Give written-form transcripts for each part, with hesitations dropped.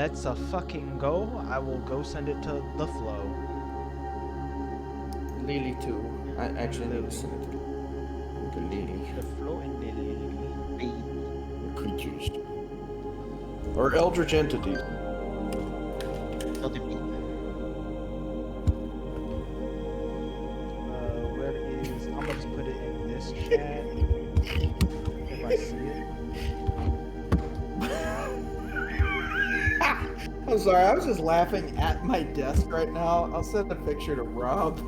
let's fucking go. I will go send it to the flow. Lily too. I actually need to send it to Lily. The flow and the Creatures. Or eldritch entities. where is? I'm gonna just put it in this chat if I see it. I'm sorry, I was just laughing at my desk right now. I'll send a picture to Rob.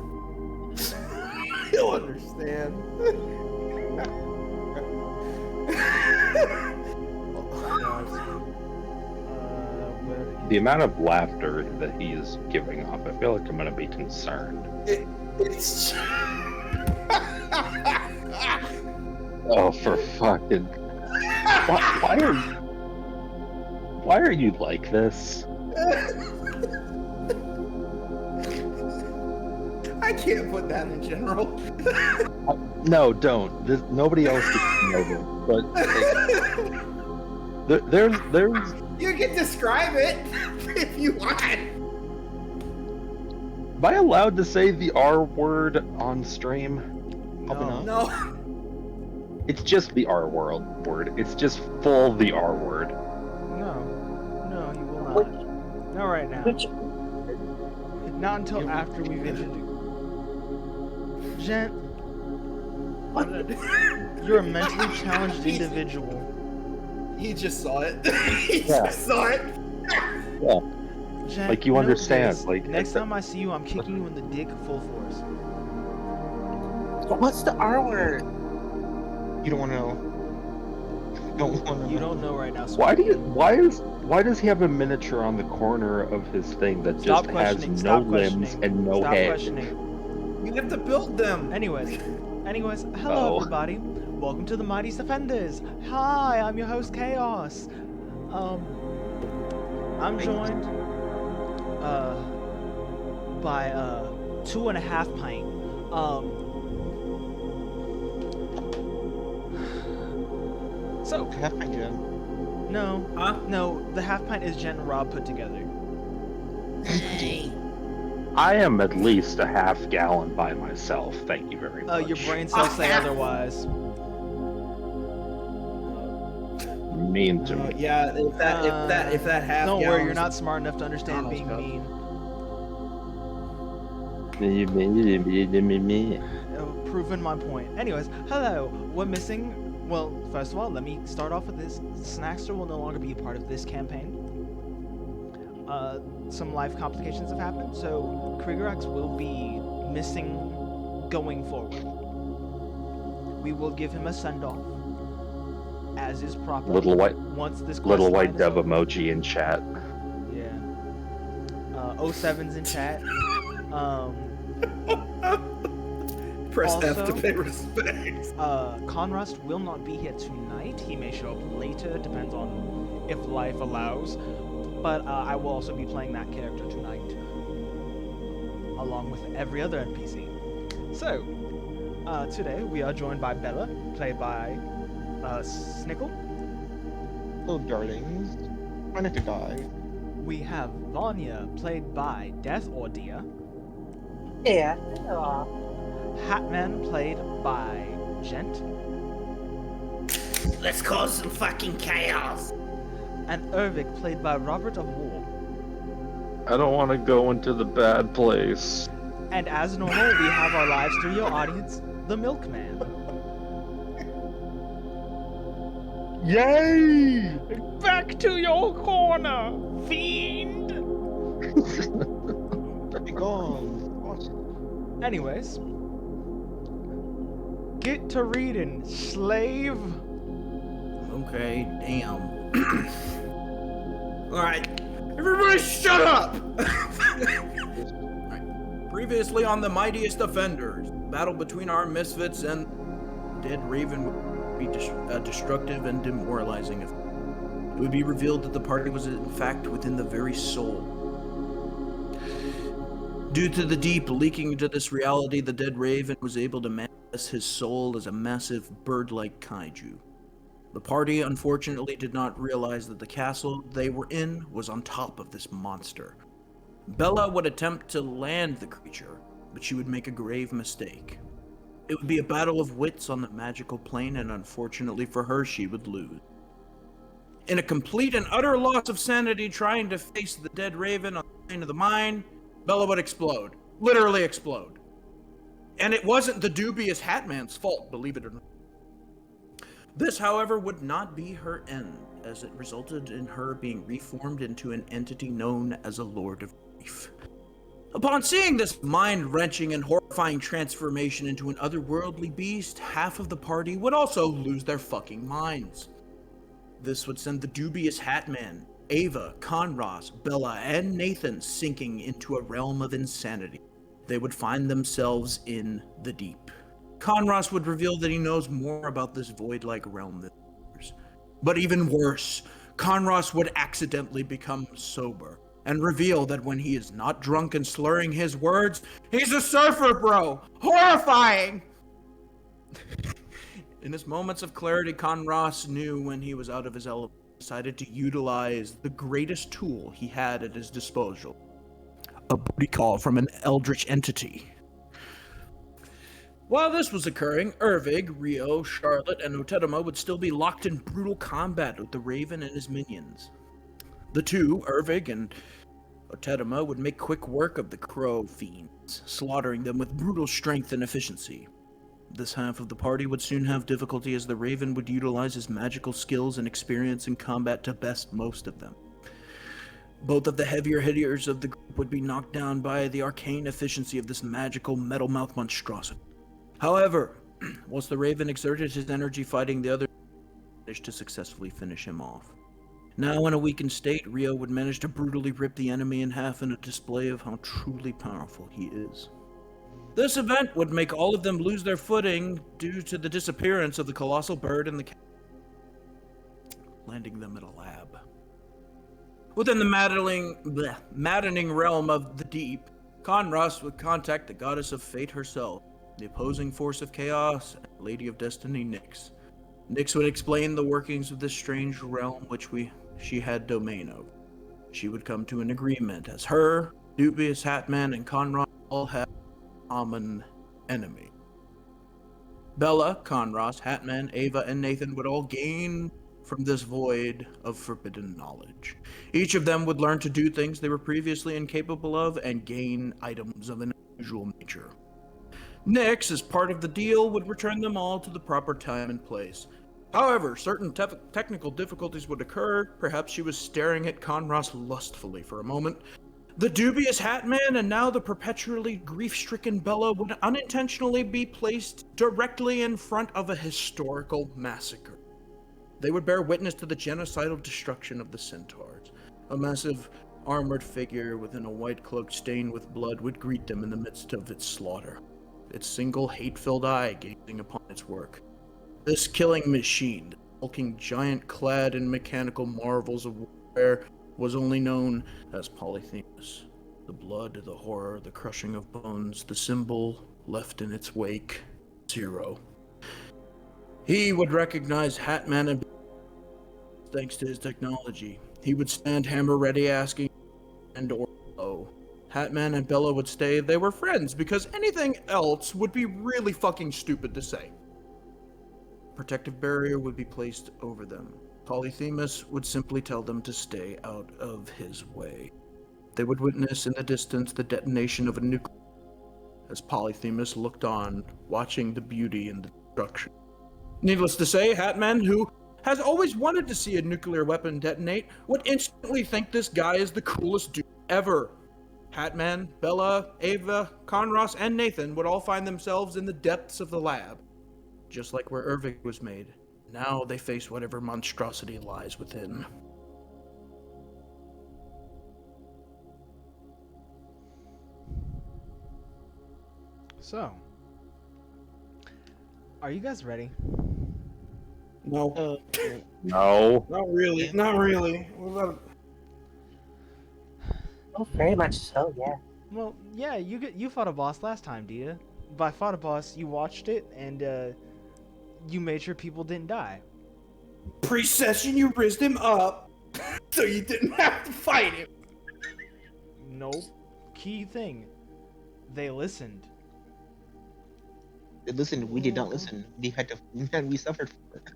He'll understand. The amount of laughter that he is giving off, I feel like I'm gonna be concerned. It's. Oh, for fucking. Why are you like this? I can't put that in general. No, don't. Nobody else can know this. But there's. You can describe it if you want. Am I allowed to say the R word on stream? Probably not. No. It's just the R word. It's just full the R word. No, you will not. Not right now. Not until after we've introduced. Gent, you're a mentally challenged individual. He just saw it. He just saw it. Yeah. Gent, Like you understand. This. Like next time I see you, I'm kicking you in the dick full force. What's the R word? You don't want to know. You don't know right now. Why does he have a miniature on the corner of his thing that just has no limbs and no head? Questioning. You have to build them. Anyways, hello everybody. Welcome to the Mightiest Defenders. Hi, I'm your host Chaos. I'm joined by 2.5 pint. So half pint Jen. no, Huh? no, the half pint is Jen and Rob put together. I am at least a half gallon by myself. Thank you very much. Your brain cells say otherwise. Mean to me. Yeah, if that half. Don't worry, gallon you're is- not smart enough to understand being mean. Proving my point. Anyways, hello. We're missing. Well, first of all, let me start off with this. Snackster will no longer be a part of this campaign. Some life complications have happened, so Kriegerex will be missing going forward. We will give him a send-off, as is proper. Little white dev emoji in chat. Yeah. 07's in chat. Press also, F to pay respects. Conrust will not be here tonight. He may show up later, depends on if life allows. But I will also be playing that character tonight, along with every other NPC. So, today we are joined by Bella, played by Snickle. Hello, darlings. I need to die. We have Vanya, played by Death or Dia. Yeah. Hatman, played by Gent. Let's cause some fucking chaos. And Ervik, played by Robert of War. I don't want to go into the bad place. And as normal, we have our live studio audience, the Milkman. Yay! Back to your corner, fiend! Be gone. Anyways, get to reading, slave. Okay, damn. Alright, everybody shut up! Alright. Previously on the Mightiest Defenders, battle between our misfits and Dead Raven would be destructive and demoralizing. It would be revealed that the party was in fact within the very soul. Due to the deep leaking into this reality, the Dead Raven was able to manifest his soul as a massive bird-like kaiju. The party unfortunately did not realize that the castle they were in was on top of this monster. Bella would attempt to land the creature, but she would make a grave mistake. It would be a battle of wits on the magical plane, and unfortunately for her, she would lose. In a complete and utter loss of sanity trying to face the dead raven on the plane of the mine, Bella would explode. Literally explode. And it wasn't the dubious Hatman's fault, believe it or not. This, however, would not be her end, as it resulted in her being reformed into an entity known as a Lord of Grief. Upon seeing this mind-wrenching and horrifying transformation into an otherworldly beast, half of the party would also lose their fucking minds. This would send the dubious Hatman, Ava, Conros, Bella, and Nathan sinking into a realm of insanity. They would find themselves in the deep. Conros would reveal that he knows more about this void-like realm than others. But even worse, Conros would accidentally become sober and reveal that when he is not drunk and slurring his words, he's a surfer, bro! Horrifying! In his moments of clarity, Conros knew when he was out of his element, decided to utilize the greatest tool he had at his disposal. A booty call from an eldritch entity. While this was occurring, Ervig, Rio, Charlotte, and Otetema would still be locked in brutal combat with the Raven and his minions. The two, Ervig and Otetema, would make quick work of the Crow fiends, slaughtering them with brutal strength and efficiency. This half of the party would soon have difficulty as the Raven would utilize his magical skills and experience in combat to best most of them. Both of the heavier hitters of the group would be knocked down by the arcane efficiency of this magical metal mouth monstrosity. However, whilst the Raven exerted his energy fighting the other, managed to successfully finish him off. Now in a weakened state, Rio would manage to brutally rip the enemy in half in a display of how truly powerful he is. This event would make all of them lose their footing due to the disappearance of the colossal bird and the landing them at a lab. Within the maddening realm of the deep, Conros would contact the goddess of fate herself, the opposing force of chaos, and Lady of Destiny, Nyx. Nyx would explain the workings of this strange realm which she had domain of. She would come to an agreement, as her, Dubious Hatman, and Conros all had a common enemy. Bella, Conros, Hatman, Ava, and Nathan would all gain from this void of forbidden knowledge. Each of them would learn to do things they were previously incapable of and gain items of an unusual nature. Nyx, as part of the deal, would return them all to the proper time and place. However, certain technical difficulties would occur. Perhaps she was staring at Conros lustfully for a moment. The dubious Hatman and now the perpetually grief-stricken Bella would unintentionally be placed directly in front of a historical massacre. They would bear witness to the genocidal destruction of the centaurs. A massive armored figure within a white cloak stained with blood would greet them in the midst of its slaughter, its single hate-filled eye gazing upon its work. This killing machine, the hulking giant clad in mechanical marvels of warfare, was only known as Polyphemus. The blood, the horror, the crushing of bones, the symbol left in its wake, 0. He would recognize Hatman and thanks to his technology. He would stand hammer ready asking and or low. Hatman and Bella would stay they were friends because anything else would be really fucking stupid to say. Protective barrier would be placed over them. Polyphemus would simply tell them to stay out of his way. They would witness in the distance the detonation of a nuclear as Polyphemus looked on, watching the beauty and the destruction. Needless to say, Hatman, who has always wanted to see a nuclear weapon detonate, would instantly think this guy is the coolest dude ever. Hatman, Bella, Ava, Conros, and Nathan would all find themselves in the depths of the lab, just like where Ervig was made. Now they face whatever monstrosity lies within. So, are you guys ready? No. No. Not really. Not really. Oh, very much so, yeah. Well, yeah, you fought a boss last time, Dia. By fought a boss, you watched it and you made sure people didn't die. Pre-session, you rizzed him up, so you didn't have to fight him. Nope. Key thing. They listened. Listen, we did not listen. We suffered for it.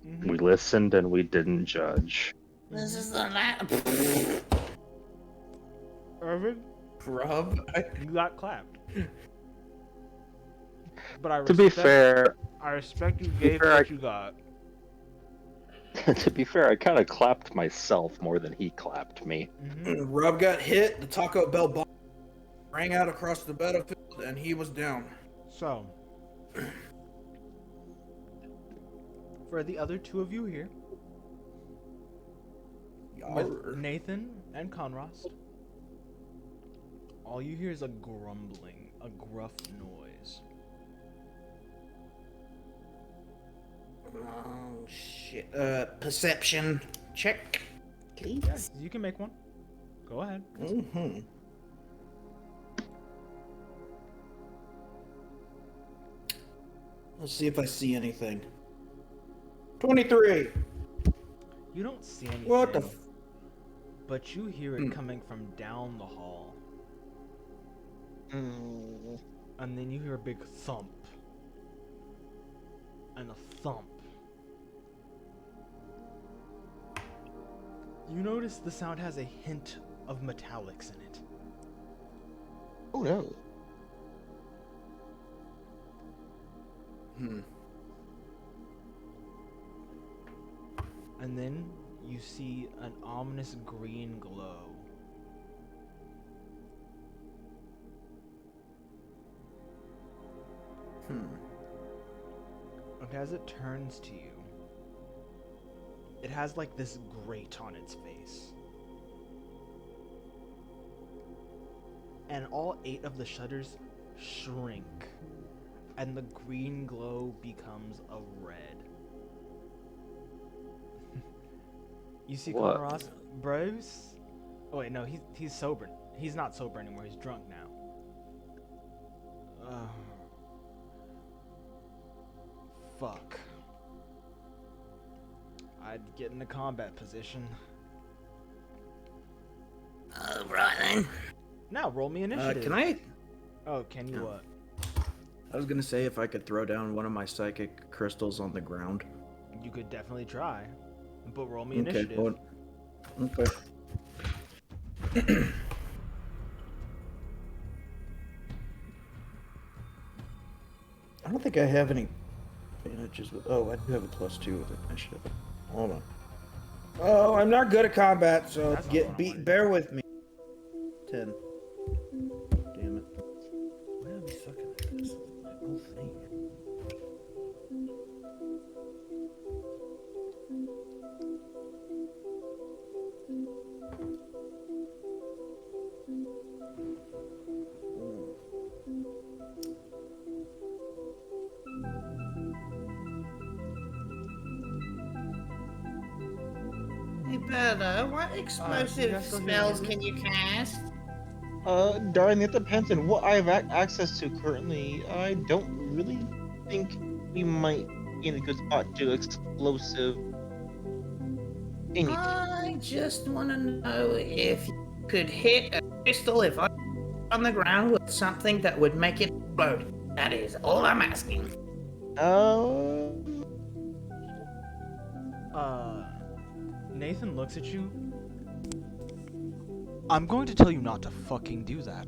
Mm-hmm. We listened and we didn't judge. This is the last. Irvin, Rob, you got clapped. But I To be fair, I respect you gave fair, what you got. to be fair, I kind of clapped myself more than he clapped me. Mm-hmm. Rob got hit. The Taco Bell bomb rang out across the battlefield, and he was down. So, for the other two of you here, with Nathan and Conrost, all you hear is a grumbling, a gruff noise. Oh shit. Perception check, please. Yes, you can make one. Go ahead. Mm-hmm. Let's see if I see anything. 23. You don't see anything. What the? But you hear it coming from down the hall. Mm. And then you hear a big thump. And a thump. You notice the sound has a hint of metallics in it. Oh no. And then you see an ominous green glow. And as it turns to you, it has like this grate on its face. And all 8 of the shutters shrink. And the green glow becomes a red. You see What? Conross, Bruce? Oh wait, no, he's sober. He's not sober anymore. He's drunk now. Fuck. I'd get in a combat position. Right then. Now roll me initiative. Can I? Oh, can you what? I was gonna say if I could throw down one of my psychic crystals on the ground. You could definitely try, but roll me initiative. Well, okay. I don't think I have any advantages with. Oh, I do have a +2 with initiative. Hold on. Oh, I'm not good at combat, so That's not what I wanted. bear with me. 10. Damn it. Why am I sucking at this? My whole thing. Hey, Bertha, what explosive guys still hear spells me? can you cast? Darling, it depends on what I have access to currently. I don't really think we might be in a good spot to explosive anything. I just want to know if you could hit a crystal if I on the ground with something that would make it explode. That is all I'm asking. Nathan looks at you. I'm going to tell you not to fucking do that.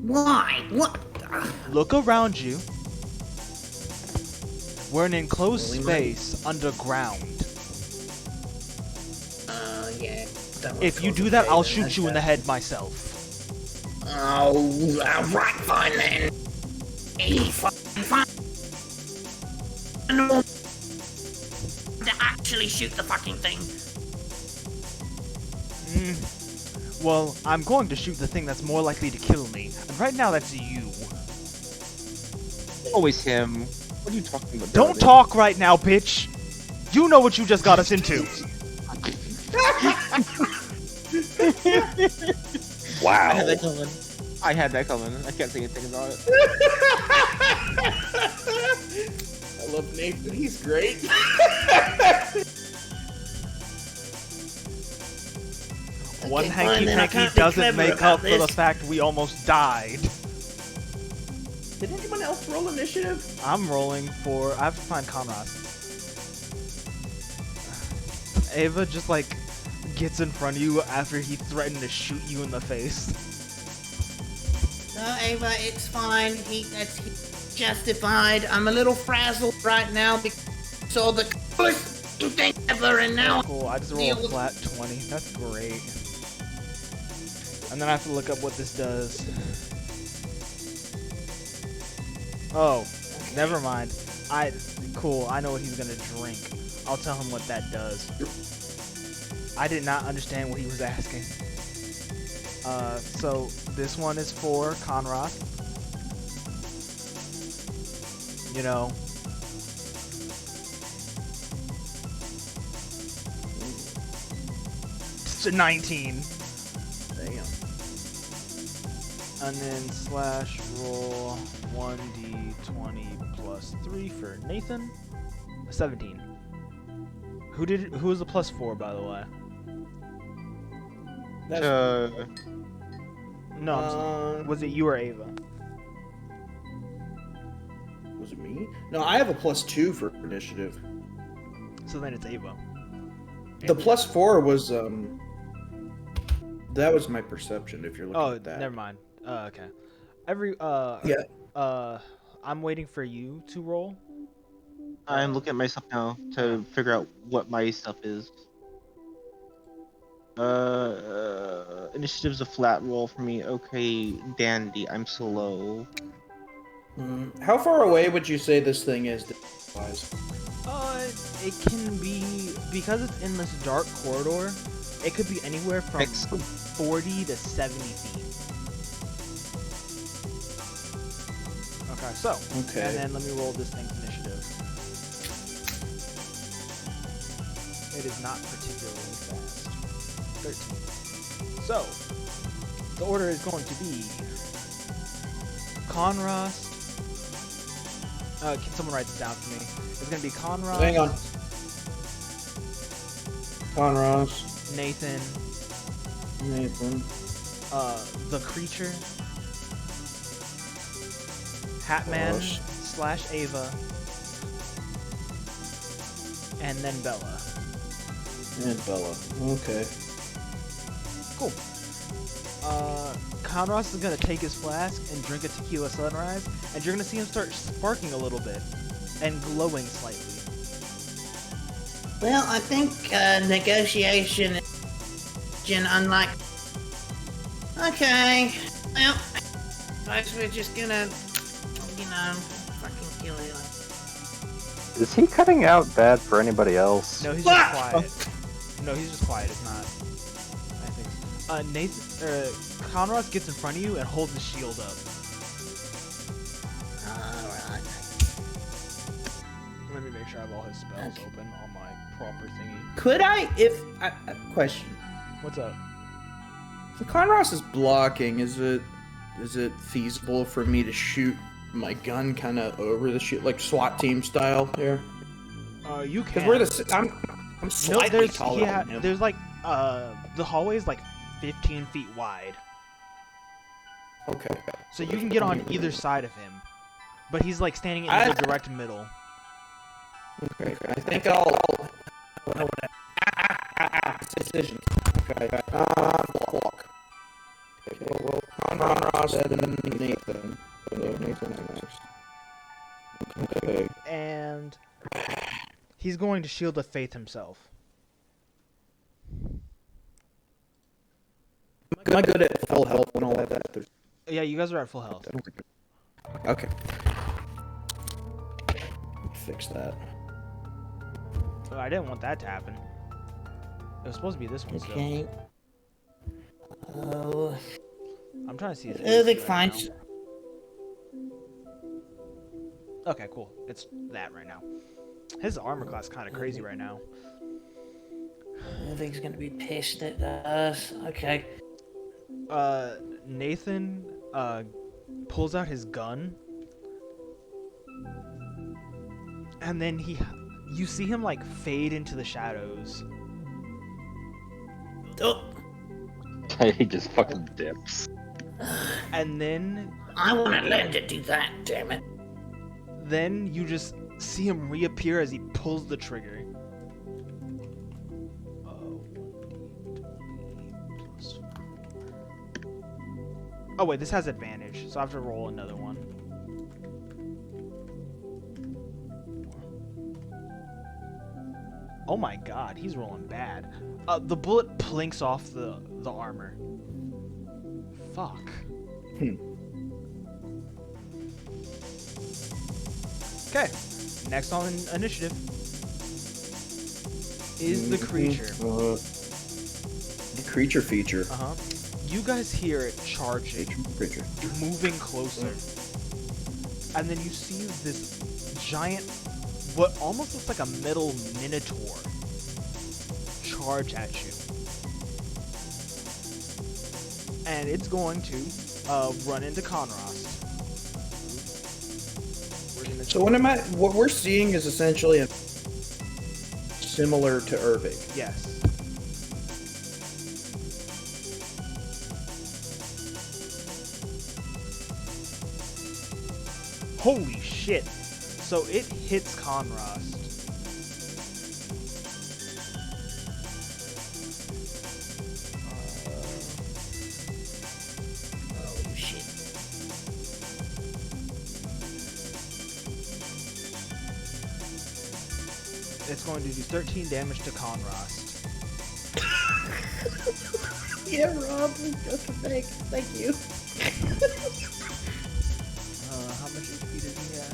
Why? What? Look around you. We're in an enclosed space underground. Yeah. If you do that, I'll shoot you in the head myself. Oh, right, fine then. Hey, fine. No. To actually shoot the fucking thing. Well, I'm going to shoot the thing that's more likely to kill me. And right now, that's you. Always him. What are you talking about? Don't talk right now, bitch. You know what you just got us into. Wow. I had that coming. I can't say anything about it. love Nathan. He's great. One Okay, hanky fine, then I panky can't be doesn't clever make about up for the this. fact we almost died. Did anyone else roll initiative? I'm rolling for. I have to find Conrad. Ava just like gets in front of you after he threatened to shoot you in the face. No, Ava, it's fine. That's justified. I'm a little frazzled right now because I saw the coolest thing ever, and now Cool, I just rolled a flat 20. That's great. And then I have to look up what this does. Oh, never mind. Cool, I know what he's gonna drink. I'll tell him what that does. I did not understand what he was asking. So this one is for Conrad. You know. It's a 19. Damn. And then slash roll 1d20 plus 3 for Nathan. 17. Who was the plus 4, by the way? No, was it you or Ava? Was it me? No, I have a +2 for initiative. So then it's Ava. The +4 was that was my perception. If you're looking Oh, at that. never mind. Okay. I'm waiting for you to roll. I'm looking at my stuff now to figure out what my stuff is. Initiative's a flat roll for me. Okay, dandy. I'm slow. How far away would you say this thing is? Wise? It can be, because it's in this dark corridor, it could be anywhere from 40 to 70 feet. Okay, so. Okay. And then let me roll this thing's initiative. It is not particularly fast. 13. So, the order is going to be Conrost. Can someone write this down for me? It's going to be Conrost. Hang on. Conros. Nathan. The Creature. Hatman / Ava. And then Bella. And Bella. Okay. Cool. Conros is gonna take his flask and drink a tequila sunrise, and you're gonna see him start sparking a little bit and glowing slightly. Well, I think negotiation is unlike. Okay. Well, I suppose we're just gonna, fucking kill you. Is he cutting out bad for anybody else? No, he's just quiet. No, he's just quiet. It's not. I think. Conros gets in front of you and holds his shield up. Alright. Let me make sure I have all his spells open on my proper thingy. Could I, question. What's up? If Conros is blocking, is it feasible for me to shoot my gun kind of over the shield, like SWAT team style here? You can. Because we're I'm slightly taller than him. There's like the hallway is like 15 feet wide, Okay. so you can get on either side of him, but he's like standing in the direct middle. Okay. I think I'll. Decision. Okay. Block. Okay. Well, Conros and then Nathan. Nathan next. Okay. And he's going to Shield of Faith himself. Am I good at full health and all that? Yeah, you guys are at full health. Okay. Fix that. Oh, I didn't want that to happen. It was supposed to be this one still. Okay. Oh. I'm trying to see his It'll be AC fine. right now. Okay, cool. It's that right now. His armor class is kind of crazy right now. I think he's gonna be pissed at us. Okay. Nathan pulls out his gun And then you see him like fade into the shadows. Oh, He just fucking dips. And then I wouldn't let him do that, damn it. Then you just see him reappear as he pulls the trigger. Oh wait, this has advantage, so I have to roll another one. Oh my god, he's rolling bad. The bullet plinks off the armor. Fuck. Okay, next on initiative is the creature. The creature feature. Uh-huh. You guys hear it charging, Creature. moving closer. And then you see this giant, what almost looks like a metal minotaur, charge at you. And it's going to run into Conrost. So what we're seeing is essentially similar to Ervig. Yes. Holy shit. So it hits Conrost. Oh, shit. It's going to do 13 damage to Conrost. Yeah, Rob, thank you. How much HP does he have?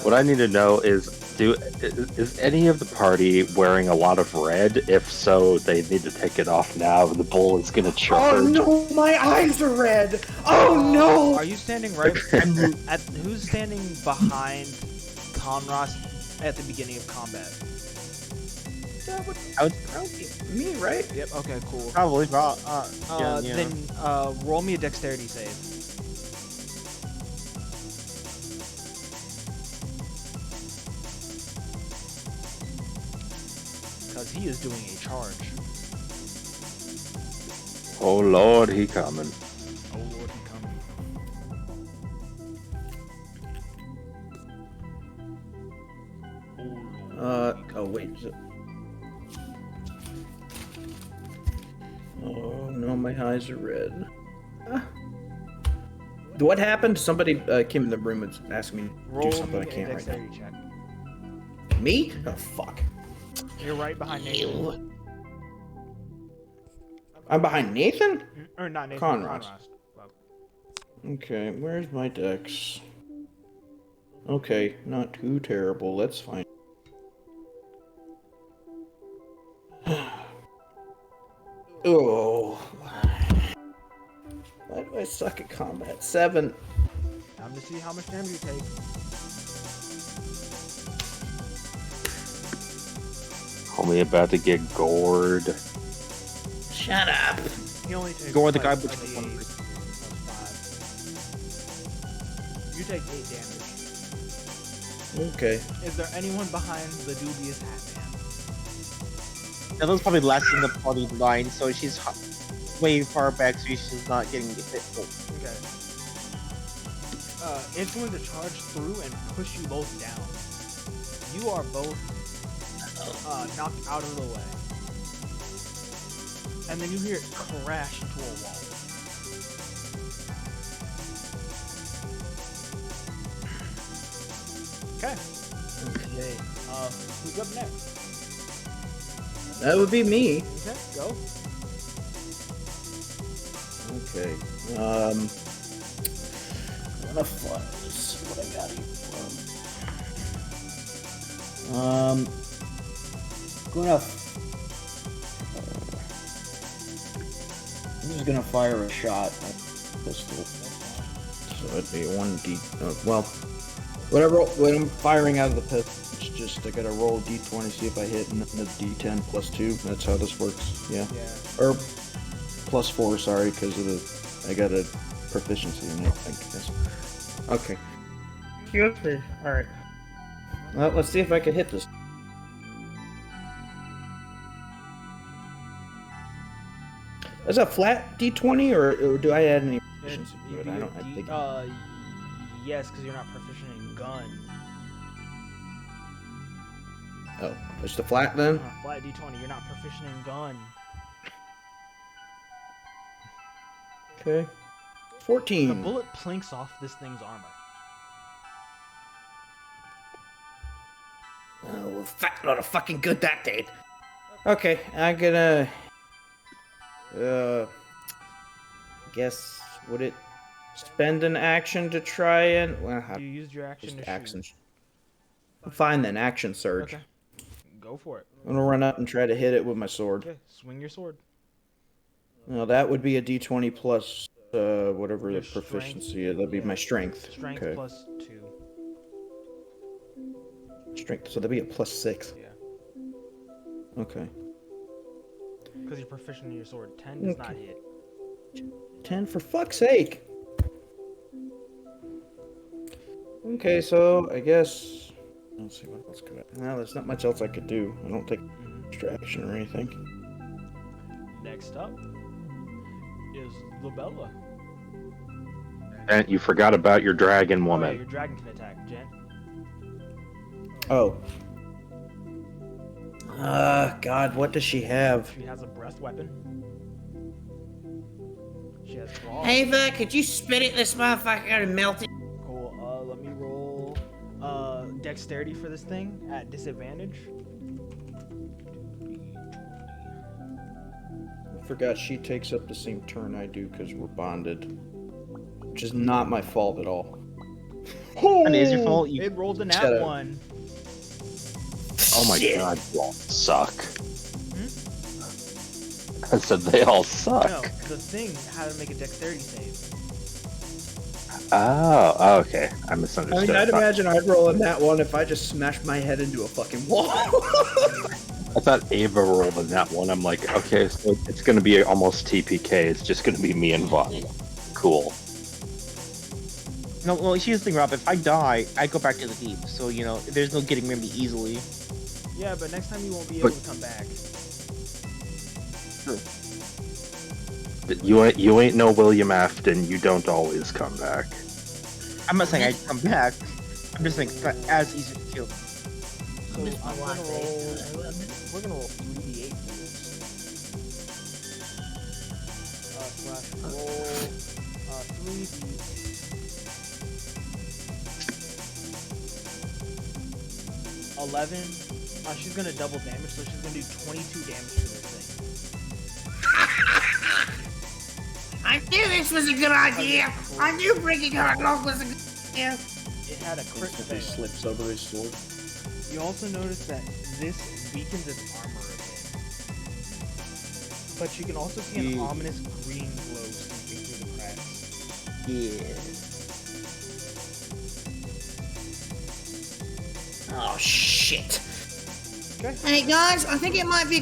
What I need to know is, is any of the party wearing a lot of red? If so, they need to take it off now. The bull is gonna charge. Oh no, my eyes are red! Oh no! Are you standing right at who's standing behind Conrost at the beginning of combat? I would Me, right? Yep, okay, cool. probably. Yeah. Then roll me a dexterity save. Because he is doing a charge. Oh Lord, he coming. Oh Lord, he coming. Oh wait. Oh no, my eyes are red. What happened? Somebody came in the room and asked me to Roll do something me I a can't right now. dexterity check. Me? Oh fuck. You're right behind Nathan. I'm behind Nathan? Or not Nathan, Conrost. Well, Okay, where's my dex? Okay, not too terrible. That's fine. Oh. Why do I suck at combat? 7. time to see how much damage you take. Homie about to get gored. Shut up. He only takes Gore the guy like, between a one. plus 5. You take 8 damage. Okay. Is there anyone behind the dubious hat man? Ella's probably last in the party line, so she's way far back, so she's not getting hit. Okay. It's going to charge through and push you both down. You are both knocked out of the way. And then you hear it crash into a wall. Okay. Okay. Who's up next? That would be me. Okay, go. Okay. What a fuzz. What I got here. I'm just gonna fire a shot at pistol. So it'd be 1d. Well, whatever. When I'm firing out of the pistol, it's just I gotta roll d20, see if I hit, and then the d10 plus 2. That's how this works. Yeah. Yeah. Or plus 4. Sorry, because of the I got a proficiency in it. I guess. Okay. Goodness. Alright. Well, let's see if I can hit this. Is that flat D20 or do I add any proficiency to it? I don't. I think. Yes, because you're not proficient in gun. Oh, it's the flat then. Flat D20. You're not proficient in gun. Okay. 14. The bullet plinks off this thing's armor. Oh, fat lot of fucking good that did. Okay, I'm gonna. Guess would it spend an action to try and? Well, You used your action to action. shoot. Fine then, action surge. Okay. Go for it. I'm gonna run up and try to hit it with my sword. Okay, swing your sword. Well, that would be a D20 plus whatever Your the proficiency strength. is. That'd be my strength. Strength Okay. plus 2. Strength. So that'd be a plus 6. Yeah. Okay. Because you're proficient in your sword. 10 does not hit. 10 for fuck's sake. Okay, so I guess. Let's see what else could I. Well, there's not much else I could do. I don't take distraction or anything. Next up is Lubella. And you forgot about your dragon Oh, yeah, woman. your dragon can attack, Jen. Oh. God, what does she have? She has a breath weapon. She has claws. Ava, could you spit it this motherfucker and melt it? Cool. Let me roll dexterity for this thing at disadvantage. I forgot she takes up the same turn I do because we're bonded. Which is not my fault at all. And it is your fault. You It rolled a Shut nat up. 1. Oh my god, you all suck. I said they all suck. No, the thing had to make a dexterity save. Oh, okay. I I misunderstood. mean, I'd imagine I'd roll in that one if I just smashed my head into a fucking wall. I thought Ava rolled in that one. I'm like, okay, so it's gonna be almost TPK. It's just gonna be me and Vanya. Cool. no, well, here's the thing, Rob. If I die, I go back to the deep. So you know, there's no getting rid of me easily. Yeah, but next time you won't be able to come back. True. You ain't no William Afton. You don't always come back. I'm not saying I come back. I'm just saying it's not as easy to kill. So I'm gonna roll. We're gonna roll 3d8 for this. Slash roll 3d. 11. She's gonna double damage, so she's gonna do 22 damage to this thing. I knew this was a good idea. I knew bringing her along was a good idea. It had a crit He fail. slips over his sword. You also notice that this weakens its armor a bit. But you can also see an ominous green glow sneaking through the cracks. Yeah. Oh shit. Okay. Hey guys, I think it might be.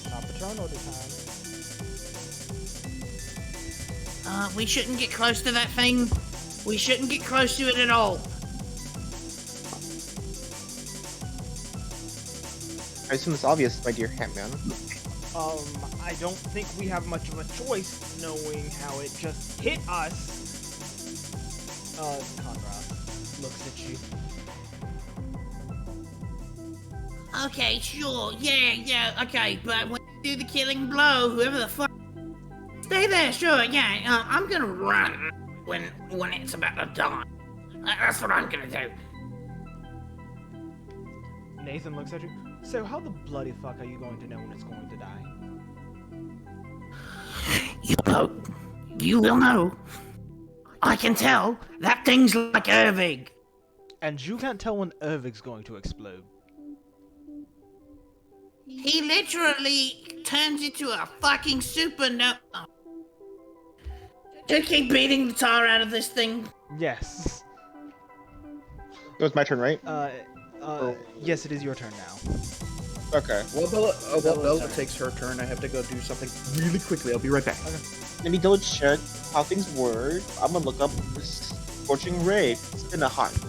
Top Patrono time. We shouldn't get close to that thing. We shouldn't get close to it at all. I assume it's obvious, my dear Ant-Man. I don't think we have much of a choice knowing how it just hit us. Conrad looks at you. Okay, sure, yeah, okay, but when you do the killing blow, whoever the fuck. Stay there, sure, yeah. I'm gonna run when it's about to die. That's what I'm gonna do. Nathan looks at you. So how the bloody fuck are you going to know when it's going to die? You will know. I can tell. That thing's like Ervig. And you can't tell when Ervig's going to explode. He literally turns into a fucking supernova. Do you keep beating the tar out of this thing? Yes. It was my turn, right? Yes, it is your turn now. Okay. Well, Bella's Bella turn. takes her turn. I have to go do something really quickly. I'll be right back. Let me double check how things work. I'm gonna look up this Scorching Ray. It's been a hot minute.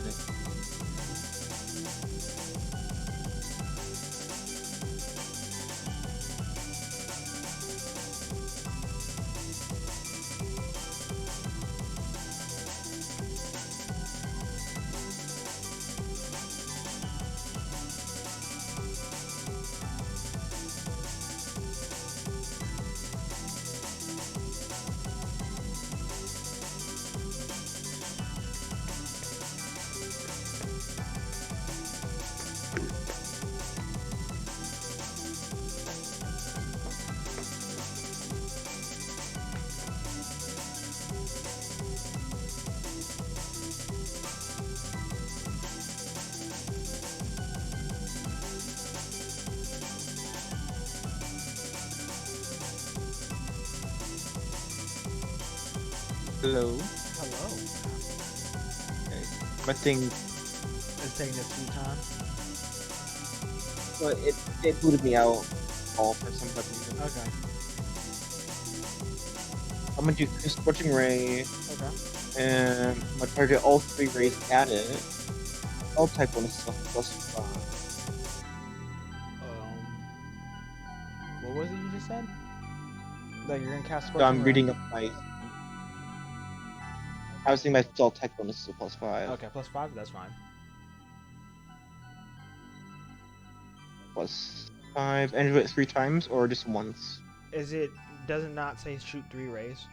Hello. Hello. Okay. My thing, It's taking its sweet time. well, it booted me out all for some reason. Okay. I'm gonna do Scorching Ray, Okay. and I'm gonna target all 3 rays at it. All type 1 is +5. What was it you just said? That you're gonna cast So Scorching I'm Ray? reading up my. I was thinking my spell tech bonus is a +5. Okay, +5. That's fine. +5, and do it 3 times or just once? Is it? Does it not say shoot 3 rays?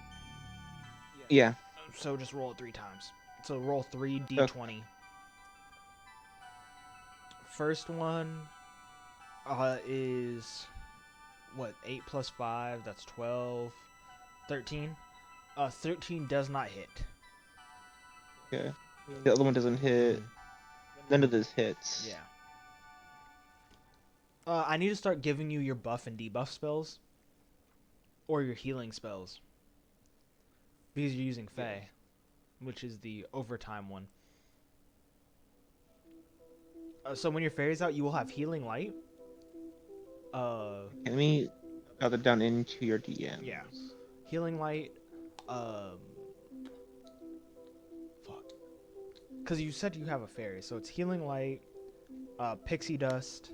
Yeah. So just roll it 3 times. So roll 3 d20. First one is what? 8 plus 5. That's 12. 13. 13 does not hit. Okay. The other one doesn't hit. None of this hits. Yeah. I need to start giving you your buff and debuff spells, or your healing spells, because you're using Fae, which is the overtime one. So when your fairy's out, you will have healing light. Let me gather down into your DM. Yeah, healing light. Fuck. Because you said you have a fairy, so it's healing light, pixie dust,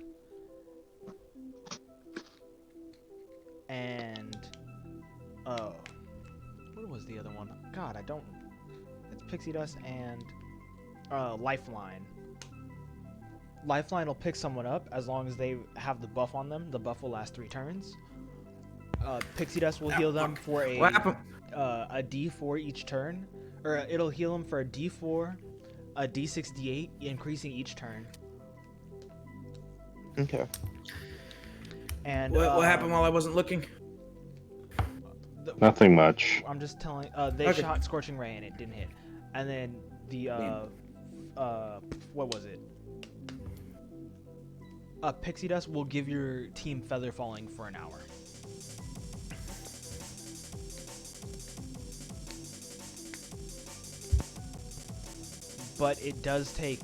and what was the other one? God, I don't. It's pixie dust and lifeline. Lifeline will pick someone up as long as they have the buff on them. The buff will last 3 turns. Pixie dust will heal them for What happened? a D4 each turn, or it'll heal them for a D4, a D6, D8, increasing each turn. Okay. And What happened while I wasn't looking? Nothing much. I'm just telling. They Okay. shot Scorching Ray and it didn't hit. And then the what was it? Pixie dust will give your team feather falling for an hour. But it does take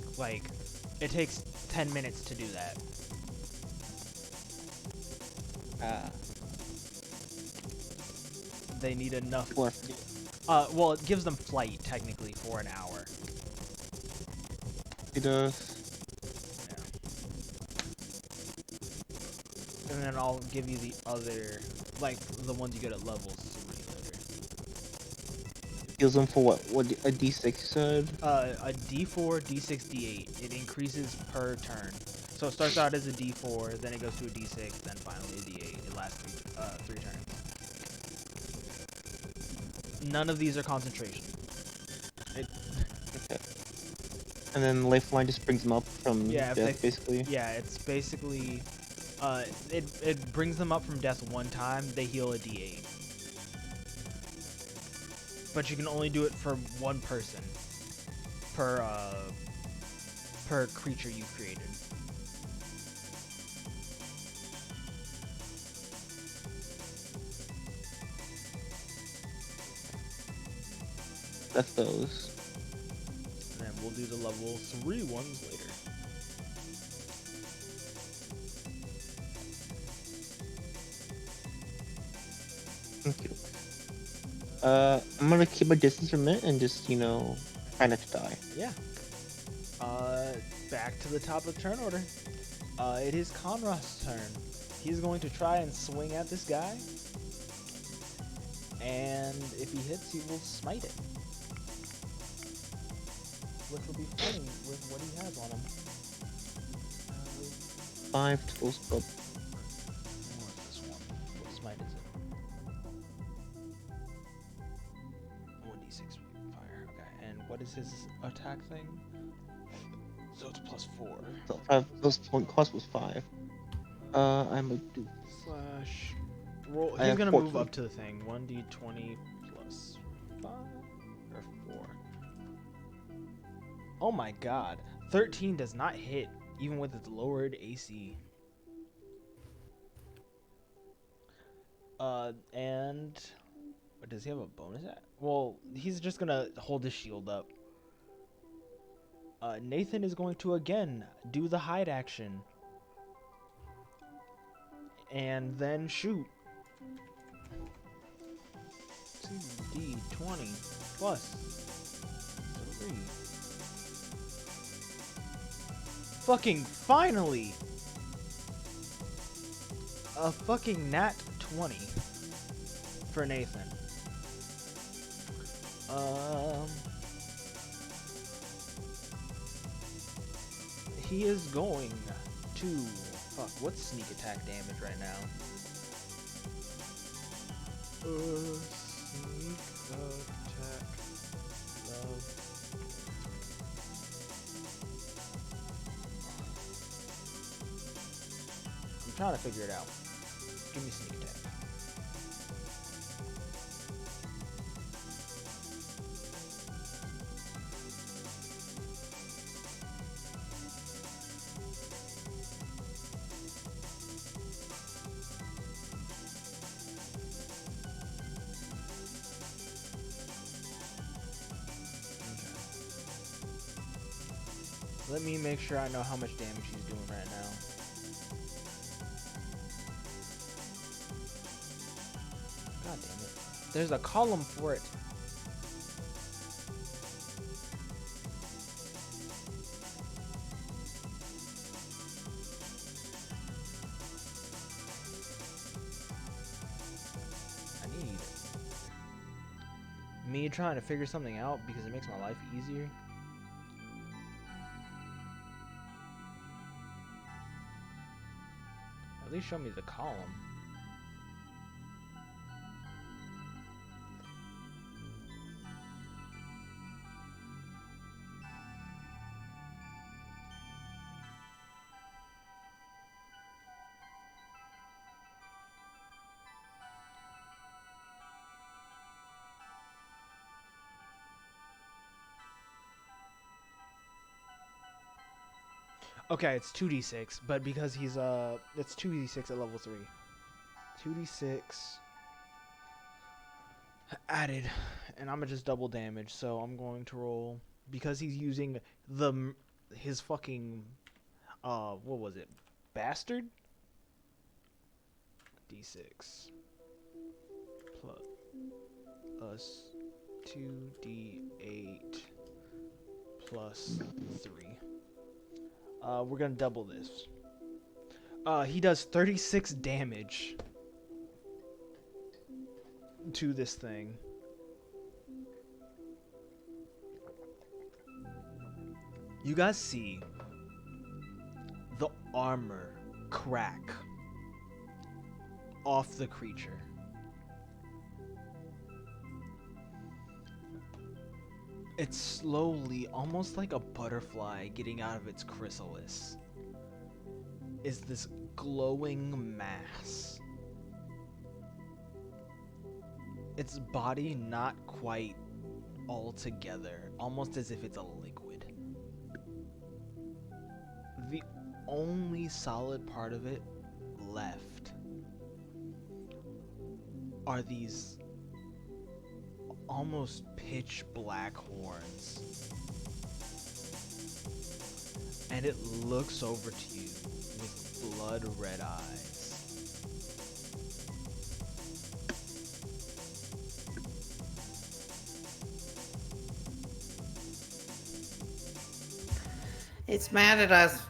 it takes 10 minutes to do that. They need enough. Well, it gives them flight technically for an hour. It does. And then I'll give you the other, like the ones you get at levels 3 later. Heals them for what? What a D6 you said? A D4, D6, D8. It increases per turn. So it starts out as a D4, then it goes to a D6, then finally a D8. It lasts 3 turns. None of these are concentration. Okay. And then Lifeline just brings them up from Yeah, death, basically. Yeah, it's basically, it brings them up from death 1 time. They heal a D8. But you can only do it for 1 person per creature you've created. That's those. And then we'll do the level 3 ones later. Okay. I'm gonna keep my distance from it and just, you know, Kind of to die. Yeah. Back to the top of the turn order. It is Conrad's turn. He's going to try and swing at this guy. And if he hits, he will smite it. Which will be funny with what he has on him. 5 total spell. What is this one? What smite is it? 1d6 fire. Okay, and what is his attack thing? So it's +4. So 5. Those point cost was 5. I'm gonna do. Slash. Roll. I He's have gonna 14. move up to the thing. 1d20 plus 5 or 4. Oh my god. 13 does not hit, even with its lowered AC. And does he have a bonus at? Well, he's just gonna hold his shield up. Nathan is going to again do the hide action. And then shoot. D20 plus 3. Fucking finally! A fucking nat 20 for Nathan. He is going to... Fuck, what's sneak attack damage right now? Sneak attack. I'm trying to figure it out. Give me sneak attack. Let me make sure I know how much damage he's doing right now. God damn it. There's a column for it. I need me trying to figure something out because it makes my life easier. At least show me the column. Okay, it's 2d6, but because he's it's 2d6 at level 3. 2d6 added, and I'm gonna just double damage. So I'm going to roll because he's using his fucking what was it, bastard? D6 plus 2d8 plus 3. We're gonna double this. He does 36 damage to this thing. You guys see the armor crack off the creature. It's slowly, almost like a butterfly getting out of its chrysalis, is this glowing mass. Its body not quite all together, almost as if it's a liquid. The only solid part of it left are these almost pitch black horns, and it looks over to you with blood red eyes. It's mad at us.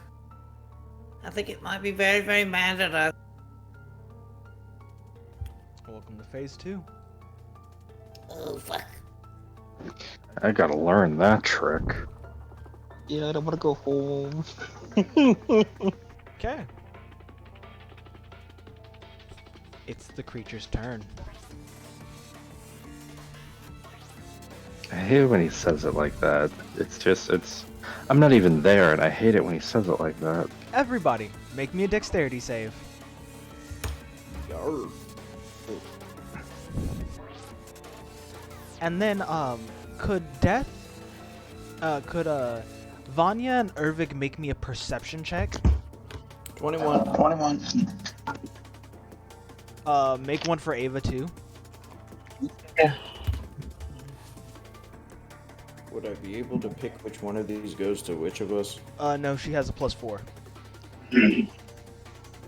I think it might be very, very mad at us. Welcome to phase 2. Oh, fuck. I gotta learn that trick. Yeah, I don't want to go home. Okay. It's the creature's turn. I hate it when he says it like that. I'm not even there, and I hate it when he says it like that. Everybody, make me a dexterity save. Yarr. And then, could Vanya and Ervig make me a perception check? 21. Make one for Ava too. Would I be able to pick which one of these goes to which of us? No, she has a +4.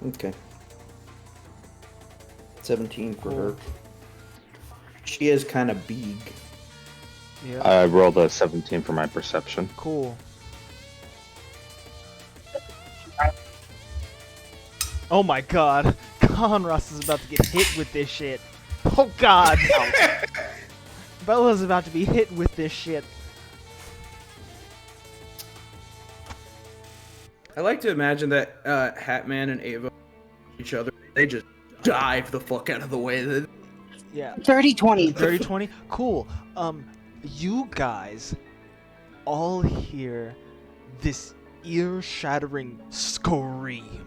Okay. 17 for Cool. her. She is kind of big. Yeah. I rolled a 17 for my perception. Cool. Oh my god. Conros is about to get hit with this shit. Oh god. Bella's about to be hit with this shit. I like to imagine that Hatman and Ava each other. They just dive the fuck out of the way. Yeah. 30-20. 30-20? Cool. You guys all hear this ear-shattering scream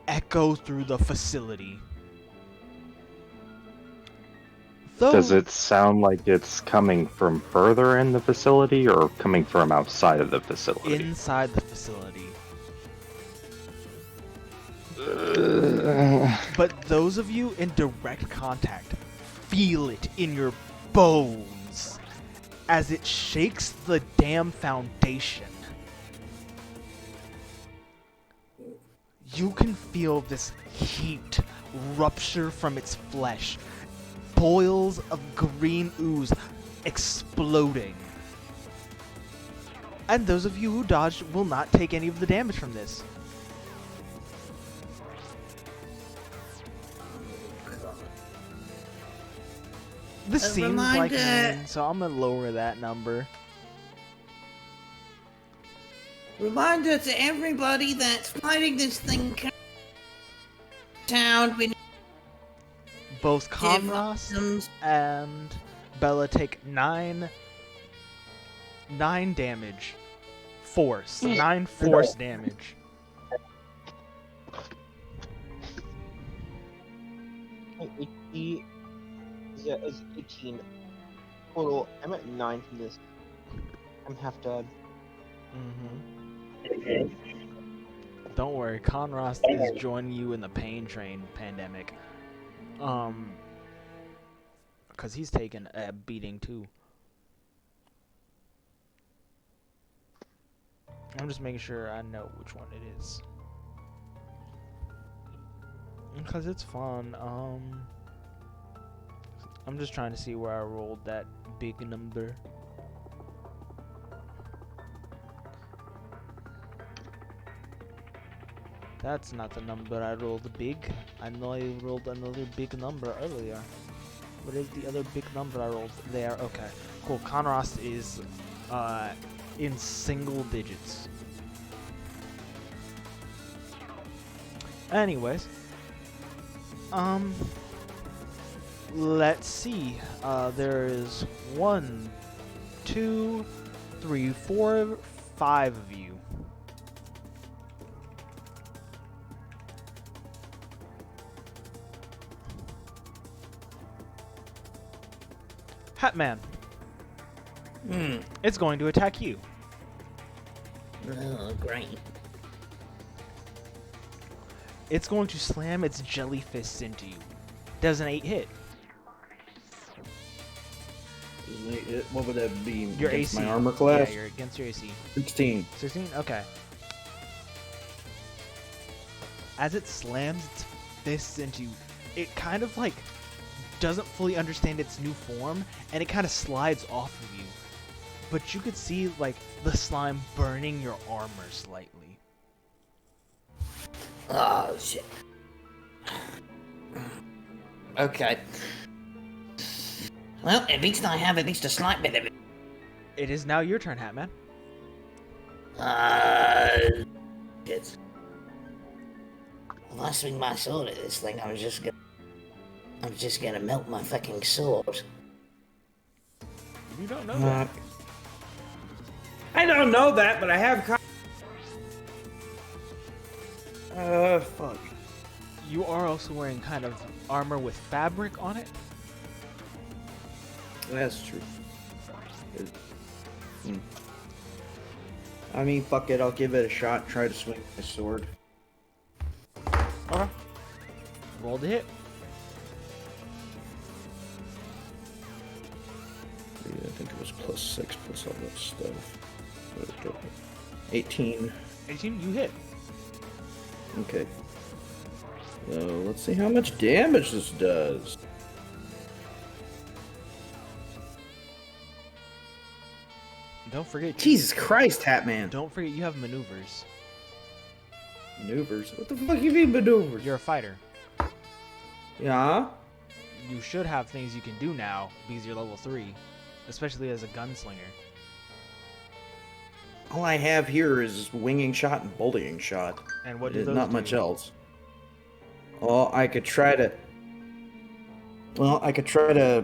echo through the facility. Though Does it sound like it's coming from further in the facility or coming from outside of the facility? inside the facility. But those of you in direct contact feel it in your bones as it shakes the damn foundation. You can feel this heat rupture from its flesh, boils of green ooze exploding. And those of you who dodged will not take any of the damage from this. This A seems like reminder- mean, so I'm gonna lower that number. Reminder to everybody that's fighting this thing town, we need Both to Conros give and Bella take 9 damage. Force. 9 force damage. My HP is 18. Total, I'm at 9 from this. I'm half dead. Don't worry, Conros is joining you in the pain train pandemic. Cause he's taking a beating too. I'm just making sure I know which one it is. Cause it's fun. I'm just trying to see where I rolled that big number. That's not the number I rolled big. I know I rolled another big number earlier. What is the other big number I rolled? There, okay. Cool, Conros is in single digits. Anyways. Let's see. There is 1, 2, 3, 4, 5 of you. Hatman, it's going to attack you. Oh, great. It's going to slam its jelly fists into you. Does an 8 hit? What would that be? Your against AC. My armor class? Yeah, you're against your AC. 16. 16? Okay. As it slams its fists into you, it kind of like doesn't fully understand its new form, and it kind of slides off of you. but you could see like the slime burning your armor slightly. Oh shit. Okay. Well, at least I have at least a slight bit of it. It is now your turn, Hatman. Shit. If I swing my sword at this thing, I'm just gonna melt my fucking sword. You don't know that. I don't know that, but I have. Fuck. You are also wearing kind of armor with fabric on it. That's true. I mean, fuck it. I'll give it a shot. Try to swing my sword. Okay. Roll to hit. Yeah, I think it was +6 plus all that stuff. 18. 18, you hit. Okay. So let's see how much damage this does. Don't forget. Jesus Christ, Hatman. Don't forget you have maneuvers. Maneuvers? What the fuck you mean maneuvers? You're a fighter. Yeah? You should have things you can do now because you're level 3, especially as a gunslinger. All I have here is winging shot and bullying shot. And what do those Not do? much else. Well, I could try to... Well, I could try to...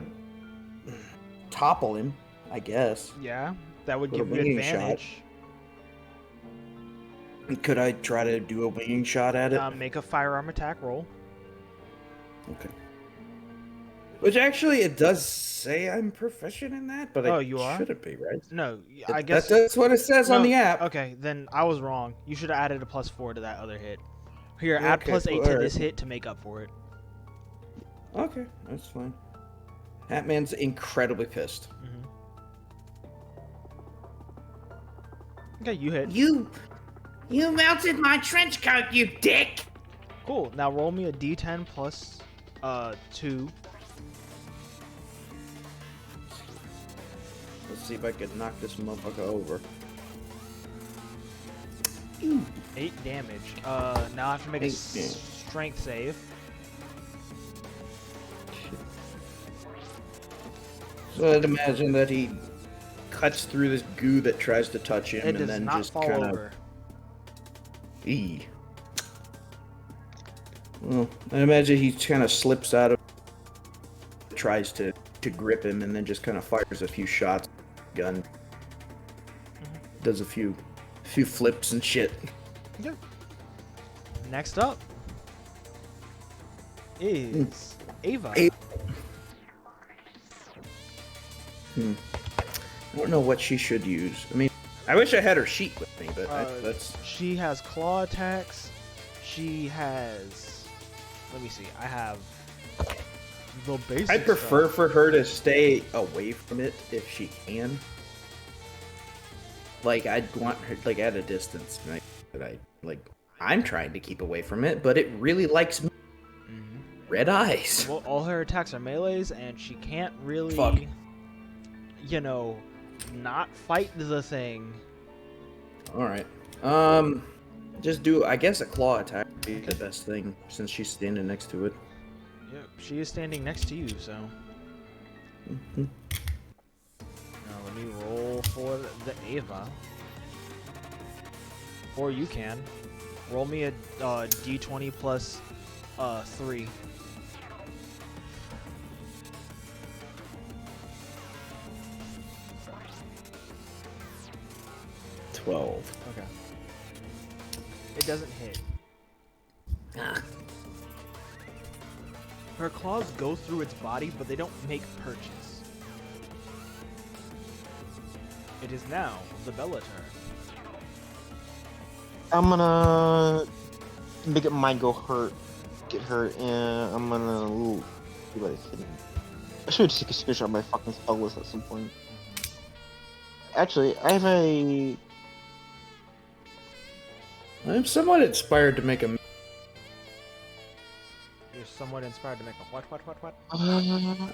topple him, I guess. Yeah, that would With a give you winging advantage. Could I try to do a winging shot at it? Make a firearm attack roll. Okay. Which actually, it does say I'm proficient in that, but Oh, I you are? shouldn't be, right? No, I guess... That's what it says on No, the app. Okay, then I was wrong. You should have added a +4 to that other hit. Here, add Okay, +8 to alright. this hit to make up for it. Okay, that's fine. Hatman's incredibly pissed. Okay, you hit. You melted my trench coat, you dick! Cool. Now roll me a d10 plus 2. Let's see if I can knock this motherfucker over. 8 damage. Now I have to make a 8 damage. strength save. So I'd imagine that he cuts through this goo that tries to touch him It and does then not just fall kind of... over. Well, I imagine he kind of slips out of... tries to grip him and then just kind of fires a few shots. Gun. Does a few flips and shit. Okay. Next up is Ava. I don't know what she should use. I mean, I wish I had her sheet with me, but that's... She has claw attacks. She has... Let me see. I have the basic I'd prefer stuff. for her to stay away from it if she can. Like, I'd want her, like, at a distance. I'm trying to keep away from it, but it really likes me. Red eyes. Well, all her attacks are melees, and she can't really... Fuck. You know, not fight the thing. Alright. Just do, I guess, a claw attack would be the best thing, since she's standing next to it. Yep, she is standing next to you, so... Now let me roll for the Ava. Or you can. Roll me a d20 plus 3. $12. Okay. It doesn't hit. Ah, Her claws go through its body, but they don't make purchase. It is now the Bella turn. I'm gonna make it mine go hurt, get hurt, and I'm gonna see what I can. I should take a screenshot of my fucking spell list at some point. Actually, I have a. I'm somewhat inspired to make a... You're somewhat inspired to make a what?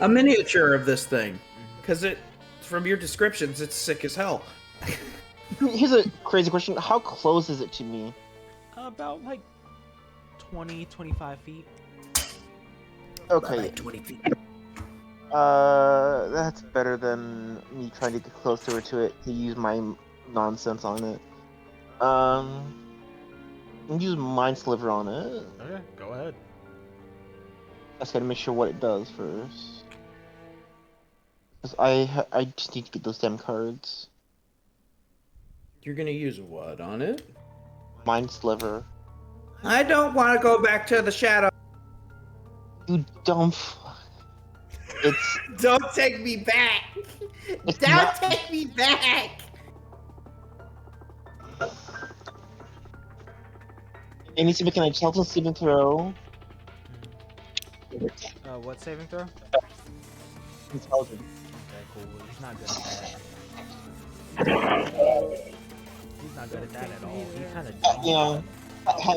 a miniature of this thing. Because it from your descriptions, it's sick as hell. Here's a crazy question: how close is it to me? About like 20, 25 feet. Okay. 20 feet. That's better than me trying to get closer to it to use my nonsense on it. Use Mind Sliver on it. Okay, go ahead. I just gotta make sure what it does first. 'Cause I just need to get those damn cards. You're gonna use what on it? Mind Sliver. I don't want to go back to the shadow. You dumb. It's Don't take me back. It's Don't not- take me back. it needs to make an intelligence saving throw. What saving throw? Intelligence. Okay, cool. He's not good at that. He's not good at that at all. He kind of. You know,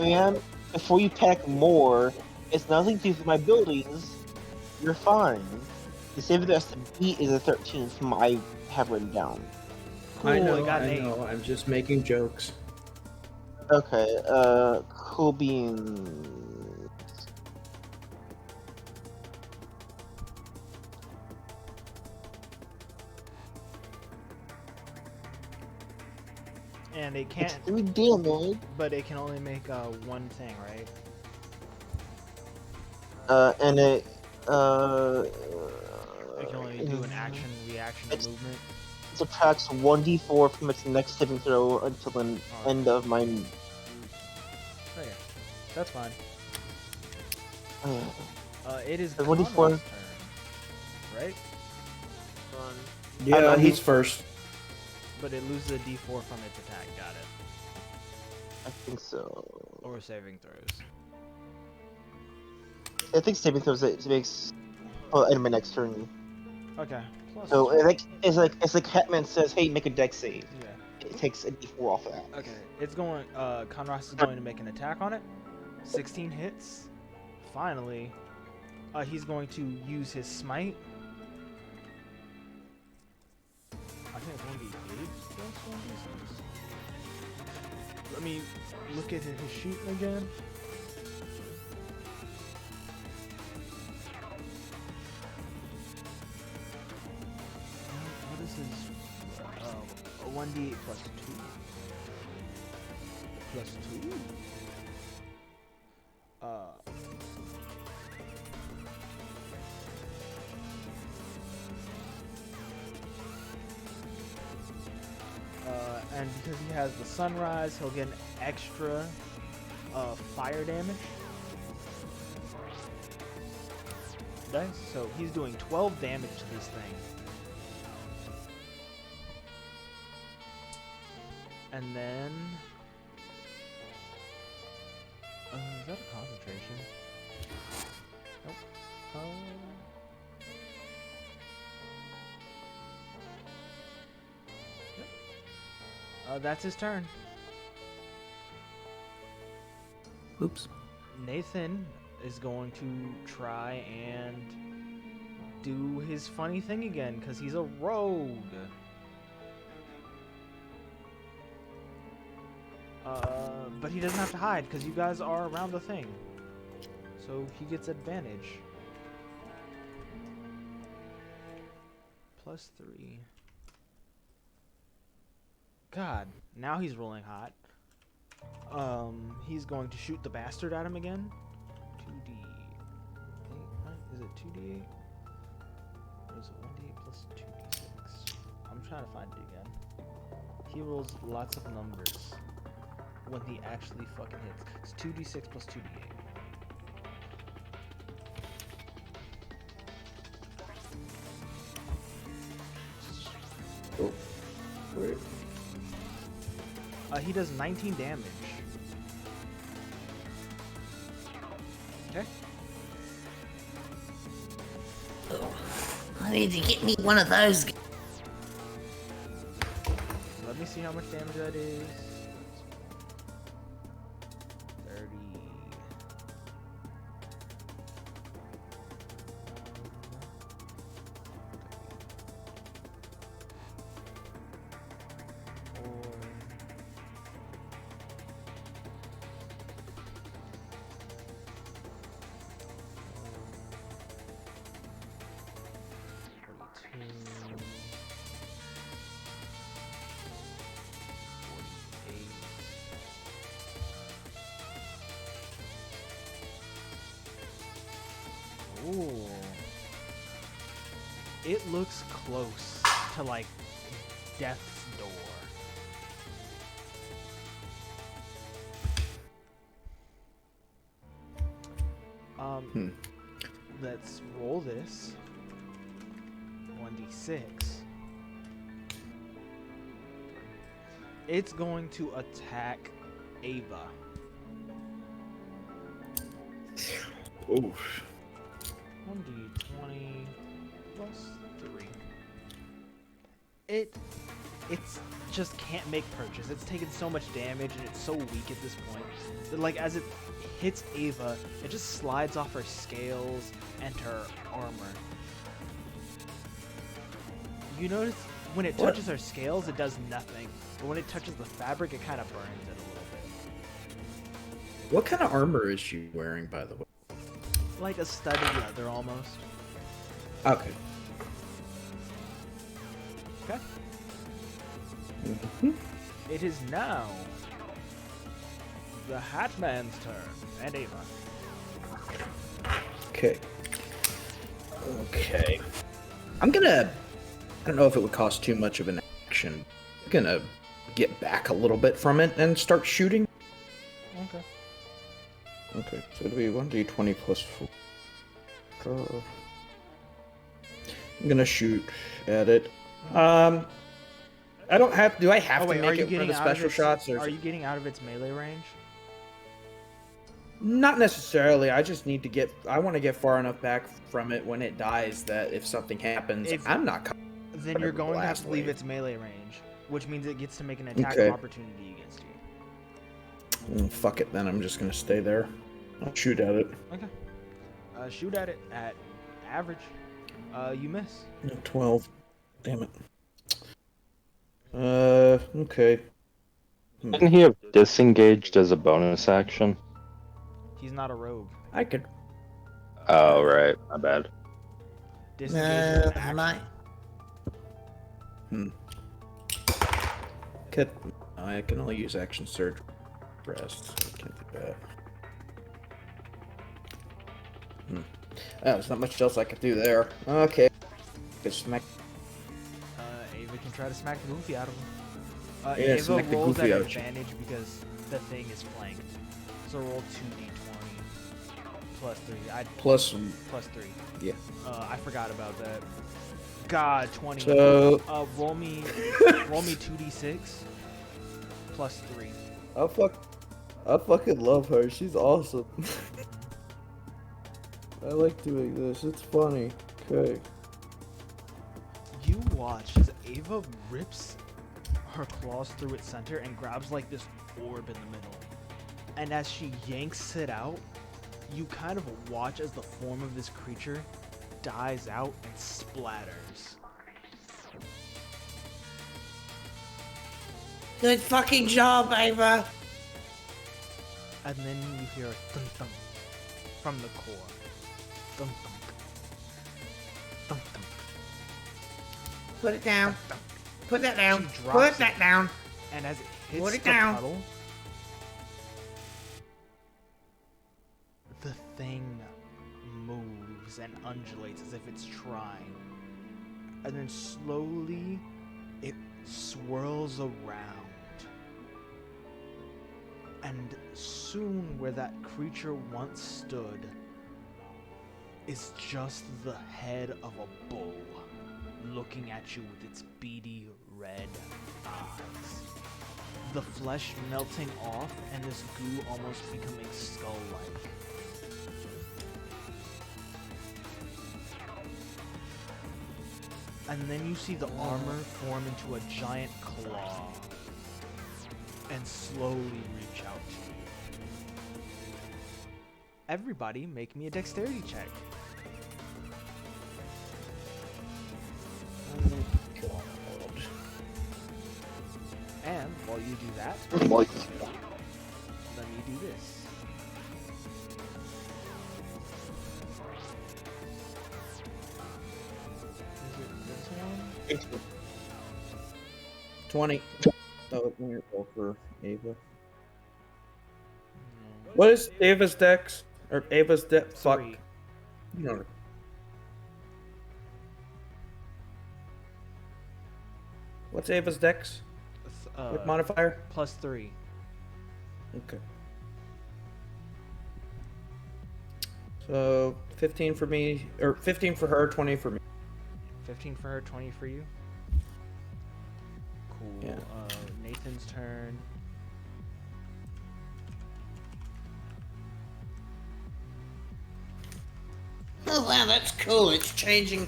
man, before you pack more, it's nothing to do with my abilities. You're fine. The saving throw has to beat is a 13 from what I have written down. Cool, I it know, got I an 8. know. I'm just making jokes. Okay, cool beans. And it It's can't, 3 damage. but it can only make one thing, right? And it, It can only do an action, reaction, and movement. it subtracts 1d4 from its next saving throw until the end of my. Oh yeah, that's fine. Uh, It is what do you Conrad's for? turn, right? Yeah, I'm- he's first. But it loses a D4 from its attack. Got it. I think so. Or saving throws. I think saving throws it makes. Oh, in my next turn. Okay. Plus So two. it's like Hetman says, "Hey, make a deck save." Yeah. It takes a d4 off of that. Okay. It's going. Conras is going to make an attack on it. 16 hits. Finally. He's going to use his smite. I think it's 1d8 plus 1d6. Let me look at his shooting again. What is his? A 1d8 plus 2. Plus 2? And because he has the sunrise, he'll get an extra fire damage. Okay, so he's doing 12 damage to this thing. And then... is that a concentration? Nope. That's his turn. Oops. Nathan is going to try and do his funny thing again, because he's a rogue. But he doesn't have to hide, because you guys are around the thing. So he gets advantage. +3. God, now he's rolling hot. He's going to shoot the bastard at him again. 2d8, right? Is it 2d8? Or is it 1d8 plus 2d6? I'm trying to find it again. He rolls lots of numbers when he actually fucking hits. It's 2d6 plus 2d8. Oh. Wait. He does 19 damage. Okay. I need to get me one of those. Let me see how much damage that is. 30. Ooh. It looks close to like death's door. Let's roll this. 1d6. It's going to attack Ava. Oof. 1d20 plus 3. It's just can't make purchase. It's taken so much damage and it's so weak at this point that, like, as it hits Ava, it just slides off her scales and her armor. You notice when it touches her scales, it does nothing, but when it touches the fabric, it kind of burns it a little bit. What kind of armor is she wearing, by the way? Like a studded leather almost. Okay. Okay. Mm-hmm. It is now the Hatman's turn, and Ava. Okay. Okay. I'm gonna... I don't know if it would cost too much of an action. I'm gonna get back a little bit from it and start shooting. Okay. Okay, so it'll be 1d20 plus 4. I'm gonna shoot at it. I don't have... Do I have to make it for the special shots? Or are you getting out of its melee range? Not necessarily. I just need to get... I want to get far enough back from it when it dies that if something happens, I'm not... Then you're going to have to leave its melee range, which means it gets to make an attack of opportunity against you. Fuck it, then. I'm just going to stay there. I'll shoot at it. Okay. Shoot at it at average. You miss. 12. Damn it. Okay. Didn't he have disengaged as a bonus action? He's not a rogue. I could... Oh, right. My bad. Disengage. Am I? I can only use action surge rest. So I can't do that. There's not much else I could do there. Okay. Just smack. Ava can try to smack the goofy out of him. Yeah, Ava smack the rolls at goofy out of you. advantage because the thing is flanked. So roll 2d20 plus 3. Plus 3. Yeah. I forgot about that. God, 20. So roll me 2d6 plus 3. I fucking love her. She's awesome. I like doing this. It's funny. Okay. You watch as Ava rips her claws through its center and grabs like this orb in the middle. And as she yanks it out, you kind of watch as the form of this creature dies out and splatters. Good fucking job, Ava. And then you hear a thump thump from the core. Thump thump. Thump thump. Put it down. Put that down. She drops Put that it. down. And as it hits Put it the down. puddle, the thing moves and undulates as if it's trying. And then slowly, it swirls around. And soon, where that creature once stood is just the head of a bull looking at you with its beady red eyes. The flesh melting off and this goo almost becoming skull-like. And then you see the armor form into a giant claw and slowly reach out to you. Everybody make me a dexterity check. And while you do that, let me do this. Is it this one? 20. Oh, you're over, Ava. No. What is Ava's dex? Or Ava's dex? Fuck. 3. You know, What's Ava's dex? With modifier? +3. Okay. So 15 for me, or 15 for her, 20 for me. 15 for her, 20 for you. Cool. Yeah. Nathan's turn. Oh wow, that's cool. It's changing.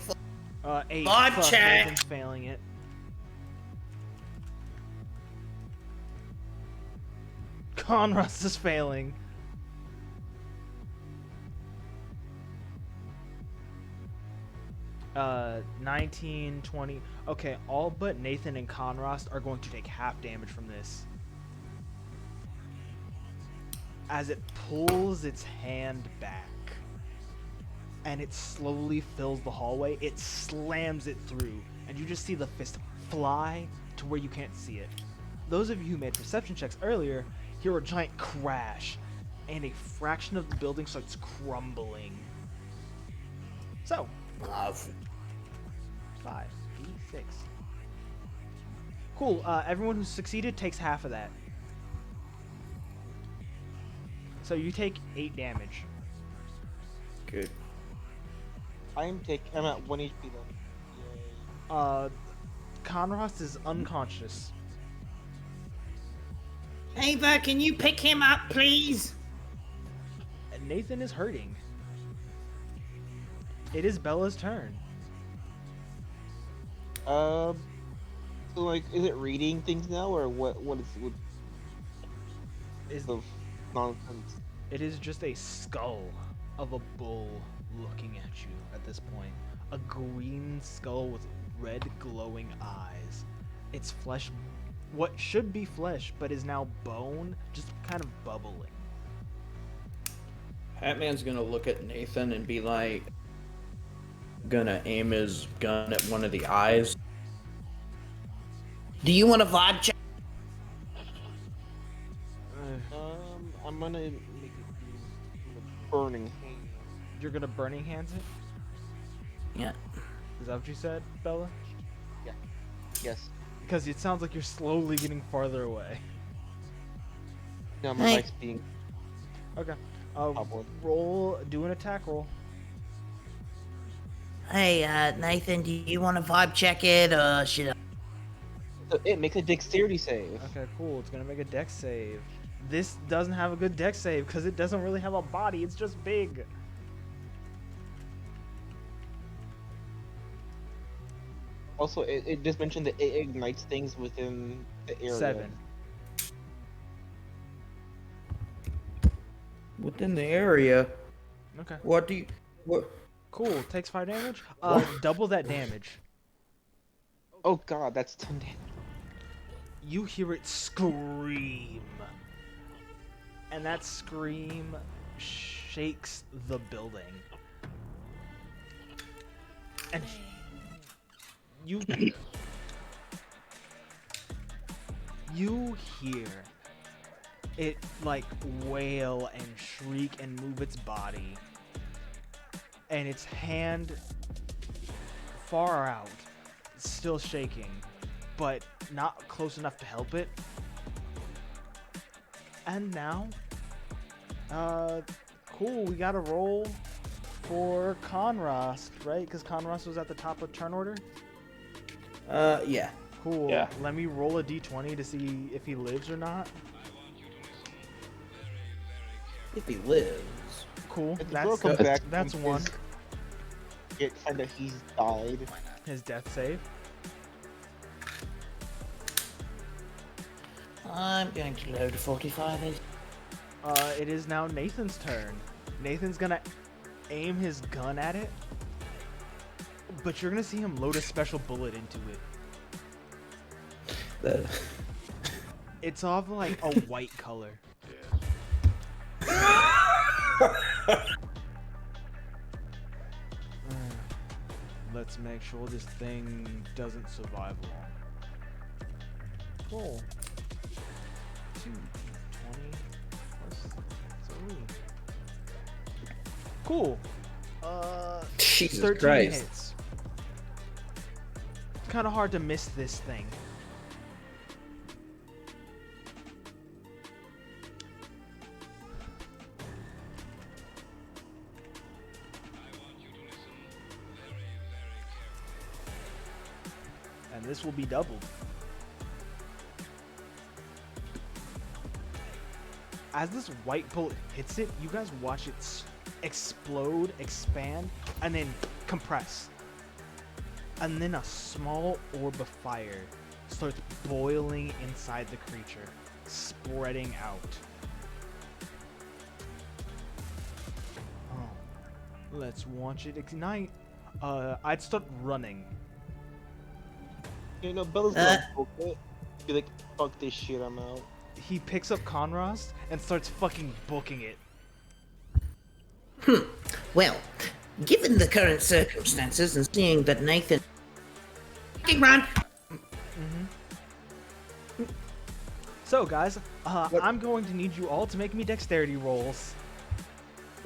8. Vibe Fuck, check. Nathan's failing it. Conrus is failing. Uh, 19, 20. Okay, all but Nathan and Conrost are going to take half damage from this. As it pulls its hand back and it slowly fills the hallway, it slams it through, and you just see the fist fly to where you can't see it. Those of you who made perception checks earlier hear a giant crash, and a fraction of the building starts crumbling. So, 5d6. Cool. Everyone who succeeded takes half of that. So you take 8 damage. Good. I'm at 1 HP though. Conrost is unconscious. Ava, can you pick him up, please? And Nathan is hurting. It is Bella's turn. So like, is it reading things now, or what Is the nonsense? It is just a skull of a bull looking at you at this point. A green skull with red glowing eyes. Its flesh, what should be flesh, but is now bone, just kind of bubbling. Hatman's gonna look at Nathan and be like, gonna aim his gun at one of the eyes. Do you want a vibe check? I'm gonna make it do burning hand. You're gonna burning hands it? Yeah. Is that what you said, Bella? Yes. Because it sounds like you're slowly getting farther away. No, my Hey. mic's being Okay. Probably. Do an attack roll. Hey, Nathan, do you want to vibe check it, or should I? So it makes a dexterity save. Okay, cool. It's gonna make a dex save. This doesn't have a good dex save because it doesn't really have a body. It's just big. Also, it just mentioned that it ignites things within the area. 7. Within the area. Okay. What? Cool. Takes 5 damage. Double that damage. Oh god, that's 10 damage. You hear it scream, and that scream shakes the building. And you hear it like wail and shriek and move its body, and its hand far out, still shaking, but not close enough to help it. And now, cool, we got a roll for Conrost, right? Because Conrost was at the top of turn order. Yeah. Cool. Yeah. Let me roll a d20 to see if he lives or not. If he lives. Cool. If the girl comes That's, back, that's one. It kind of he's died. His death save. I'm going to load a 45. It is now Nathan's turn. Nathan's gonna aim his gun at it, but you're gonna see him load a special bullet into it. It's of like a white color. Let's make sure this thing doesn't survive long. Cool. 2, 20 plus 3. Cool. Jesus 13 Christ. hits. It's kind of hard to miss this thing. And this will be doubled. As this white bullet hits it, you guys watch it explode, expand, and then compress. And then a small orb of fire starts boiling inside the creature, spreading out. Oh, let's watch it ignite. I'd start running. You know, Bella's gonna book it. Be like, fuck this shit, I'm out. He picks up Conrost and starts fucking booking it. Well, given the current circumstances and seeing that Nathan... Fucking run! So, guys, I'm going to need you all to make me dexterity rolls.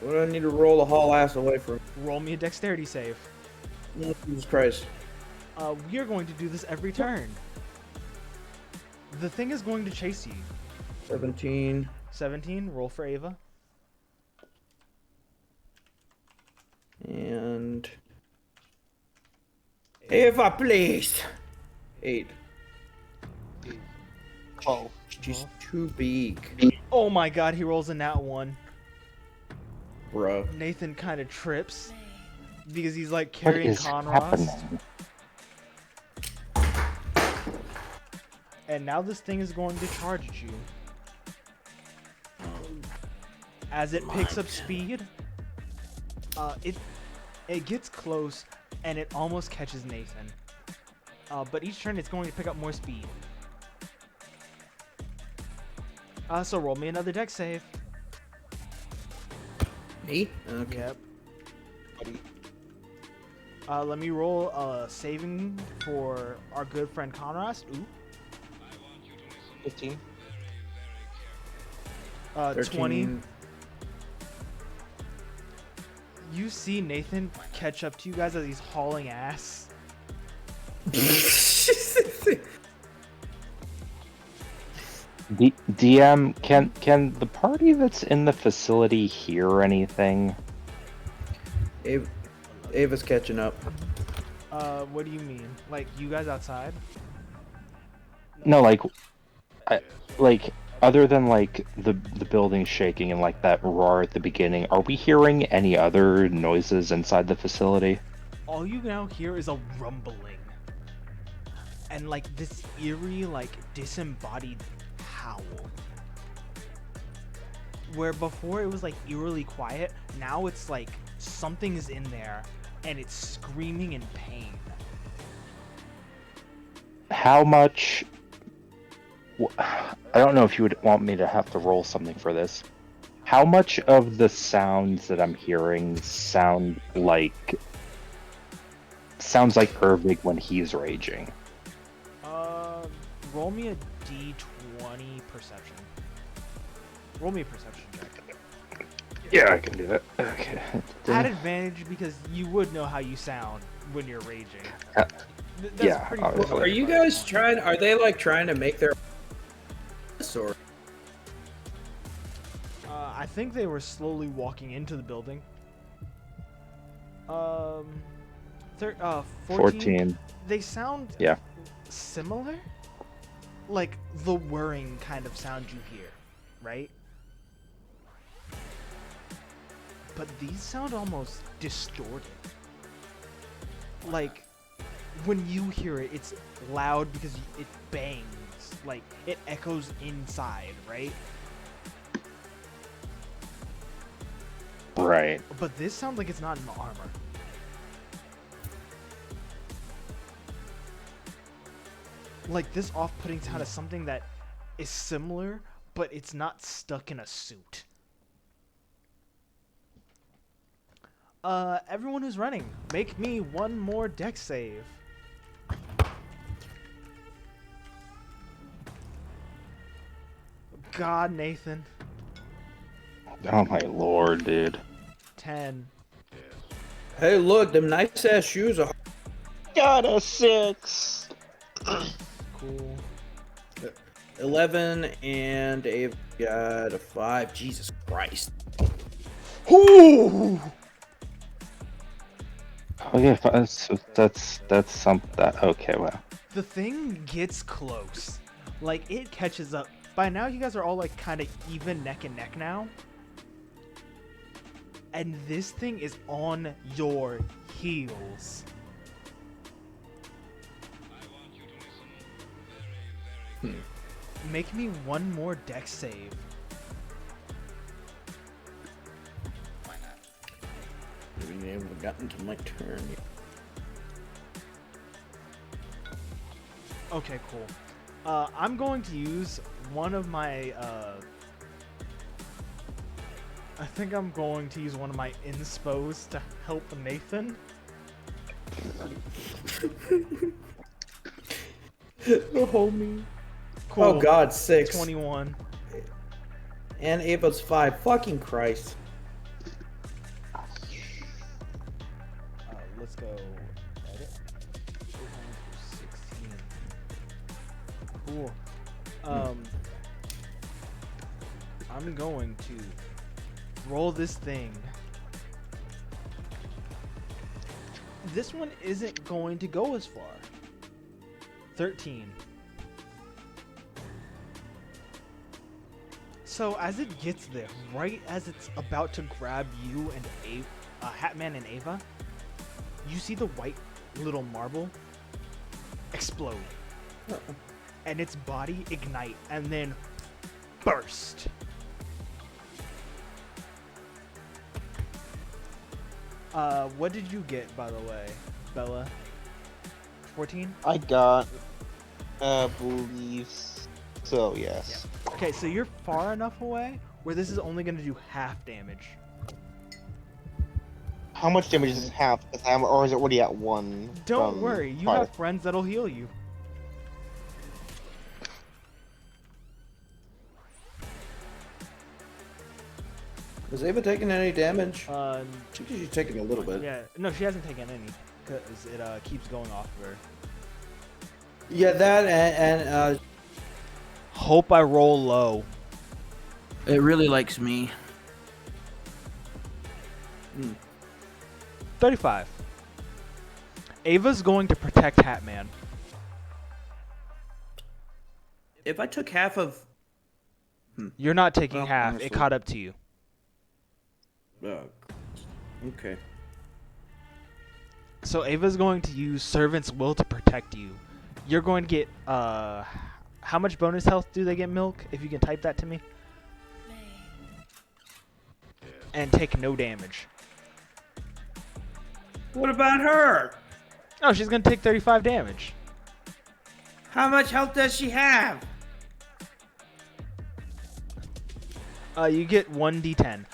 What do I need to roll the haul ass away from? Roll me a dexterity save. Oh, Jesus Christ. We are going to do this every turn. The thing is going to chase you. 17. 17, roll for Ava. And... Ava, please! 8. Oh. She's too big. Oh my god, he rolls a nat 1. Bruh. Nathan kind of trips because he's like What carrying is Conrost. happening? And now this thing is going to charge at you. As it picks up speed, it gets close and it almost catches Nathan. But each turn it's going to pick up more speed. So roll me another dex save. Me? Okay. Yep. Let me roll a saving for our good friend Conrost. Ooh. 15. 20. 13. You see Nathan catch up to you guys as he's hauling ass. DM, can the party that's in the facility hear anything? Ava's catching up. What do you mean? Like you guys outside? No, like other than like the building shaking and like that roar at the beginning, are we hearing any other noises inside the facility? All you now hear is a rumbling. And like this eerie, like disembodied howl. Where before it was like eerily quiet, now it's like something is in there and it's screaming in pain. How much... I don't know if you would want me to have to roll something for this. How much of the sounds that I'm hearing sounds like Ervig when he's raging? Roll me a d20 perception. Roll me a perception check. Yeah, I can do that. Okay. At advantage because you would know how you sound when you're raging. That's yeah, pretty obviously. cool. Are you guys trying? Are they like trying to make their? Or I think they were slowly walking into the building. 14. They sound similar, like the whirring kind of sound you hear, right? But these sound almost distorted. Like when you hear it, it's loud because it bangs, like it echoes inside, right? Right. But this sounds like it's not in armor. Like this off-putting sound is something that is similar, but it's not stuck in a suit. Everyone who's running, make me one more dex save. God, Nathan. Oh my lord, dude. 10. hey, look, them nice ass shoes are. Got a 6. Cool. 11 and Ava got a 5. Jesus Christ. Ooh! Okay, fine. So that's some that. Okay, well. The thing gets close. Like, it catches up. By now, you guys are all, like, kind of even neck and neck now. And this thing is on your heels. Make me one more dex save. Why not? We haven't gotten to my turn yet. Okay, cool. I'm going to use one of my, I think I'm going to use one of my inspos to help Nathan. The homie. Cool. Oh god, 6. 21. And Ava's 5. Fucking Christ. Let's go edit. 16. Cool. I'm going to roll this thing. This one isn't going to go as far. 13. So as it gets there, right as it's about to grab you and Hatman and Ava, you see the white little marble explode. And its body ignite and then burst. What did you get, by the way, Bella? 14? I got, believe so, yes. Yeah. Okay, so you're far enough away where this is only going to do half damage. How much damage does it have? Or is it already at 1? Don't worry, you 5? have friends that'll heal you. Has Ava taken any damage? She's taking a little bit. Yeah, no, she hasn't taken any because it keeps going off of her. Yeah, that and Hope I roll low. it really likes me. 35. Ava's going to protect Hatman. If I took half of... You're not taking Well, half. honestly. It caught up to you. Okay. So Ava's going to use Servant's Will to protect you. You're going to get, how much bonus health do they get, Milk? If you can type that to me. And take no damage. What about her? Oh, she's going to take 35 damage. How much health does she have? You get 1d10.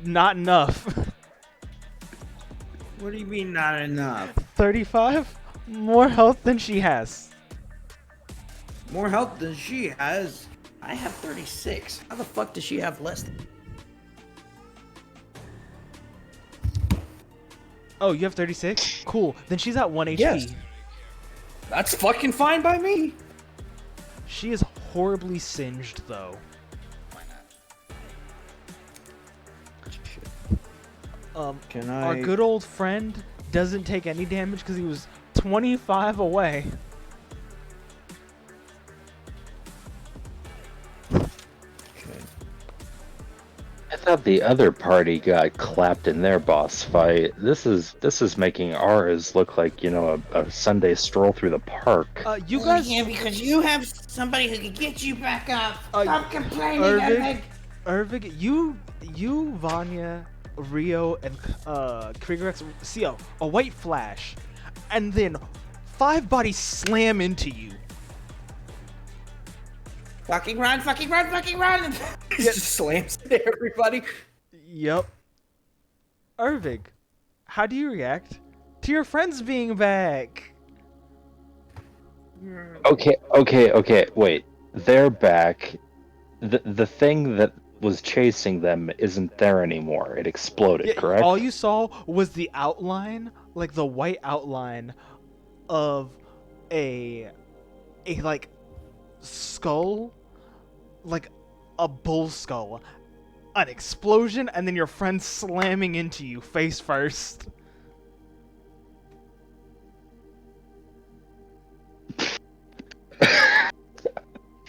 Not enough. What do you mean not enough? 35? More health than she has. More health than she has. I have 36. How the fuck does she have less than... Oh, you have 36? Cool. Then she's at 1 HP. Yes. That's fucking fine by me. She is horribly singed, though. Why not? Can Our good old friend doesn't take any damage because he was 25 away. I thought the other party got clapped in their boss fight. This is making ours look like, you know, a Sunday stroll through the park. You guys... Yeah, because you have somebody who can get you back up. Uh, Stop complaining, Ervig, Ervig. Ervig, you, Vanya, Rio, and Kriegerex see a white flash, and then 5 bodies slam into you. Fucking run, fucking run, fucking run! He just slams into everybody. Yep. Ervig, how do you react to your friends being back? Okay, wait. They're back. The thing that was chasing them isn't there anymore. It exploded, Yeah, correct? all you saw was the outline, like the white outline of a like skull, like a bull skull, an explosion, and then your friend slamming into you face first.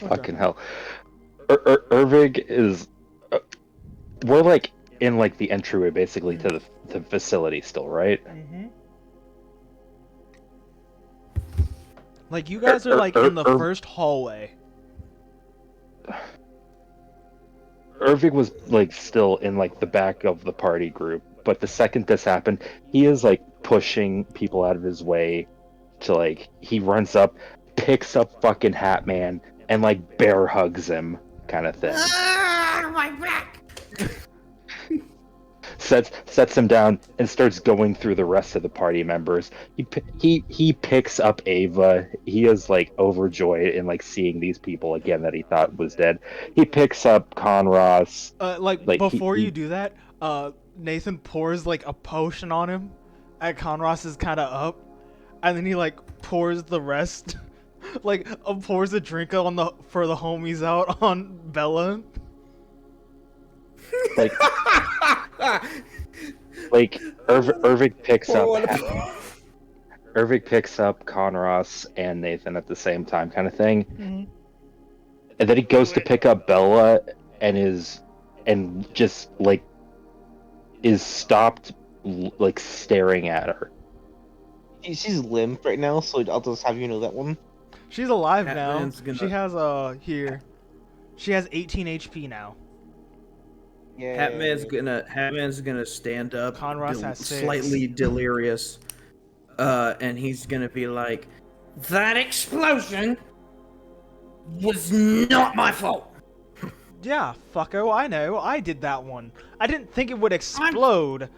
Fucking hell. Irvig is. We're like in like the entryway basically to the facility still, right? Mm-hmm. Like you guys are like in the first hallway. Irvig was like still in like the back of the party group, but the second this happened, he is like pushing people out of his way to like he runs up, picks up fucking Hat Man, and like bear hugs him, kind of thing. Ah, my back. Sets him down and starts going through the rest of the party members. He picks up Ava. He is like overjoyed in like seeing these people again that he thought was dead. He picks up Conros. Like before you do that, Nathan pours like a potion on him. Conros is kind of up, and then he like pours the rest, like pours a drink on for the homies out on Bella. Like, Irvig picks up Irvig picks up Conros and Nathan at the same time, kind of thing. Mm-hmm. And then he goes to pick up Bella and just like is stopped like staring at her. She's limp right now, so I'll just have you know that one. She's alive now. Hatman's gonna- She has here. She has 18 HP now. Yeah. Hatman's gonna stand up, Conros has 6. slightly delirious, and he's gonna be like, That explosion was not my fault. Yeah, fucko, I know. I did that one. I didn't think it would explode,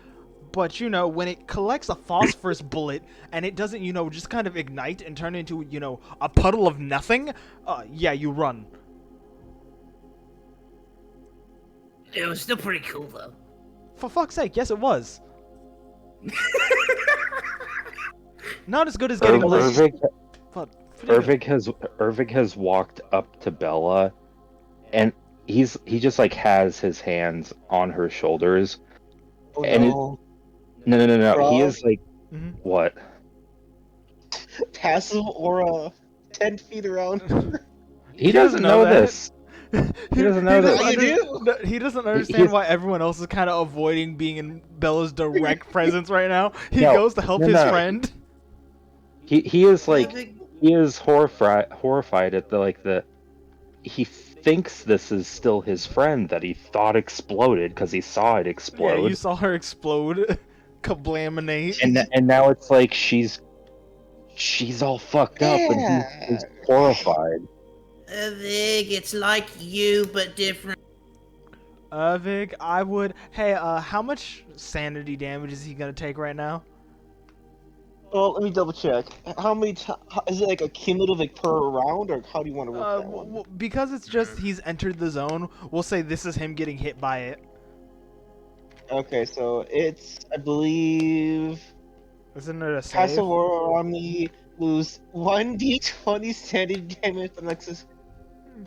but you know, when it collects a phosphorus bullet and it doesn't, you know, just kind of ignite and turn into, you know, a puddle of nothing, yeah, you run. It was still pretty cool though. For fuck's sake, yes it was. Not as good as getting Irvig has walked up to Bella, and he just like has his hands on her shoulders. Oh, and no. No. Rob? He is like, what? Passive aura 10 feet around her. He doesn't know that. this. He doesn't know this. He doesn't understand why everyone else is kind of avoiding being in Bella's direct presence right now. He goes to help his friend. He is like he is horrified at the he thinks this is still his friend that he thought exploded because he saw it explode. Yeah, you saw her explode, kablaminate, and now it's like she's all fucked up and he's horrified. Vig, it's like you but different. Vig, I would. Hey, how much sanity damage is he gonna take right now? Well, let me double check. How many is it like a cumulative like per round, or how do you want to work that one? Because it's just he's entered the zone, we'll say this is him getting hit by it. Okay, so it's, I believe, Isn't it a save? Passive Aura on me lose 1d20 sanity damage the next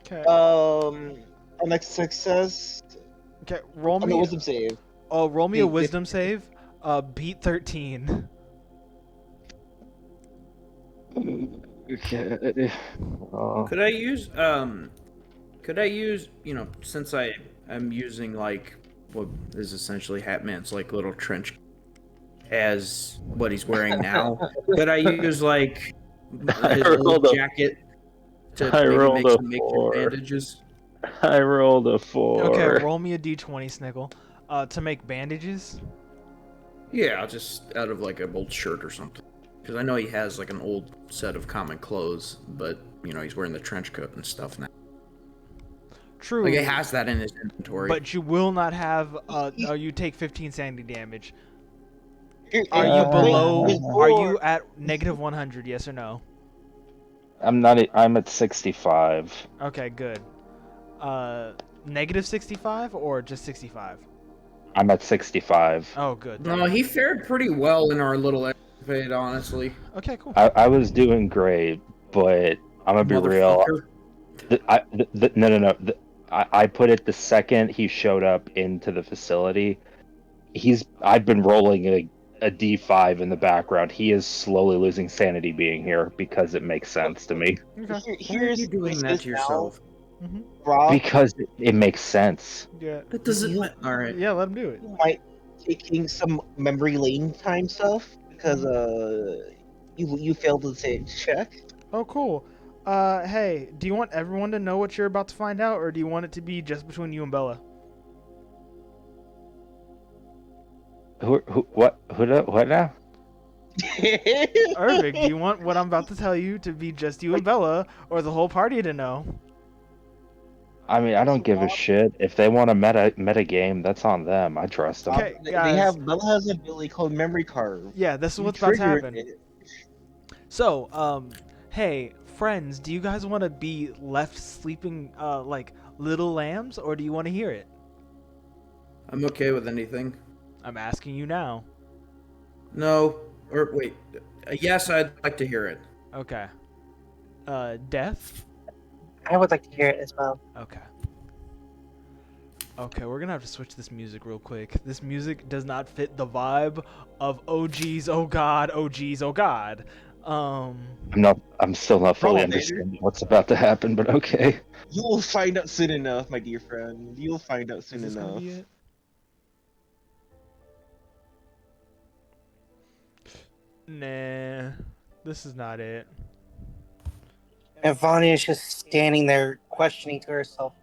Okay. a next success. Okay, roll On me. the wisdom save. Oh, roll me a Beat wisdom save. Beat 13. Okay. could I use, you know, since I'm using like what is essentially Hatman's like little trench as what he's wearing now, could I use like his old jacket to maybe make some 4. bandages? I rolled a 4. Okay, roll me a d20, Snickle. To make bandages. Yeah, just out of like a old shirt or something. Because I know he has like an old set of common clothes, but you know he's wearing the trench coat and stuff now. True. Like he has that in his inventory. But you will not have. You take 15 sanity damage. Are you below? Are you at negative 100? Yes or no? I'm not. I'm at 65. Okay, good. Negative 65 or just 65? I'm at 65. Oh, good. No, he fared pretty well in our little escapade, honestly. Okay, cool. I was doing great, but I'm gonna be real. No. I put it the second he showed up into the facility. I've been rolling a D5 in the background. He is slowly losing sanity being here because it makes sense to me. Okay. Why are Here's you doing that to yourself? Mm-hmm. Rob, Because it makes sense. Yeah. That doesn't. You- All right. Yeah, let him do it. you might taking some memory lane time stuff because you failed the save check. Oh, cool. Hey, do you want everyone to know what you're about to find out, or do you want it to be just between you and Bella? What now? Ervik, do you want what I'm about to tell you to be just you and Bella, or the whole party to know? I mean, I don't give a shit. If they want a meta game, that's on them. I trust them. Okay, They guys. have Bella has an ability called memory card. Yeah, this is You what's about to trigger happen. it. So, hey, friends, do you guys want to be left sleeping like little lambs, or do you want to hear it? I'm okay with anything. I'm asking you now. No, or wait. Yes, I'd like to hear it. Okay. Death? I would like to hear it as well. Okay. Okay, we're gonna have to switch this music real quick. This music does not fit the vibe of oh geez, oh god, oh geez, oh god. I'm still not fully David. understanding what's about to happen, but okay. You will find out soon enough, my dear friend. You will find out Is soon this gonna enough. be it? Nah, this is not it. And Vanya is just standing there questioning to herself,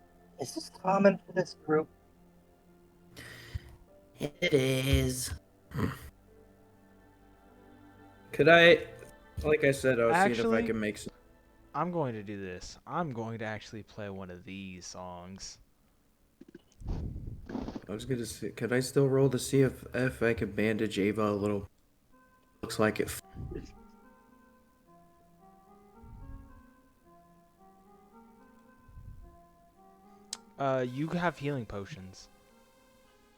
is this common for this group? It is. Could I, like I said, I was seeing if Actually- I can make some. I'm going to do this. I'm going to actually play one of these songs. I was gonna say, could I still roll to see if I can bandage Ava a little? Looks like it. You have healing potions.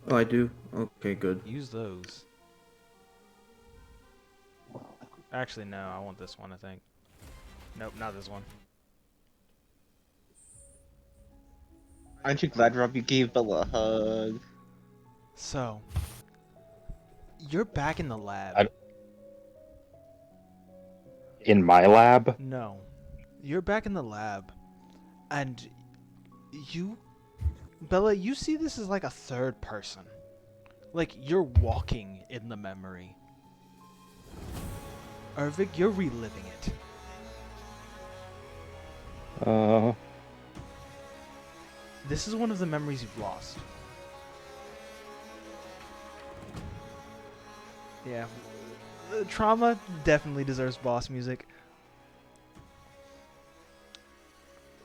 Oh, I do. Okay, good. Use those. Actually, no. I want this one, I think. Nope, not this one. Aren't you glad, Rob, you gave Bella a hug? So, you're back in the lab. In my lab, No. You're back in the lab. And you... Bella, you see this as like a third person. Like, you're walking in the memory. Ervik, you're reliving it. This is one of the memories you've lost. Yeah. Trauma definitely deserves boss music.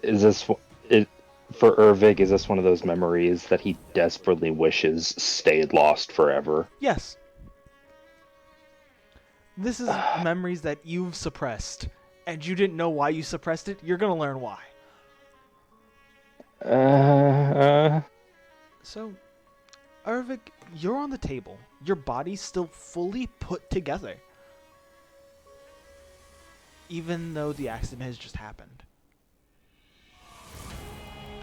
is this it for Ervik? Is this one of those memories that he desperately wishes stayed lost forever? Yes. This is memories that you've suppressed, and you didn't know why you suppressed it. You're gonna learn why. So, Ervik, you're on the table. Your body's still fully put together. Even though the accident has just happened.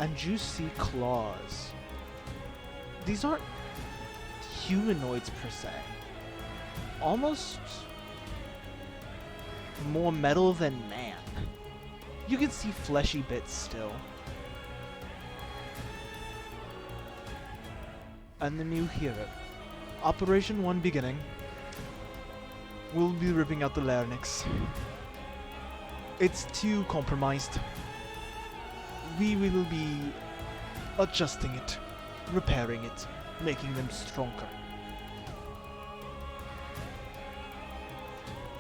And you see claws. These aren't humanoids per se. Almost more metal than man. You can see fleshy bits still. And then you hear it. Operation 1 beginning. We'll be ripping out the larynx. It's too compromised. We will be adjusting it, repairing it, making them stronger.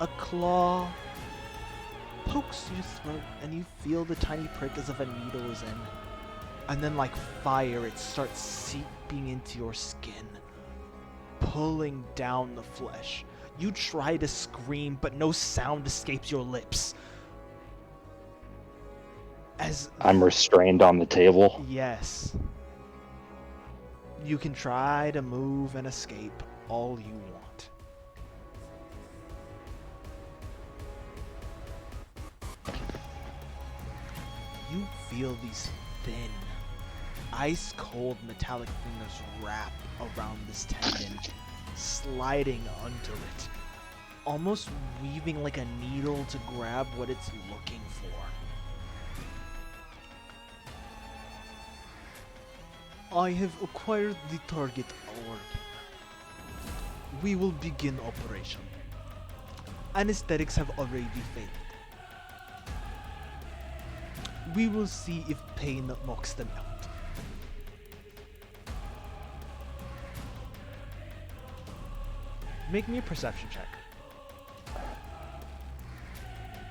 A claw pokes your throat and you feel the tiny prick as if a needle is in. And then like fire, it starts seeping into your skin, pulling down the flesh. You try to scream, but no sound escapes your lips. As I'm restrained on the table. yes, you can try to move and escape all you want. You feel these thin, ice-cold metallic fingers wrap around this tendon, sliding under it, almost weaving like a needle to grab what it's looking for. I have acquired the target organ. We will begin operation. Anesthetics have already failed. We will see if pain knocks them out. Make me a perception check.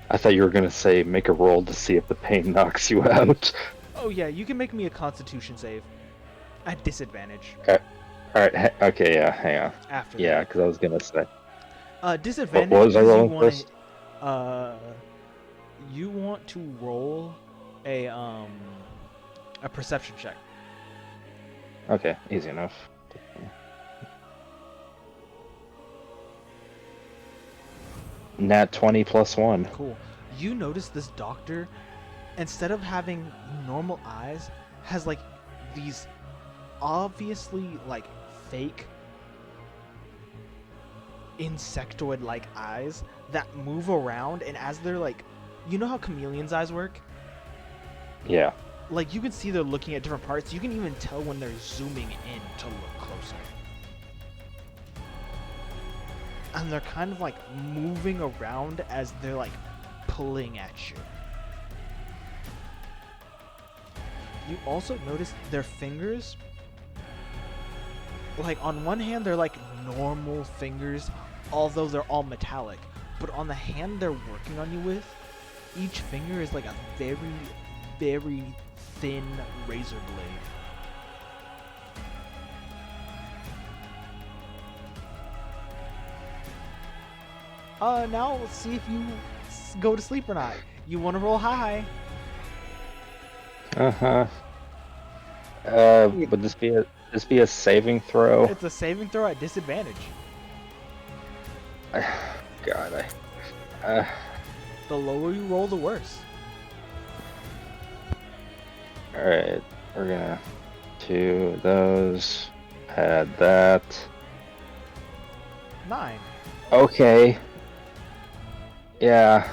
I thought you were gonna say make a roll to see if the pain knocks you out. Oh yeah, you can make me a constitution save. At disadvantage. Okay. Alright, okay, yeah, hang on. After Yeah, that. because I was gonna say. Disadvantage What was I because rolling first? You want to roll a perception check. Okay, easy enough. Nat 20 plus 1. Cool. You notice this doctor, instead of having normal eyes, has like these obviously like fake insectoid-like eyes that move around, and as they're like, you know how chameleons' eyes work? Yeah. Like you can see they're looking at different parts. You can even tell when they're zooming in to look closer. And they're kind of like moving around as they're like pulling at you. You also notice their fingers, like on one hand they're like normal fingers, although they're all metallic, but on the hand they're working on you with, each finger is like a very, very thin razor blade. Now let's see if you go to sleep or not. You want to roll high? Uh-huh. Would this be a saving throw? It's a saving throw at disadvantage. God, The lower you roll, the worse. Alright, we're gonna do those. Add that. 9. Okay. Yeah.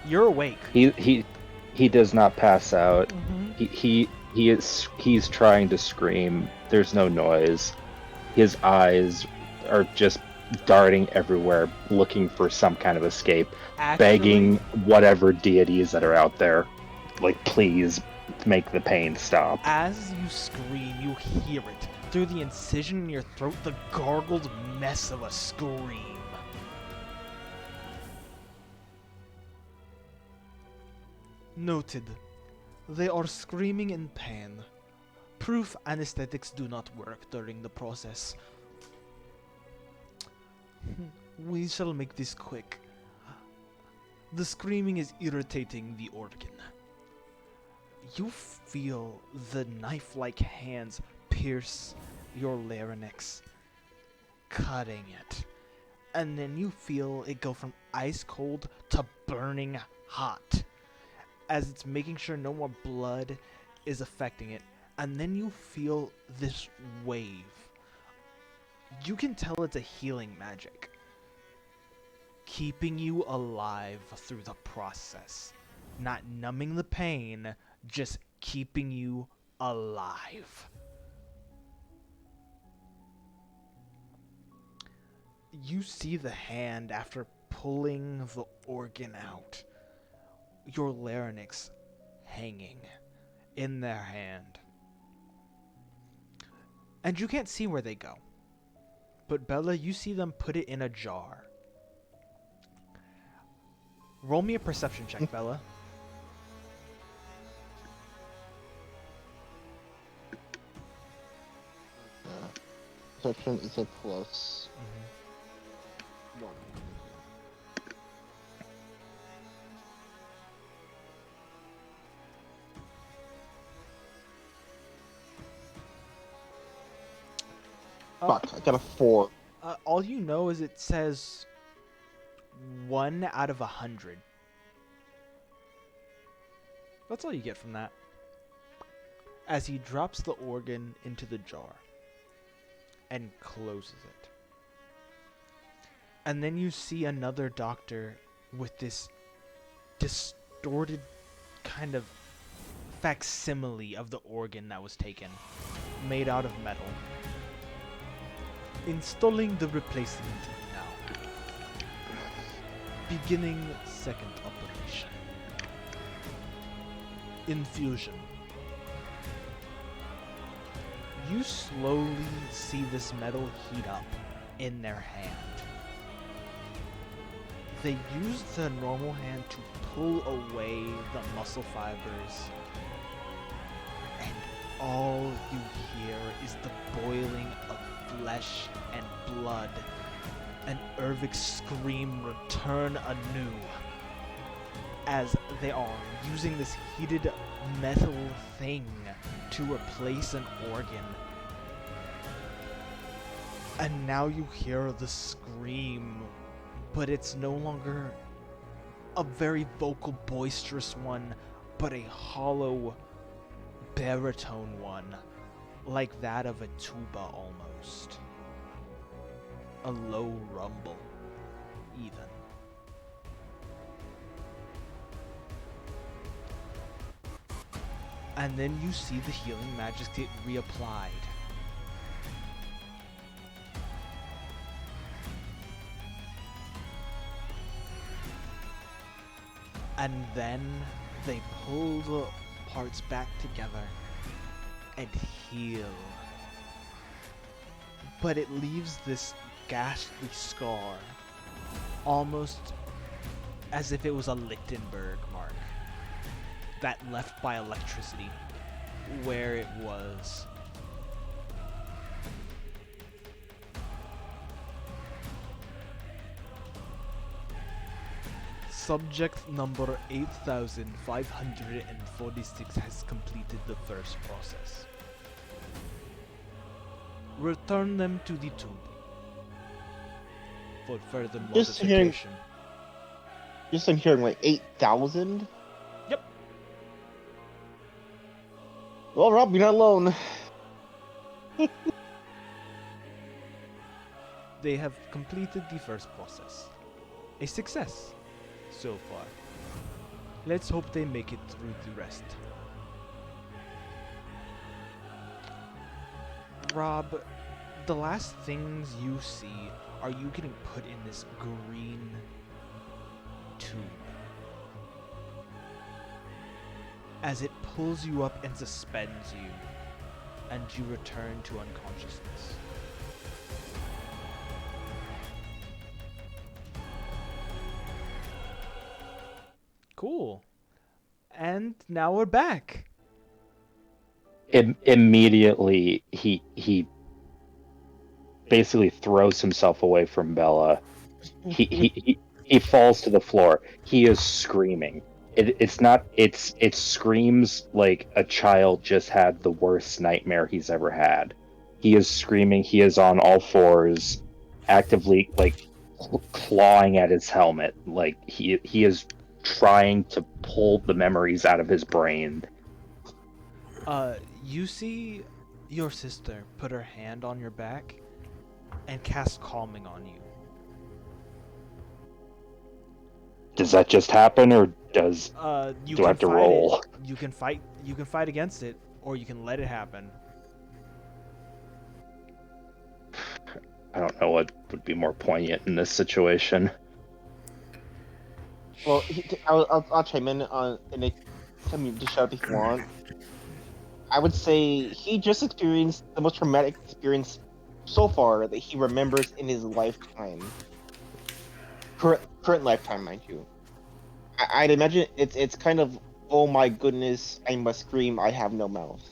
You're awake. He does not pass out. Mm-hmm. He's trying to scream. There's no noise. His eyes are just darting everywhere, looking for some kind of escape, begging whatever deities that are out there, like, please make the pain stop. As you scream, you hear it through the incision in your throat, the gargled mess of a scream. Noted. They are screaming in pain. Proof anesthetics do not work during the process. We shall make this quick. The screaming is irritating the organ. You feel the knife-like hands pierce your larynx, cutting it. And then you feel it go from ice cold to burning hot, as it's making sure no more blood is affecting it. And then you feel this wave. You can tell it's a healing magic, keeping you alive through the process. Not numbing the pain, just keeping you alive. You see the hand after pulling the organ out. Your larynx hanging in their hand. And you can't see where they go. But Bella, you see them put it in a jar. Roll me a perception check, Bella. Perception is a plus. One. Fuck, I got a 4. All you know is it says 1 out of 100. That's all you get from that. As he drops the organ into the jar and closes it. And then you see another doctor with this distorted kind of facsimile of the organ that was taken, made out of metal. Installing the replacement now. Beginning second operation. Infusion. You slowly see this metal heat up in their hand. They use the normal hand to pull away the muscle fibers, and all you hear is the boiling of flesh and blood. And Ervik's scream return anew as they are using this heated metal thing to replace an organ. And now you hear the scream, but it's no longer a very vocal, boisterous one, but a hollow, baritone one, like that of a tuba almost. A low rumble, even. And then you see the healing magic get reapplied. And then they pull the parts back together and heal. But it leaves this ghastly scar, almost as if it was a Lichtenberg mark that left by electricity where it was. Subject number 8546 has completed the first process. Return them to the tube for further Just hearing- modification. Just I'm hearing like 8,000. Yep. Well, Rob, you're not alone. They have completed the first process. A success so far. Let's hope they make it through the rest. Rob, the last things you see are you getting put in this green tube. As it pulls you up and suspends you, and you return to unconsciousness. Cool. And now we're back. Immediately, he basically throws himself away from Bella. He falls to the floor. He is screaming. It screams like a child just had the worst nightmare he's ever had. He is screaming. He is on all fours, actively like clawing at his helmet. Like he is trying to pull the memories out of his brain. You see your sister put her hand on your back and cast calming on you. Does that just happen, or does You do I can have to fight roll? It. You can fight against it, or you can let it happen. I don't know what would be more poignant in this situation. Well, I'll chime in on and tell me to shut up if you want. I would say he just experienced the most traumatic experience so far that he remembers in his lifetime. Current lifetime, mind you. I'd imagine it's kind of, oh my goodness, I must scream, I have no mouth.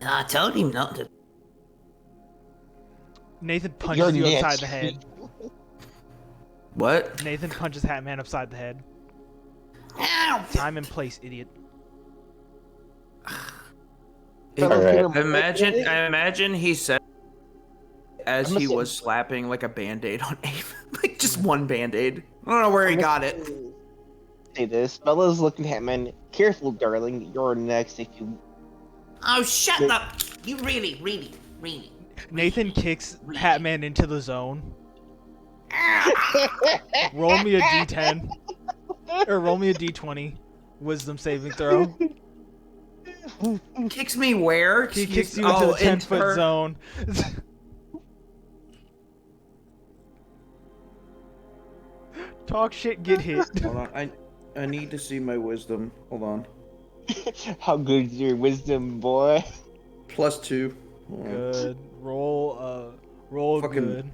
I told him not to. Nathan punches you Nick. upside the head. What? Nathan punches Hatman upside the head. Ow! Time and place, idiot. Alright. I imagine he said as I'm he gonna was slapping like a band-aid on Abe. Like just one band-aid. I don't know where he got it. Say this, Bella's looking at man. Careful, darling. You're next if you. Oh, shut up! You really. Nathan kicks Hatman into the zone. Roll me a d10. Or roll me a d20. Wisdom saving throw. Kicks me where? He Excuse kicks me. you into Oh, the 10-foot her. zone. Talk shit, get hit. Hold on. I need to see my wisdom. Hold on. How good is your wisdom, boy? +2. Hold on. Good. Roll Fucking- good.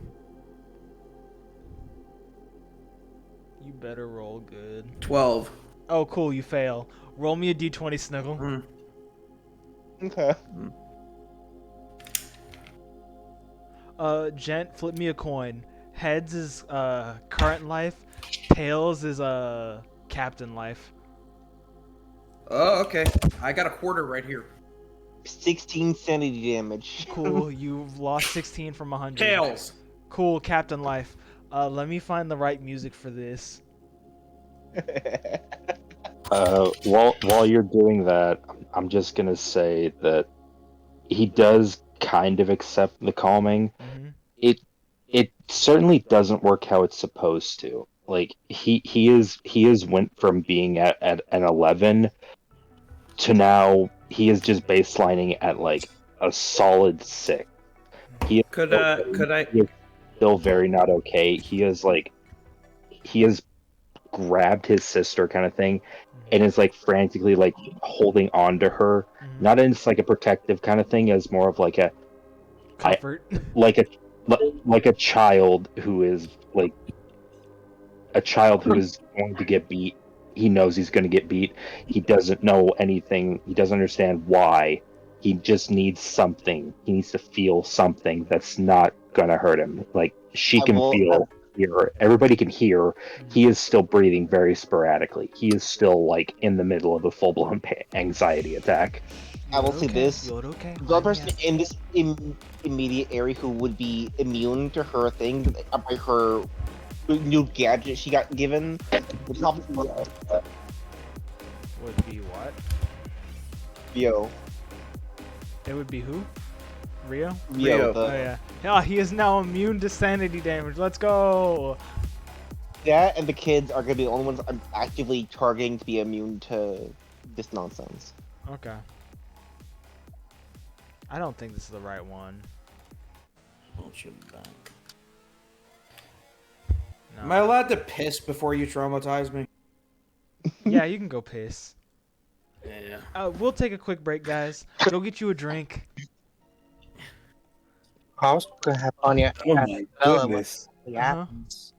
You better roll good. 12. Oh, cool, you fail. Roll me a d20, Snuggle. Mm. Okay. Gent, flip me a coin. Heads is current life. Tails is captain life. Oh, okay. I got a quarter right here. 16 sanity damage. Cool, you've lost 16 from 100. Tails. Cool, captain life. Let me find the right music for this. While you're doing that, I'm just gonna say that he does kind of accept the calming. Mm-hmm. It certainly doesn't work how it's supposed to. Like he is went from being at an 11 to now he is just baselining at like a solid 6. He is Could I? he is still very not okay. He has grabbed his sister kind of thing and is like frantically like holding on to her, Mm-hmm. not in just like a protective kind of thing, as more of like a Comfort. like a child who is like a child who is going to get beat. He knows he's going to get beat. He doesn't know anything. He doesn't understand why. He just needs something. He needs to feel something that's not going to hurt him. Like she I can will- feel, hear. Everybody can hear. He is still breathing very sporadically. He is still like in the middle of a full-blown anxiety attack. I will say this. You're okay. The only person in this immediate area who would be immune to her thing, by her new gadget she got given, would probably Would be what? Rio. It would be who? Rio? Rio. The, Oh yeah. Yeah, he is now immune to sanity damage. Let's go. That and the kids are gonna be the only ones I'm actively targeting to be immune to this nonsense. Okay. I don't think this is the right one. Am I No. allowed to piss before you traumatize me? Yeah, you can go piss. Yeah. We'll take a quick break, guys. Go get you a drink. I was gonna have Anya Oh ask my Bella what goodness. actually Uh-huh. happens.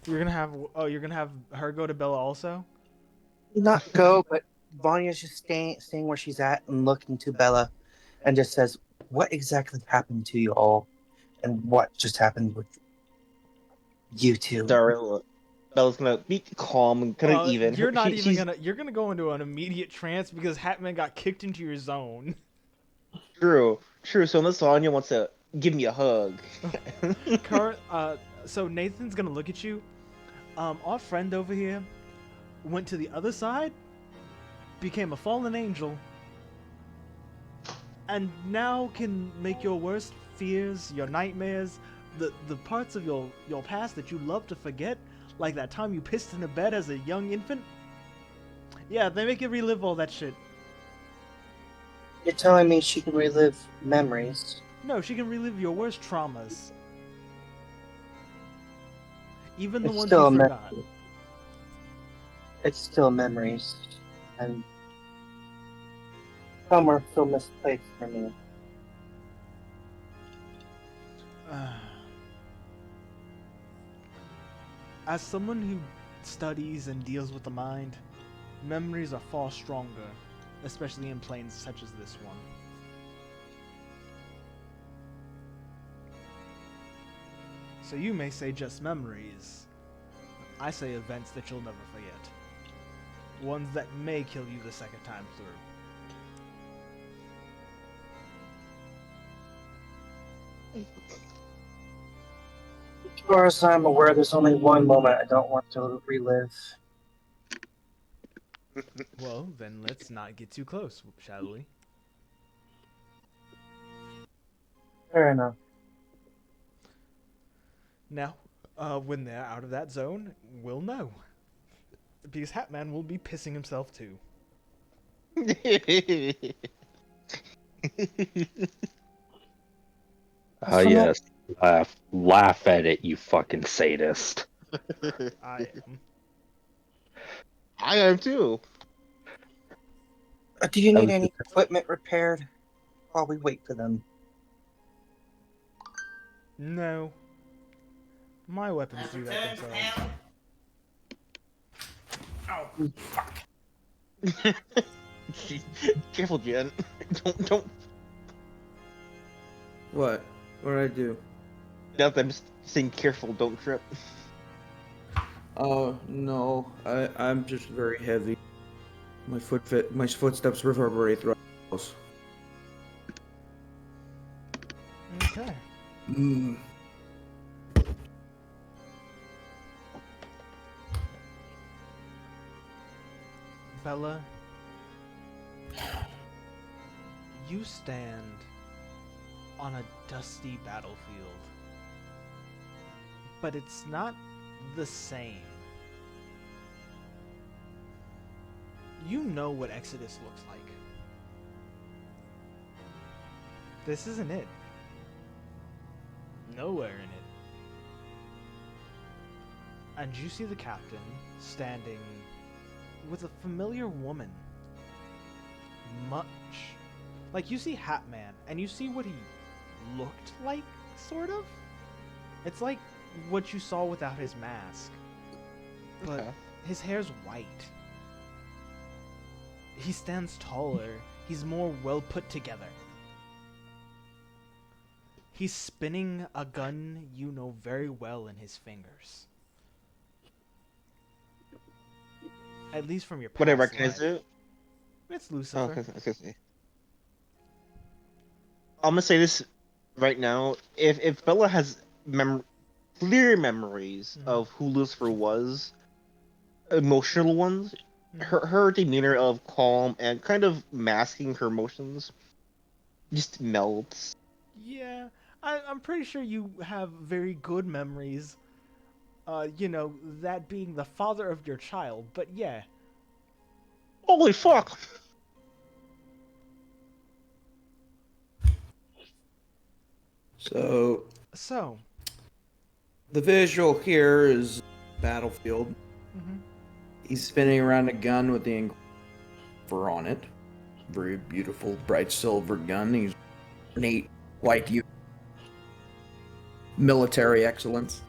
You're gonna have her go to Bella also? Not go, but Vanya's just staying where she's at and looking to Bella and just says, "What exactly happened to you all? And what just happened with you two?" Daryl, Bella's gonna be calm and kind of even. You're not She's you're gonna go into an immediate trance because Hatman got kicked into your zone. true. So unless Anya wants to give me a hug. So Nathan's gonna look at you. Our friend over here went to the other side, became a fallen angel, and now can make your worst fears, your nightmares, the parts of your past that you love to forget, like that time you pissed in a bed as a young infant. Yeah, they make you relive all that shit. You're telling me she can relive memories? No, she can relive your worst traumas. Even the It's ones still you a forgot. memory. It's still memories, and some are still misplaced for me. As someone who studies and deals with the mind, memories are far stronger, especially in planes such as this one. So you may say just memories. I say events that you'll never forget. Ones that may kill you the second time through. As far as I'm aware, there's only one moment I don't want to relive. Well, then let's not get too close, shall we? Fair enough. Now, when they're out of that zone, we'll know. Because Hatman will be pissing himself too. Ah, yes. Laugh at it, you fucking sadist. I am. I am too. Do you I need was any just- equipment repaired while we wait for them? No. My weapons do that Return from themselves. hell. Oh, fuck. Careful, Jen. Don't. What? What did I do? I'm just saying careful, don't trip. Oh no, I'm just very heavy. My footsteps reverberate throughout the house. Okay. Mm. Bella, you stand on a dusty battlefield. But it's not the same. You know what Exodus looks like. This isn't it. Nowhere in it. And you see the captain standing with a familiar woman. Much. Like, you see Hatman, and you see what he looked like, sort of? It's like what you saw without his mask. But Okay. his hair's white. He stands taller. He's more well put together. He's spinning a gun you know very well in his fingers. At least from your past Would I recognize life. it? It's Oh, Lucifer. okay. I'm gonna say this right now. If Bella has clear memories Mhm. of who Lucifer was, emotional ones, Mhm. her demeanor of calm and kind of masking her emotions just melts. Yeah, I'm pretty sure you have very good memories. You know, that being the father of your child, but yeah. Holy fuck! So So, the visual here is battlefield. mhm. He's spinning around a gun with the engraver on it. Very beautiful, bright silver gun. He's neat, white military excellence.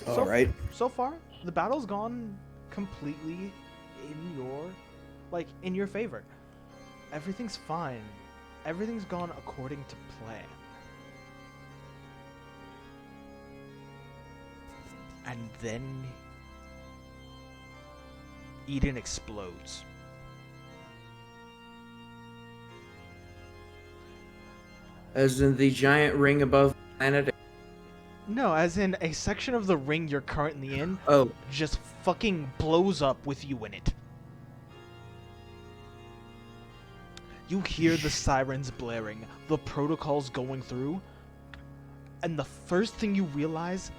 All right. So far, the battle's gone completely in your favor. Everything's fine. Everything's gone according to plan. And then Eden explodes. As in the giant ring above the planet. No, as in a section of the ring you're currently in Oh, just fucking blows up with you in it. You hear the sirens blaring, the protocols going through, and the first thing you realize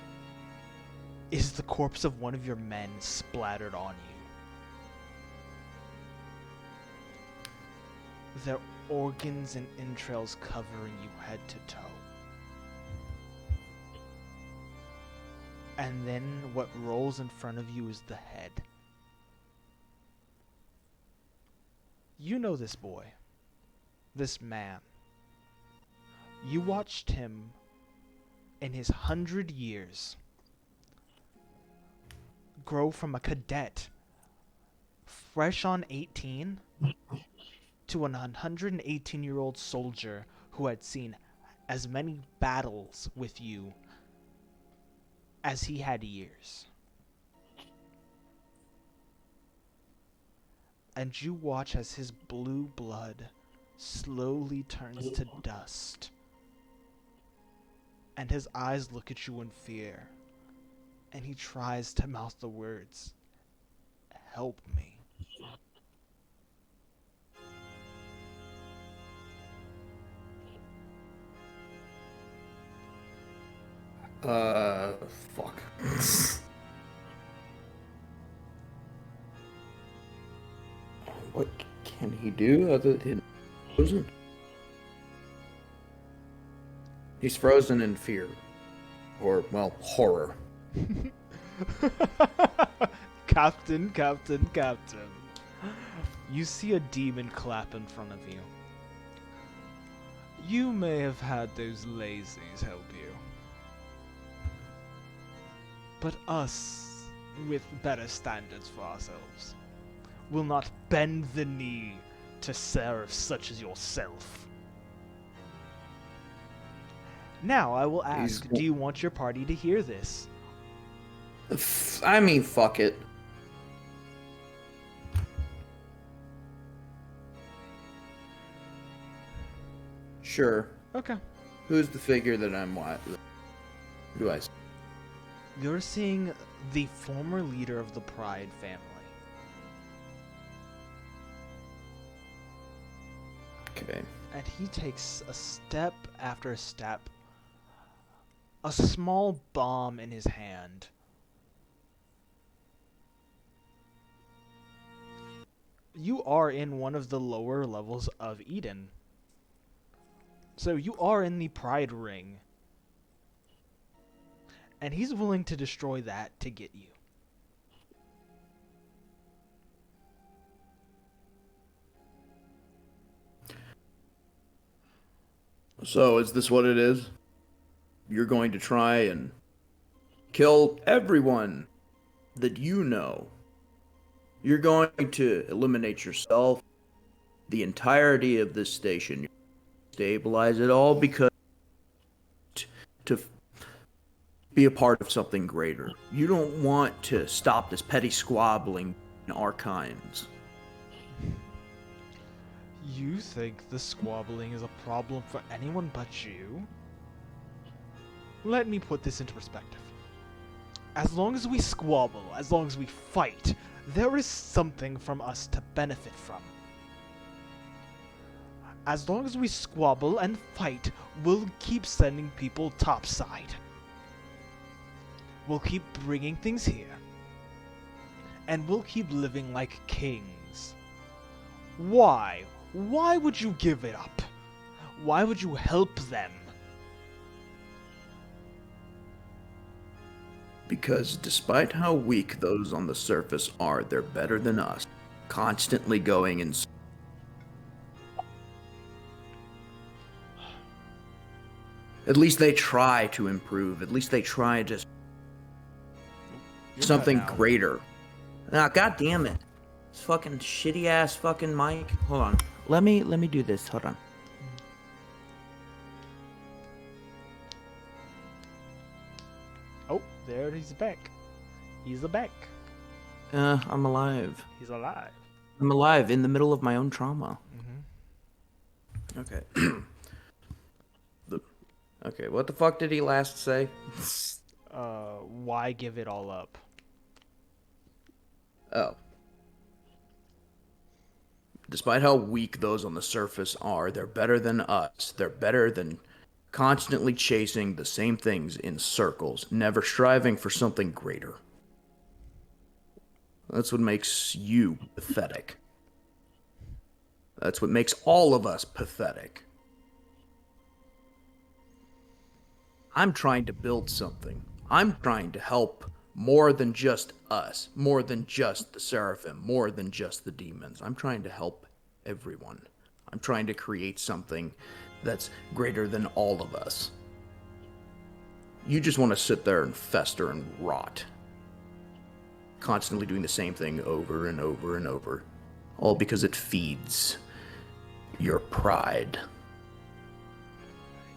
is the corpse of one of your men splattered on you. Their organs and entrails covering you head to toe. And then what rolls in front of you is the head. You know this boy. This man. You watched him in his 100 years grow from a cadet, fresh on 18, to an 118-year-old soldier who had seen as many battles with you as he had years. And you watch as his blue blood slowly turns to dust. And his eyes look at you in fear. And he tries to mouth the words, "Help me." Fuck. What can he do other than frozen? He's frozen in fear. Or, well, horror. Captain. You see a demon clap in front of you. You may have had those lazies help you. But us, with better standards for ourselves, will not bend the knee to serve such as yourself. Now I will ask, do you want your party to hear this? I mean, fuck it. Sure. Okay. Who's the figure that I'm who do I see? You're seeing the former leader of the Pride family. Okay. And he takes a step after a step, a small bomb in his hand. You are in one of the lower levels of Eden. So you are in the Pride Ring. And he's willing to destroy that to get you. So, is this what it is? You're going to try and kill everyone that you know. You're going to eliminate yourself, the entirety of this station. You're going to stabilize it all because to be a part of something greater. You don't want to stop this petty squabbling in our kinds. You think the squabbling is a problem for anyone but you? Let me put this into perspective. As long as we squabble, as long as we fight, there is something from us to benefit from. As long as we squabble and fight, we'll keep sending people topside. We'll keep bringing things here. And we'll keep living like kings. Why? Why would you give it up? Why would you help them? Because despite how weak those on the surface are, they're better than us. Constantly going in. At least they try to improve. At least they try to something greater. Ah, god damn it. This fucking shitty ass fucking mic. Hold on. Let me do this. Hold on. Oh, there he's back. He's back. I'm alive. He's alive. I'm alive in the middle of my own trauma. Mm-hmm. Okay. Okay, what the fuck did he last say? Why give it all up? Oh. Despite how weak those on the surface are, they're better than us. They're better than constantly chasing the same things in circles, never striving for something greater. That's what makes you pathetic. That's what makes all of us pathetic. I'm trying to build something. I'm trying to help more than just us, more than just the seraphim, more than just the demons. I'm trying to help everyone. I'm trying to create something that's greater than all of us. You just want to sit there and fester and rot. Constantly doing the same thing over and over and over. All because it feeds your pride.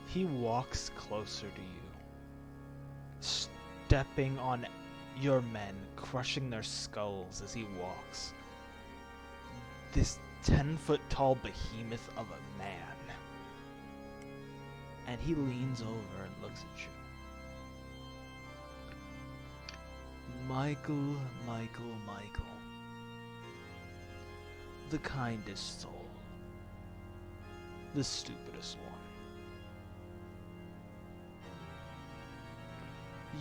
He walks closer to you, stepping on your men, crushing their skulls as he walks. This 10-foot-tall behemoth of a man. And he leans over and looks at you. Michael. The kindest soul. The stupidest one.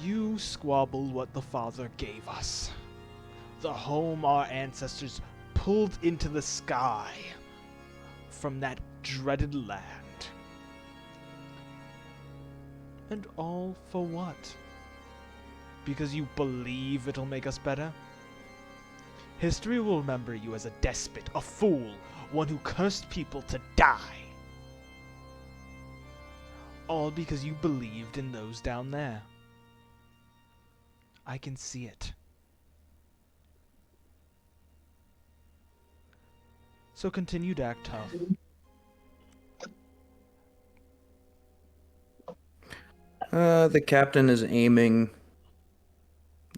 You squabble what the Father gave us. The home our ancestors pulled into the sky from that dreaded land. And all for what? Because you believe it'll make us better? History will remember you as a despot, a fool, one who cursed people to die. All because you believed in those down there. I can see it. So continue to act tough. The captain is aiming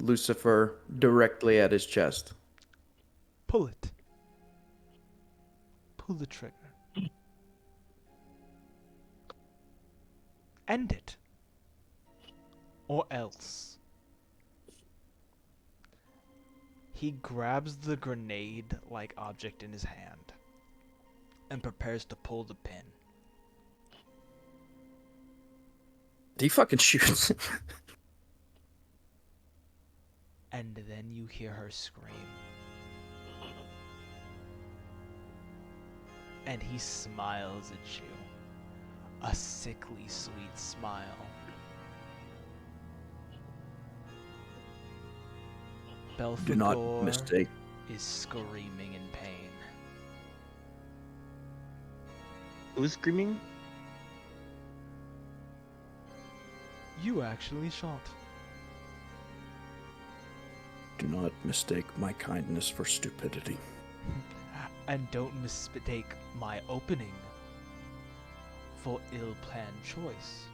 Lucifer directly at his chest. Pull it. Pull the trigger. End it. Or else. He grabs the grenade-like object in his hand and prepares to pull the pin. He fucking shoots. And then you hear her scream. And he smiles at you. A sickly sweet smile. Do not Belphegor mistake. is screaming in pain. Who's screaming? You actually shot. Do not mistake my kindness for stupidity. And don't mistake my opening for ill-planned choice.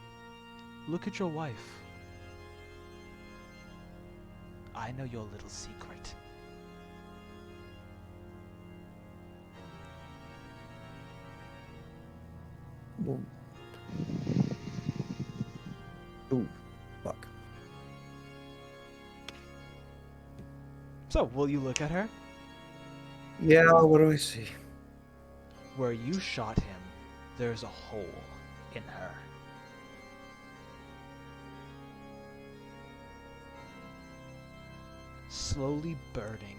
Look at your wife. I know your little secret. Well, ooh, fuck. So, will you look at her? Yeah, what do I see? Where you shot him, there's a hole in her. Slowly burning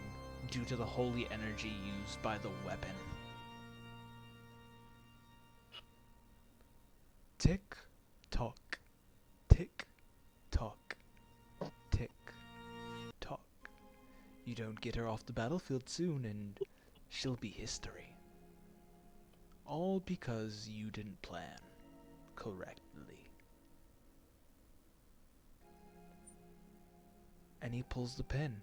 due to the holy energy used by the weapon. Tick, tock, tick, tock, tick, tock. You don't get her off the battlefield soon and she'll be history. All because you didn't plan correctly. And he pulls the pin.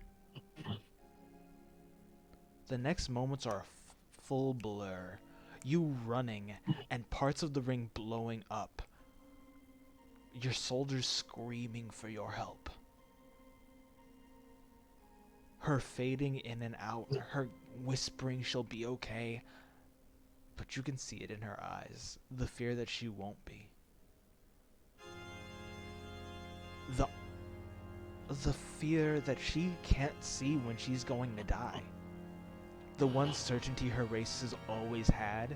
The next moments are a full blur. You running and parts of the ring blowing up. Your soldiers screaming for your help. Her fading in and out, her whispering she'll be okay. But you can see it in her eyes, the fear that she won't be. The fear that she can't see when she's going to die. The one certainty her race has always had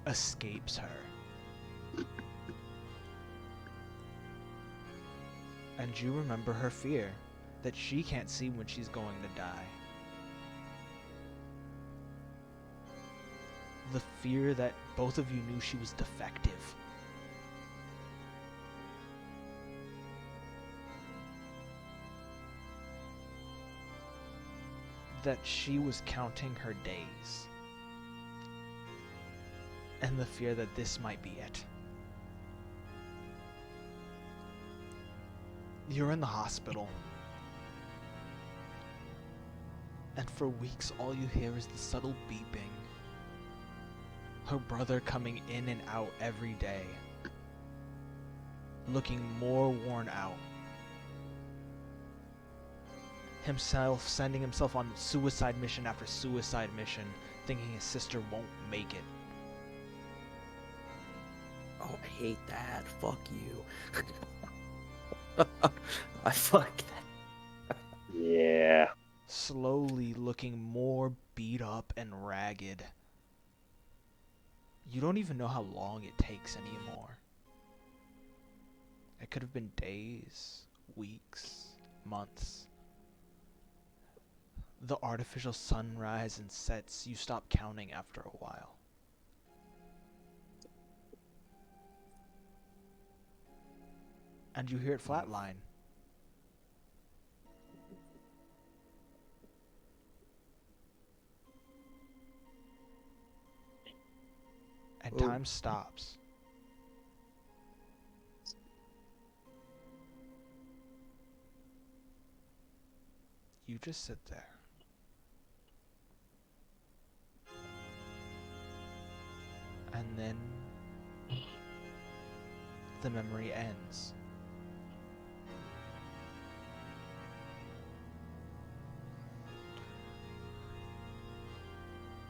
escapes her. And you remember her fear that she can't see when she's going to die. The fear that both of you knew she was defective. That she was counting her days. And the fear that this might be it. You're in the hospital. And for weeks all you hear is the subtle beeping. Her brother coming in and out every day. Looking more worn out. Himself sending himself on suicide mission after suicide mission, thinking his sister won't make it. Oh, I hate that. Fuck you. I fuck that. Yeah. Slowly looking more beat up and ragged. You don't even know how long it takes anymore. It could have been days weeks, months. The artificial sunrise and sets, you stop counting after a while. And you hear it flatline. And time stops. You just sit there. And then the memory ends.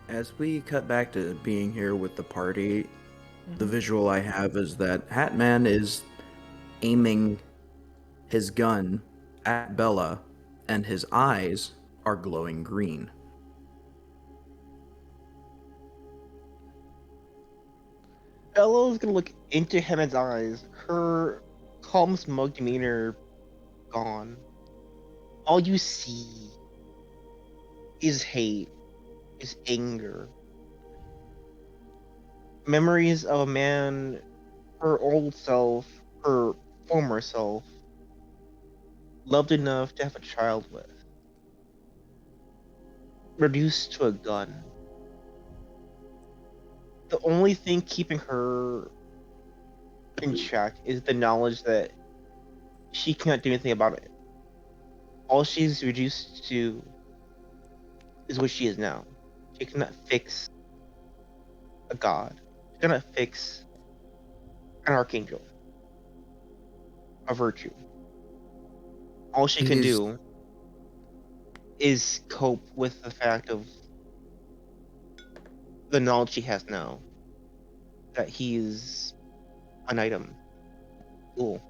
As we cut back to being here with the party, the visual I have is that Hatman is aiming his gun at Bella, and his eyes are glowing green. Bella's gonna look into Hammond's eyes, her calm, smug demeanor gone. All you see is hate, is anger. Memories of a man, her old self, her former self, loved enough to have a child with. Reduced to a gun. The only thing keeping her in check is the knowledge that she can't do anything about it. All she's reduced to is what she is now. She cannot fix a god. She cannot fix an archangel. A virtue. All she can do is cope with the fact of the knowledge she has now. That he is an item. Cool.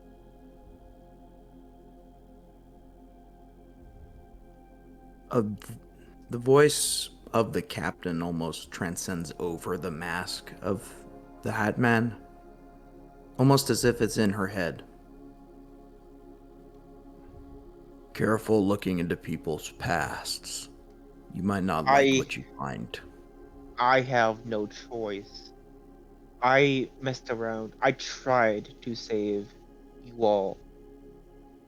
The voice of the captain almost transcends over the mask of the Hatman, almost as if it's in her head. Careful looking into people's pasts. You might not like what you find. I have no choice. I messed around. I tried to save you all.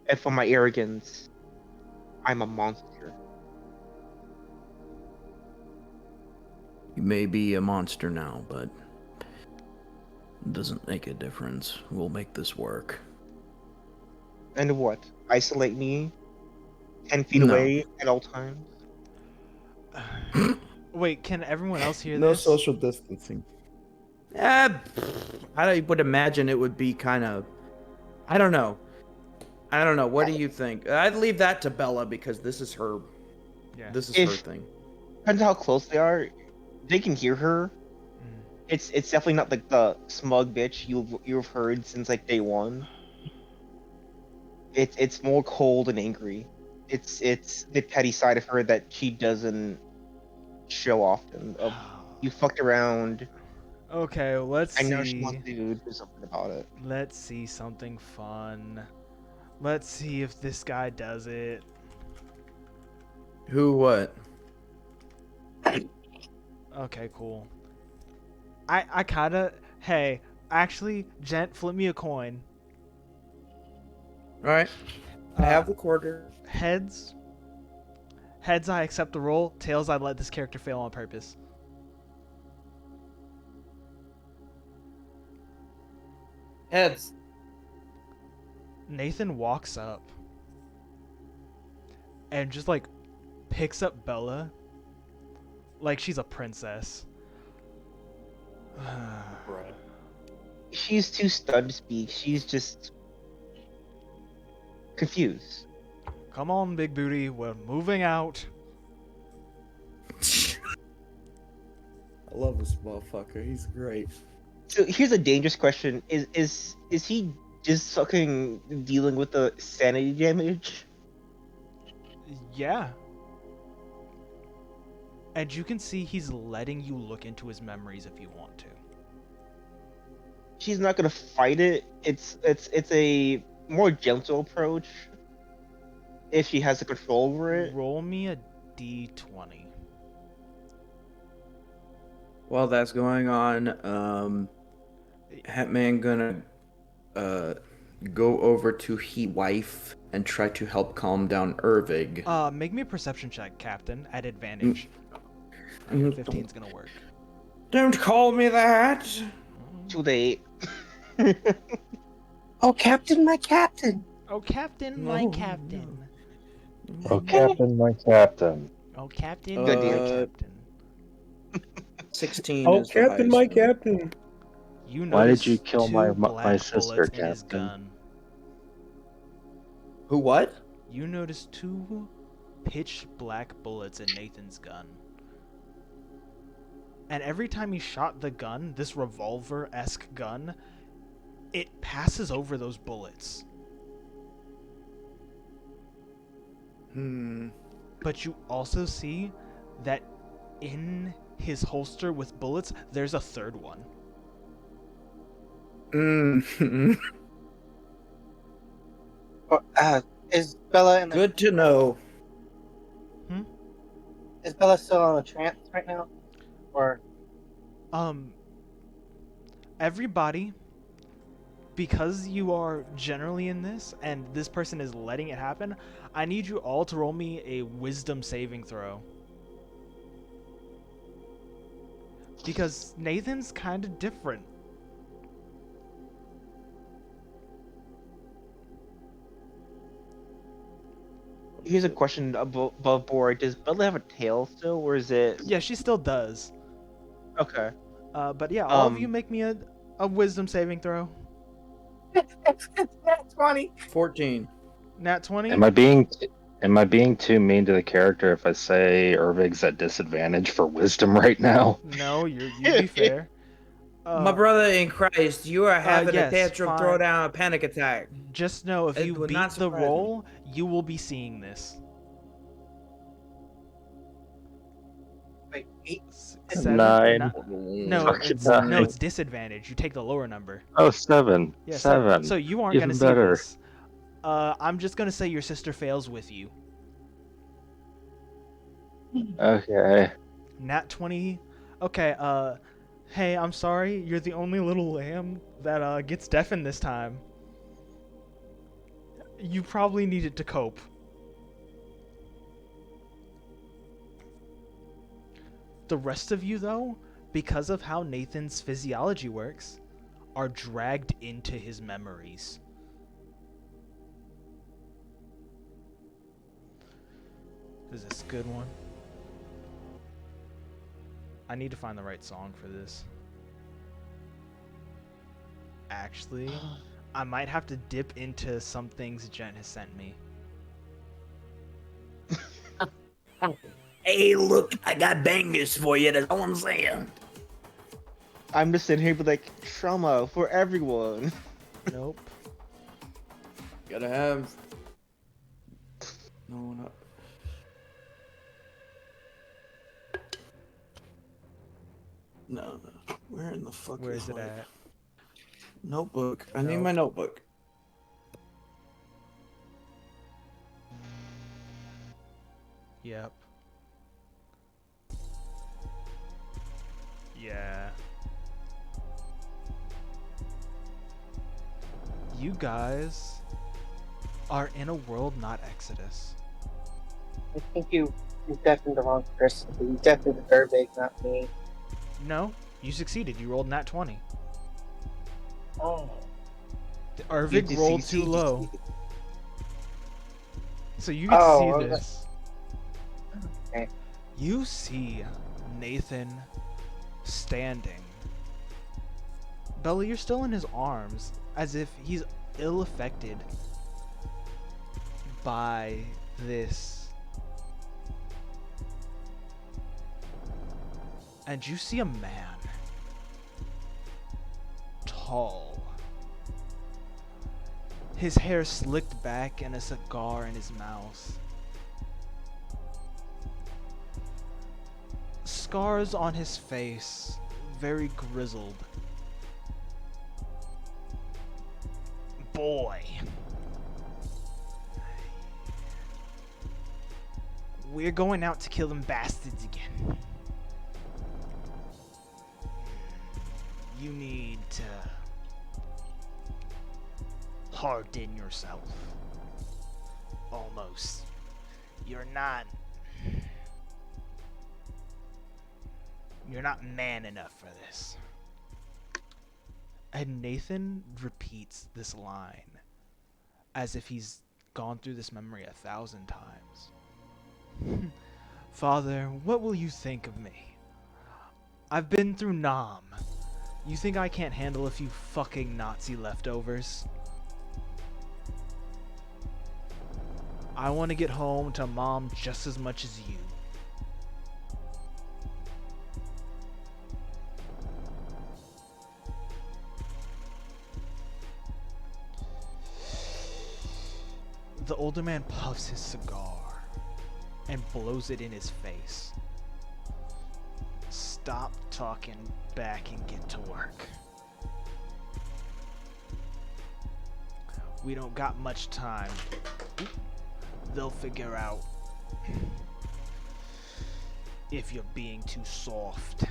And for my arrogance, I'm a monster. You may be a monster now, but it doesn't make a difference. We'll make this work. And what? Isolate me? 10 feet No. away at all times? Wait, can everyone else hear No this? social distancing. I would imagine it would be kind of... I don't know. What do you think? I'd leave that to Bella because this is her... Yeah. This is her thing. Depends how close they are. They can hear her. It's definitely not like the smug bitch you've heard since like day one. It's more cold and angry. It's the petty side of her that she doesn't show often. Of you fucked around. Okay, let's I see. know she wants to do something about it. Let's see something fun. Let's see if this guy does it. Who what? Okay, cool. I kinda... Hey, actually, Gent, flip me a coin. Alright. I have the quarter. Heads. Heads, I accept the roll. Tails, I let this character fail on purpose. Heads. Nathan walks up and just like picks up Bella like she's a princess. She's too stunned to speak. She's just confused. Come on, big booty, we're moving out. I love this motherfucker. He's great. So here's a dangerous question: Is he just fucking dealing with the sanity damage? Yeah. And you can see he's letting you look into his memories if you want to. She's not gonna fight it. It's a more gentle approach if she has the control over it. Roll me a d20. While that's going on, Hatman gonna go over to he wife and try to help calm down Ervig. Make me a perception check, Captain, at advantage. 15's gonna work. Don't call me that. Too late. Oh, Captain, my Captain! Oh, Captain, my No, Captain. Oh, Captain, my Captain. Oh, Captain, Good my deal. Captain. 16 Oh, is the Captain, highest. my Captain. You Why did notice you kill two my black sister, bullets in his Captain? gun. Who? What? You notice two pitch black bullets in Nathan's gun. And every time he shot the gun, this revolver-esque gun, it passes over those bullets. But you also see that in his holster with bullets, there's a third one. Is Bella in the, Good to know. is Bella still on a trance right now? Or Everybody, because you are generally in this, and this person is letting it happen, I need you all to roll me a wisdom saving throw. Because Nathan's kind of different. Here's a question above board. Does Bella have a tail still, or is it? Yeah, she still does. Okay. But yeah, all of you make me a wisdom saving throw. That's 20. 14. Nat 20? Am I being too mean to the character if I say Irvig's at disadvantage for wisdom right now? No, you'd be fair. My brother in Christ, you are having yes, a tantrum, fine. throw down a panic attack. Just know if It you would beat not the surprise me. roll, you will be seeing this. Wait, 8? 7? Nine. No, Fuck, it's nine. no, it's disadvantage. You take the lower number. Oh, 7. Yeah, 7. So you aren't Even gonna see better. this. I'm just gonna say your sister fails with you. Okay. Nat 20. Okay. Hey, I'm sorry. You're the only little lamb that gets deafened this time. You probably needed to cope. The rest of you, though, because of how Nathan's physiology works, are dragged into his memories. Is this a good one? I need to find the right song for this. Actually, I might have to dip into some things Jen has sent me. Hey, look, I got bangers for you. That's all I'm saying. I'm just sitting here be like, trauma for everyone. Nope. Gotta have. No, not. No. Where in the fuck Where is it my at? notebook? I need No. my notebook. Yep. Yeah. You guys are in a world not Exodus. I think you definitely the wrong person. You definitely the Irvig, not me. No, you succeeded. You rolled nat 20. Oh. Arvig rolled too low. So you get to Oh, see this. Okay. You see Nathan standing. Bella, you're still in his arms, as if he's ill-affected by this. And you see a man. Tall. His hair slicked back and a cigar in his mouth. Scars on his face, very grizzled. Boy, We're going out to kill them bastards again. You need to harden yourself. Almost. You're not man enough for this. And Nathan repeats this line as if he's gone through this memory 1,000 times. Father, what will you think of me? I've been through Nam. You think I can't handle a few fucking Nazi leftovers? I want to get home to Mom just as much as you. The older man puffs his cigar and blows it in his face. Stop talking back and get to work. We don't got much time. They'll figure out if you're being too soft.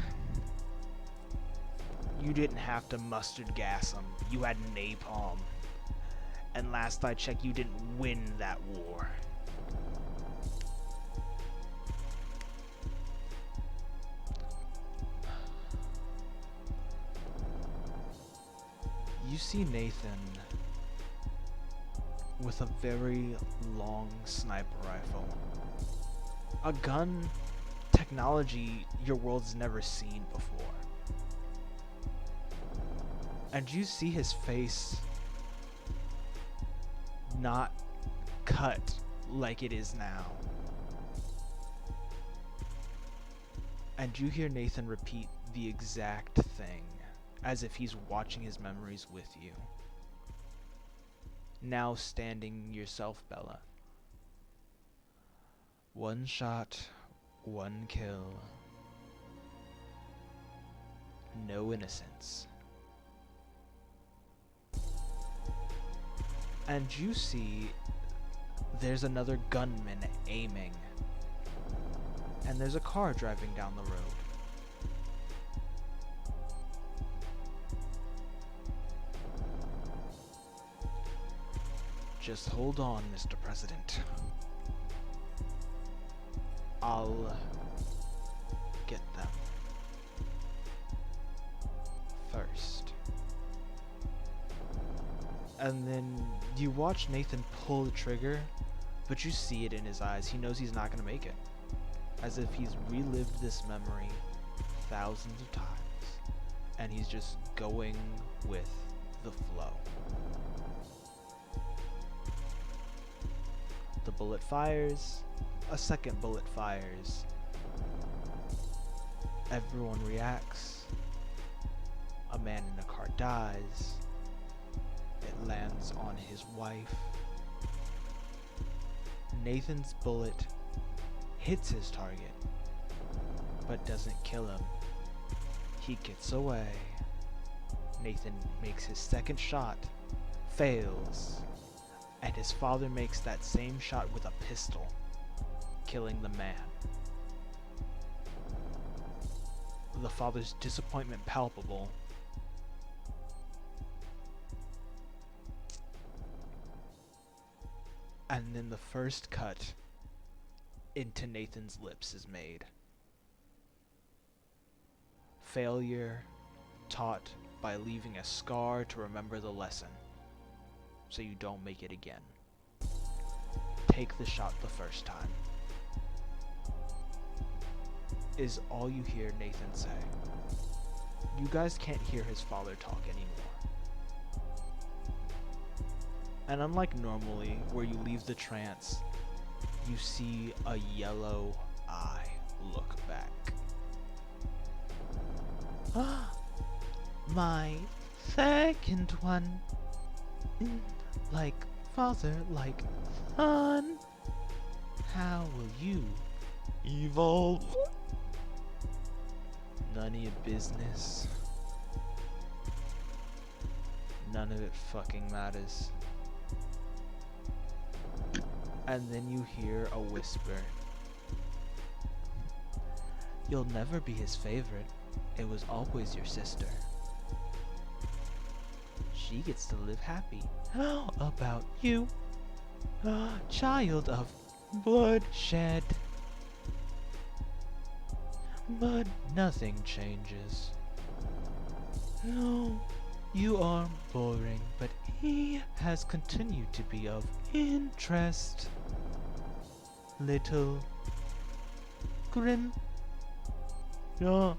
You didn't have to mustard gas them. You had napalm. And last I checked, you didn't win that war. You see Nathan with a very long sniper rifle. A gun technology your world's never seen before. And you see his face not cut like it is now. And you hear Nathan repeat the exact thing, as if he's watching his memories with you. Now standing yourself, Bella. One shot, one kill. No innocence. And you see there's another gunman aiming. And there's a car driving down the road. Just hold on, Mr. President. I'll get them first. And then you watch Nathan pull the trigger, but you see it in his eyes. He knows he's not going to make it. As if he's relived this memory thousands of times. And he's just going with the flow. The bullet fires. A second bullet fires. Everyone reacts. A man in a car dies. It lands on his wife. Nathan's bullet hits his target, but doesn't kill him. He gets away. Nathan makes his second shot, fails, and his father makes that same shot with a pistol, killing the man. The father's disappointment palpable. And then the first cut into Nathan's lips is made. Failure taught by leaving a scar to remember the lesson, so you don't make it again. Take the shot the first time. Is all you hear Nathan say. You guys can't hear his father talk anymore. And unlike normally, where you leave the trance, you see a yellow eye look back. My second one. Like father, like son. How will you evolve? None of your business. None of it fucking matters. And then you hear a whisper You'll never be his favorite. It was always your sister. She gets to live happy. How about you? Child of bloodshed. But nothing changes. No, you are boring, but he has continued to be of interest. Little Grim. No.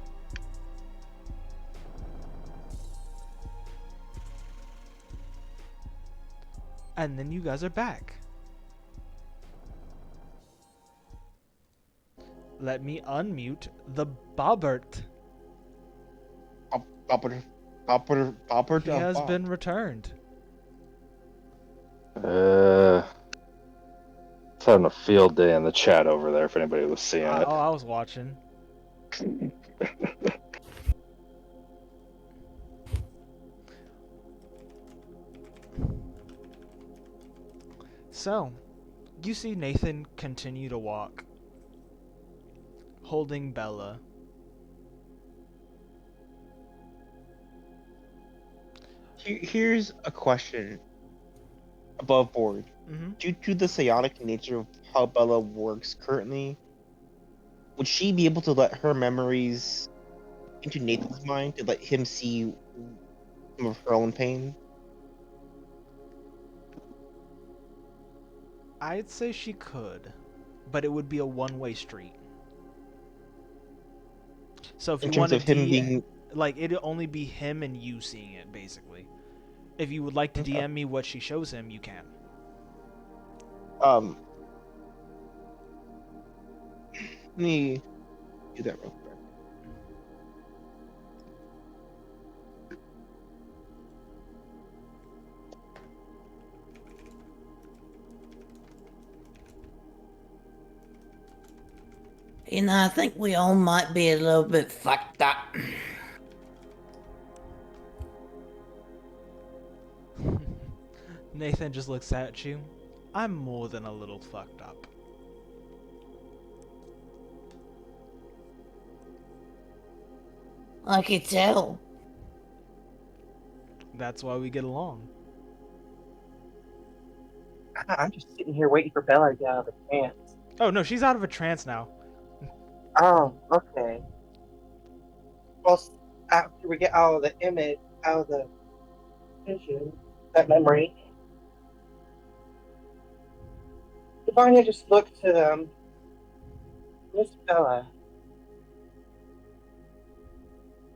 And then you guys are back. Let me unmute the Bobbert. He has been returned. It's having a field day in the chat over there if anybody was seeing it. I was watching. So, you see Nathan continue to walk, holding Bella. Here's a question above board. Mm-hmm. Due to the psionic nature of how Bella works currently, would she be able to let her memories into Nathan's mind to let him see some of her own pain? I'd say she could, but it would be a one-way street. So if In you terms want to of him being like, it'd only be him and you seeing it, basically. If you would like to DM me what she shows him, you can. Let me do that real quick. You know, I think we all might be a little bit fucked up. Nathan just looks at you. I'm more than a little fucked up. I could tell. That's why we get along. I'm just sitting here waiting for Bella to get out of the trance. Oh no, she's out of a trance now. Oh, okay. Well, after we get out of the image, out of the vision, that memory, Vanya just looked to Miss Bella.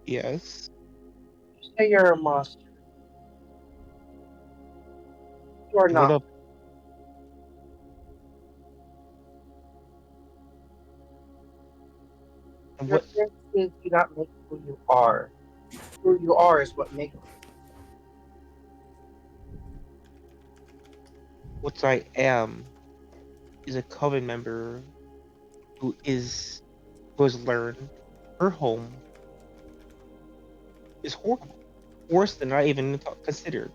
Yes. You say you're a monster. You are What not. up? Your What? appearances do not make who you are. Who you are is what makes you. What I am is a coven member who has learned her home is horrible, worse than I even considered.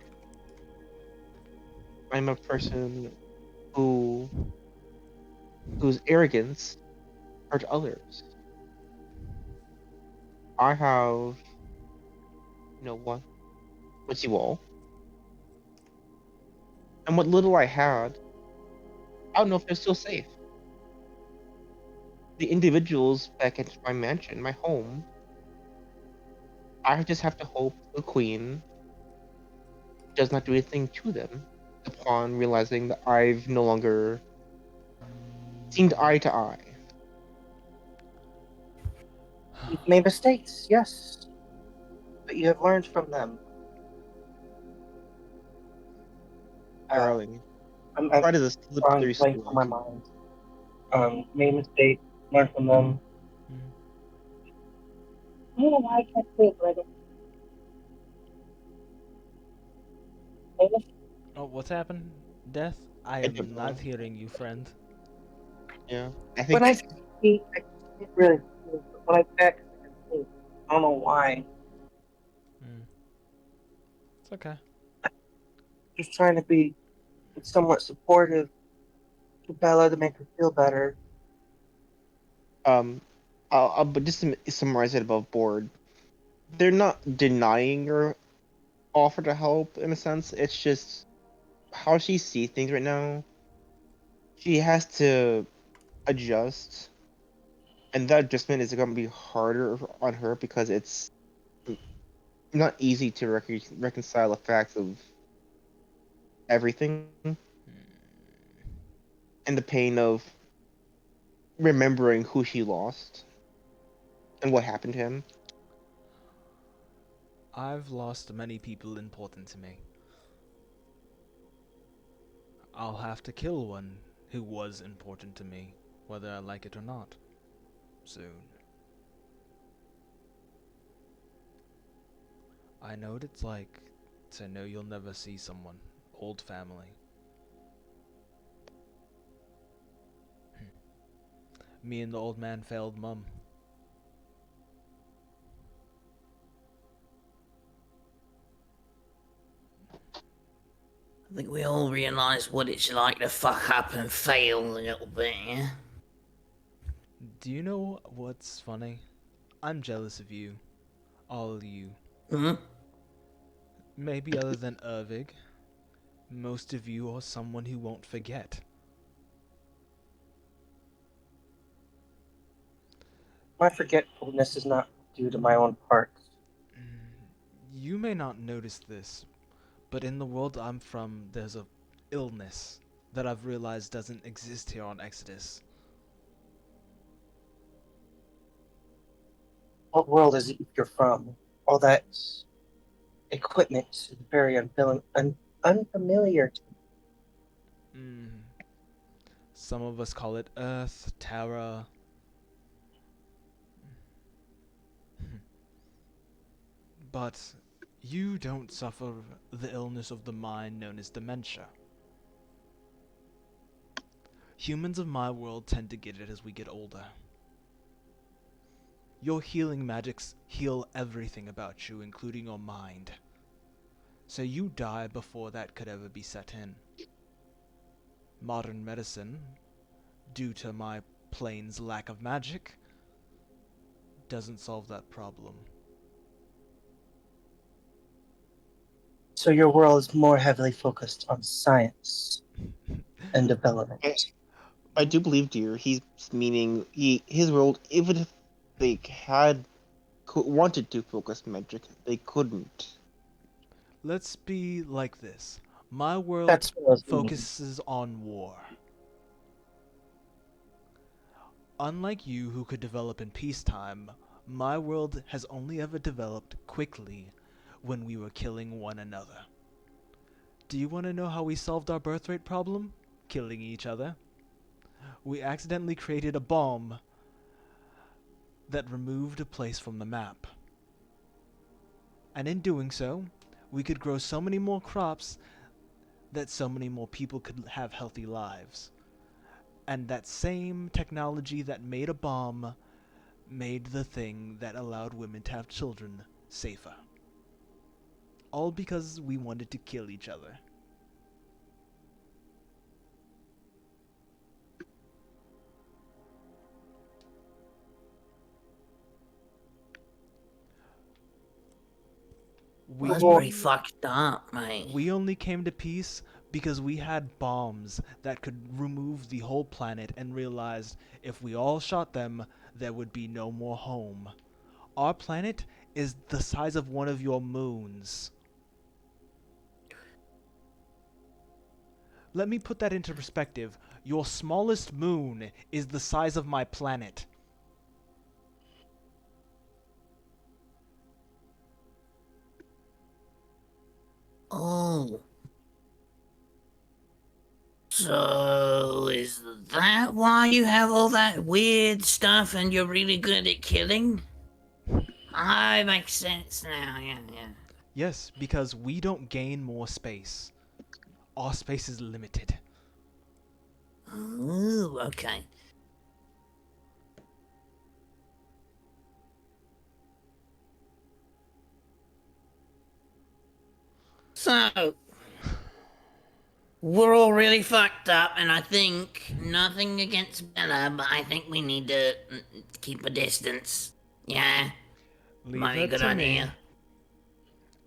I'm a person whose arrogance hurt others. I have, what's you all, and what little I had, I don't know if they're still safe. The individuals back at my mansion, my home, I just have to hope the queen does not do anything to them upon realizing that I've no longer seemed eye to eye. You've made mistakes, yes, but you have learned from them. Darling, I'm pride is a drawing slippery blank on my slope. mind. Made mistakes, learned from them. I don't know why I can't say it right. Oh, what's happened? Death? I I don't am know. not hearing you, friend. Yeah, I When think I speak, I can't really speak, but when I text, I can speak. I don't know why. It's okay. Just trying to be somewhat supportive to Bella to make her feel better. But just to summarize it above board, they're not denying her offer to help in a sense. It's just how she sees things right now. She has to adjust, and that adjustment is going to be harder on her because it's not easy to reconcile the facts of everything and the pain of remembering who she lost and what happened to him. I've lost many people important to me. I'll have to kill one who was important to me, whether I like it or not, soon. I know what it's like to know you'll never see someone. Old family. Me and the old man failed mum. I think we all realise what it's like to fuck up and fail a little bit, yeah? Do you know what's funny? I'm jealous of you. All of you. Hmm? Maybe other than Ervig. Most of you are someone who won't forget. My forgetfulness is not due to my own parts. You may not notice this, but in the world I'm from, there's a illness that I've realized doesn't exist here on Exodus. What world is it you're from? All that equipment is very unfamiliar to me. Some of us call it Earth, Terra. But you don't suffer the illness of the mind known as dementia. Humans of my world tend to get it as we get older. Your healing magics heal everything about you, including your mind. So you die before that could ever be set in. Modern medicine, due to my plane's lack of magic, doesn't solve that problem. So your world is more heavily focused on science and development. I do believe, dear, he's meaning his world. Even if they had wanted to focus magic, they couldn't. Let's be like this. My world That's what I was meaning. focuses on war. Unlike you who could develop in peacetime, my world has only ever developed quickly when we were killing one another. Do you want to know how we solved our birth rate problem? Killing each other. We accidentally created a bomb that removed a place from the map. And in doing so, we could grow so many more crops that so many more people could have healthy lives. And that same technology that made a bomb made the thing that allowed women to have children safer. All because we wanted to kill each other. That's pretty fucked up, mate. We only came to peace because we had bombs that could remove the whole planet and realized if we all shot them, there would be no more home. Our planet is the size of one of your moons. Let me put that into perspective. Your smallest moon is the size of my planet. Oh. So, is that why you have all that weird stuff and you're really good at killing? Ah, makes sense now, yeah. Yes, because we don't gain more space. Our space is limited. Ooh, okay. So, we're all really fucked up, and I think nothing against Bella, but I think we need to keep a distance. Yeah, Leave might be a that good to me. idea.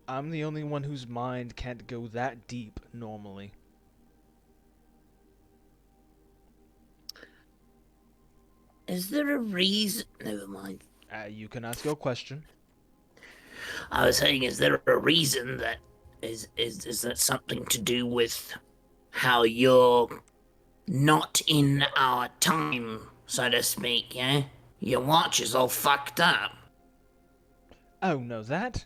I'm the only one whose mind can't go that deep normally. Is there a reason? Never mind. You can ask your question. I was saying, is there a reason that is that something to do with how you're not in our time, so to speak? Yeah, your watch is all fucked up. Oh no, that's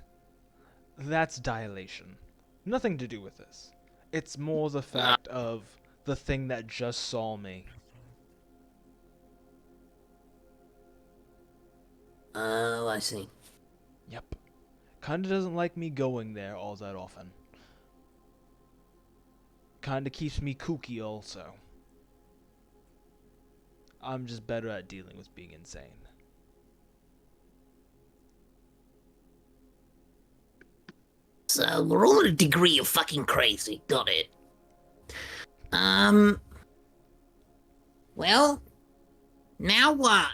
dilation. Nothing to do with this. It's more the fact of the thing that just saw me. Oh, I see. Yep. Kinda doesn't like me going there all that often. Kinda keeps me kooky also. I'm just better at dealing with being insane. So we're all at a degree of fucking crazy. Got it. Well, now what?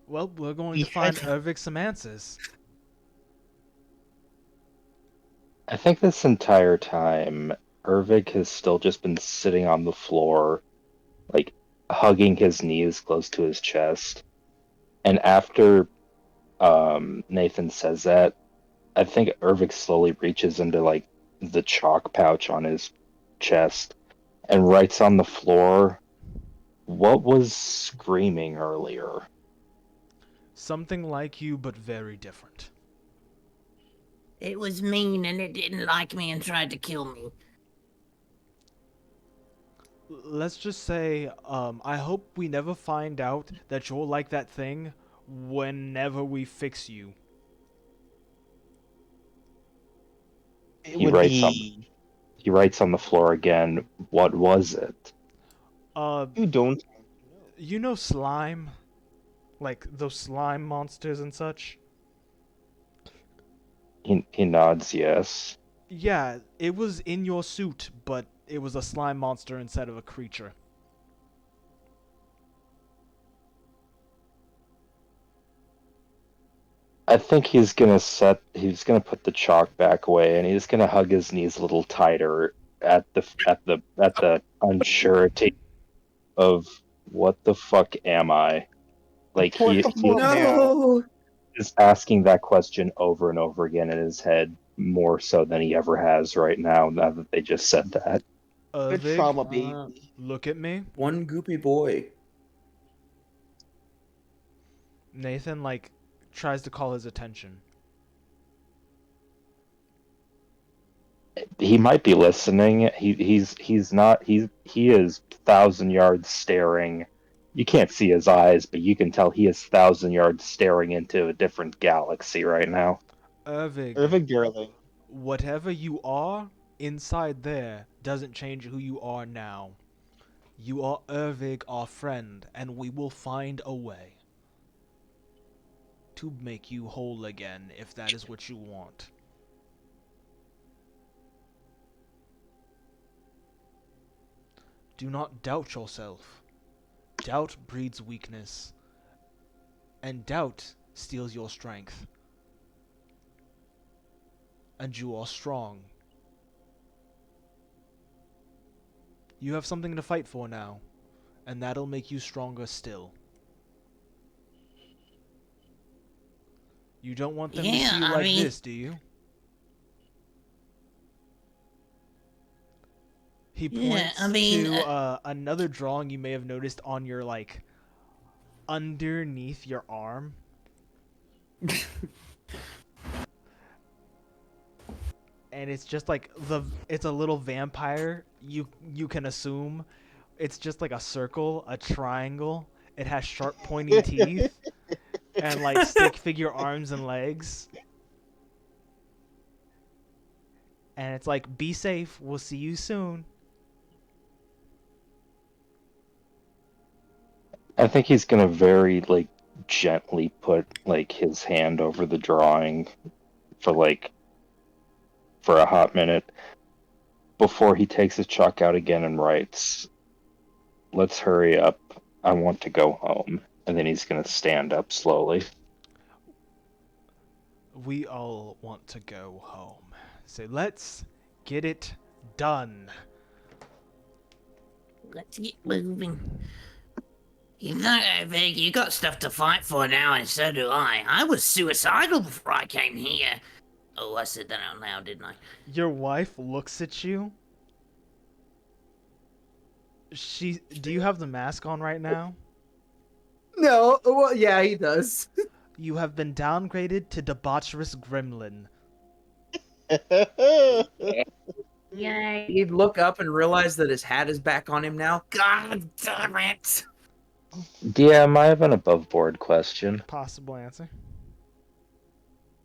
Well, we're going We to find had- Ervik some answers. I think this entire time, Ervik has still just been sitting on the floor, like hugging his knees close to his chest. And after Nathan says that, I think Ervik slowly reaches into like the chalk pouch on his chest and writes on the floor, "What was screaming earlier?" Something like you, but very different. It was mean and it didn't like me and tried to kill me. Let's just say, I hope we never find out that you're like that thing whenever we fix you. It He would writes on be. he writes on the floor again, "What was it?" Uh, You don't. you know slime? Like those slime monsters and such? He nods yes. Yeah, it was in your suit, but it was a slime monster instead of a creature. I think he's gonna put the chalk back away and he's gonna hug his knees a little tighter at the unsurety of what the fuck am I? Like Poor, poor man. No. is asking that question over and over again in his head, more so than he ever has right now that they just said that. Good Ervig, trauma, baby. look at me. One goopy boy. Nathan, like, tries to call his attention. He might be listening. He's not. He is 1,000 yards staring. You can't see his eyes, but you can tell he is 1,000 yards staring into a different galaxy right now. Ervig, Irving darling. whatever you are, inside there doesn't change who you are now. You are Ervig, our friend, and we will find a way to make you whole again if that is what you want. Do not doubt yourself. Doubt breeds weakness, and doubt steals your strength. And you are strong. You have something to fight for now, and that'll make you stronger still. You don't want them to Yeah, see you I like mean- this, do you? He Yeah, points I mean, to another drawing you may have noticed on your, like, underneath your arm. And it's just like it's a little vampire. You can assume it's just like a circle, a triangle. It has sharp pointy teeth and like stick figure arms and legs. And it's like, be safe. We'll see you soon. I think he's gonna very like gently put like his hand over the drawing for a hot minute. before he takes his chalk out again and writes, "Let's hurry up. I want to go home." And then he's going to stand up slowly. We all want to go home. So let's get it done. Let's get moving. You know, Vic, you got stuff to fight for now, and so do I. I was suicidal before I came here. Oh, I said that out loud, didn't I? Your wife looks at you. Do you have the mask on right now? No, well, yeah, he does. You have been downgraded to debaucherous gremlin. Yay. He'd look up and realize that his hat is back on him now. God damn it. DM, I have an above board question. Possible answer.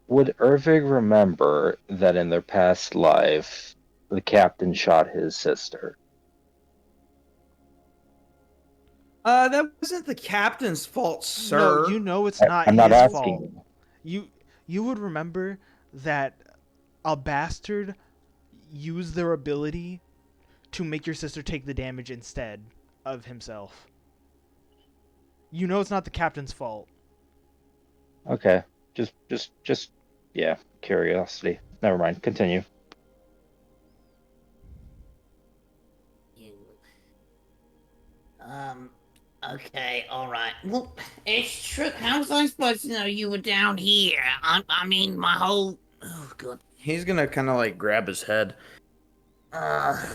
Would Ervig remember that in their past life, the captain shot his sister? That wasn't the captain's fault, sir. No, you know it's not I'm his not asking fault. You would remember that a bastard used their ability to make your sister take the damage instead of himself. You know it's not the captain's fault. Okay, just, yeah, curiosity. Never mind. Continue. Okay, alright. Well, it's true. How was I supposed to know you were down here? I mean, my whole... Oh, God. He's gonna kind of like grab his head. I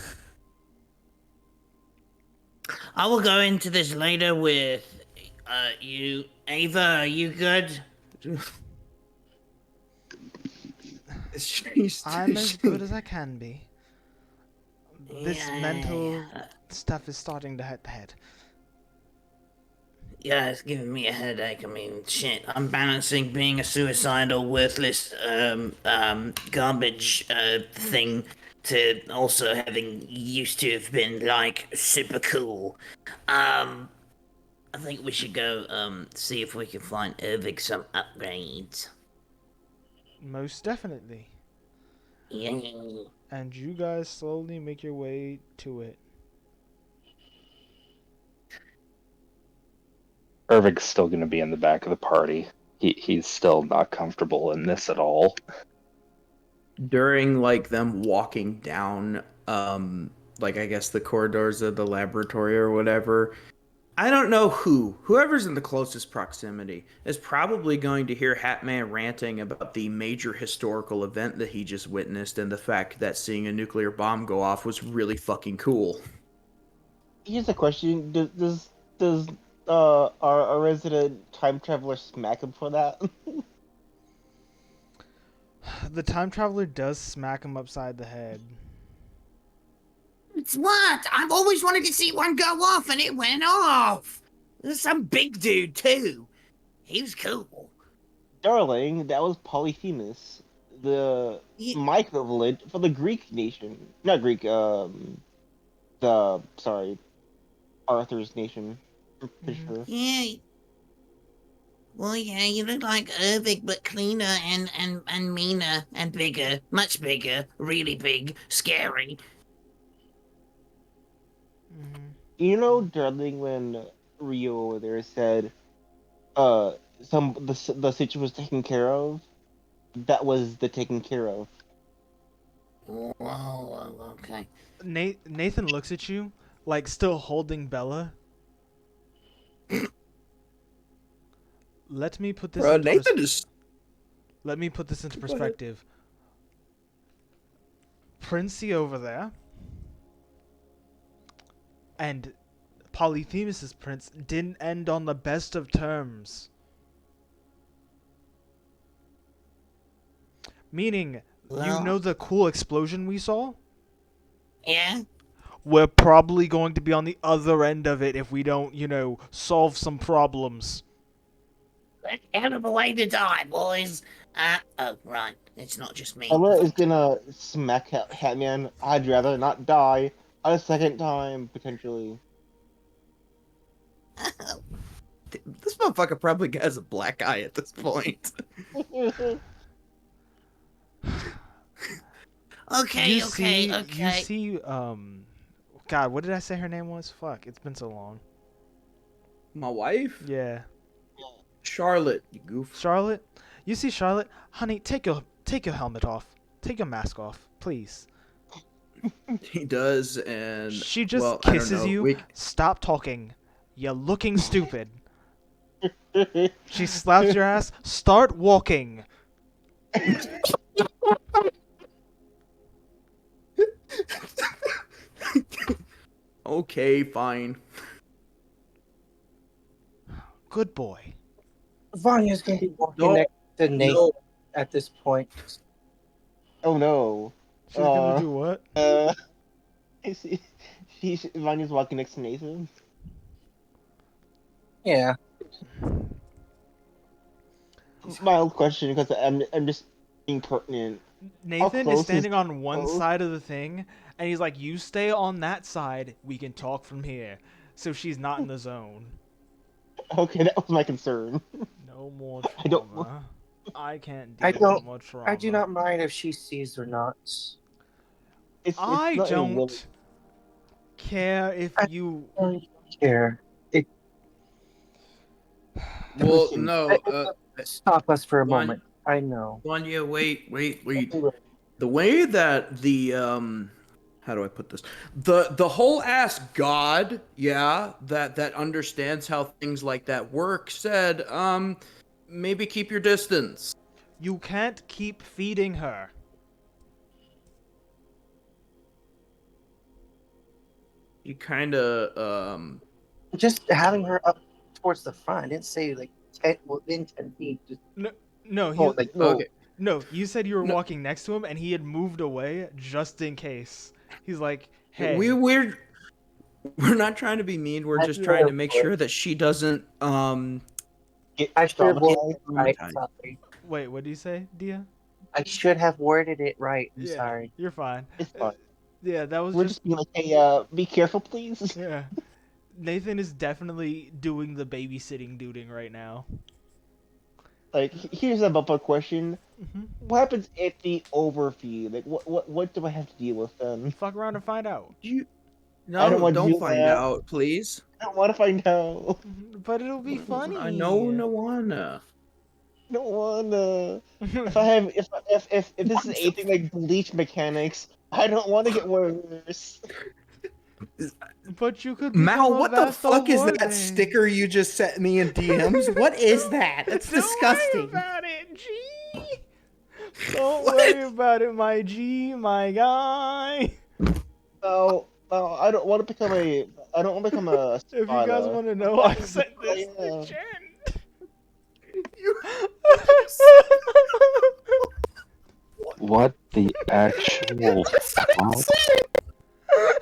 will go into this later with, you. Ava, are you good? I'm as good as I can be. This Yeah. mental stuff is starting to hurt the head. Yeah, it's giving me a headache. I mean, shit. I'm balancing being a suicidal, worthless, garbage, thing to also having used to have been, like, super cool. I think we should go, see if we can find Ervig some upgrades. Most definitely. Yeah. And you guys slowly make your way to it. Ervig's still going to be in the back of the party. He's still not comfortable in this at all. During like them walking down, like I guess the corridors of the laboratory or whatever, I don't know whoever's in the closest proximity is probably going to hear Hatman ranting about the major historical event that he just witnessed and the fact that seeing a nuclear bomb go off was really fucking cool. Here's a question: Does our resident time traveler smack him for that? The time traveler does smack him upside the head. It's what? I've always wanted to see one go off, and it went off. There's some big dude, too. He was cool. Darling, that was Polyphemus, the my equivalent for the Greek nation. Not Greek, Arthur's nation. I'm pretty sure. Yeah. Well, yeah, you look like Ervig, but cleaner and meaner and bigger. Much bigger. Really big. Scary. You know, darling, when Rio over there said, the situation was taken care of, that was the taken care of. Whoa, okay. Nathan looks at you, like still holding Bella. Let me put this. Let me put this into perspective. Princey over there and Polyphemus's prince didn't end on the best of terms. Meaning, you know the cool explosion we saw? Yeah? We're probably going to be on the other end of it if we don't, solve some problems. Hell of a way to die, boys. Oh, right. It's not just me. Ella is gonna smack Hatman. I'd rather not die a second time, potentially. This motherfucker probably has a black eye at this point. Okay, You okay, see, okay. you see, God, what did I say her name was? Fuck, it's been so long. My wife? Yeah, Charlotte, you goof. Charlotte. You see Charlotte, honey, take your helmet off, take your mask off, please. He does, and She just well, I don't kisses know. you. Stop talking. You're looking stupid. She slaps your ass. Start walking. Okay, fine. Good boy. Vanya's gonna be walking No, next to Nathan no. at this point. Oh no. She's gonna do what? I see. Vanya's walking next to Nathan. Yeah. Mild question, because I'm just being pertinent. Nathan close is is standing on one close? side of the thing, and he's like, "You stay on that side. We can talk from here." So she's not in the zone. Okay, that was my concern. No more I don't- trauma. I can't I deal don't- with more trauma. I do not mind if she sees or not. It's I not a will- don't care if you. I don't care. Well, Listen, no. Stop us for a Vanya- moment. I know. Vanya, wait. The way that the how do I put this? The whole ass god, yeah, that understands how things like that work, said, maybe keep your distance. You can't keep feeding her. You kind of Just having her up towards the front. I didn't say like 10 feet. Just, No, he. oh, like no. okay. No, you said you were No. walking next to him, and he had moved away just in case. He's like, "Hey, We're not trying to be mean. We're just trying to make sure that she doesn't I should have worded it traumatized. right. Sorry. wait, what do you say, Dia?" I should have worded it right. I'm Yeah, sorry. you're fine. It's fine. Yeah, that was We're just. just being like, hey, be careful, please. Yeah, Nathan is definitely doing the babysitting duding right now. Like, here's a bumper question: Hmm. what happens if the overfeed? Like, what do I have to deal with then? Fuck around and find out. I don't want to don't do find that. out, please. I don't want to find out. But it'll be funny. I know, no wanna. I don't wanna. If this is anything like bleach mechanics, I don't want to get worse. But you could. Mal, become a what the vassal fuck is warden. that sticker you just sent me in DMs? What is that? That's Don't disgusting. worry about it, G. Don't worry about it, my G, my guy. No, I don't want to become a. I don't want to become a. If you guys Spada. want to know, I sent this Yeah. to Jen. What the actual fuck?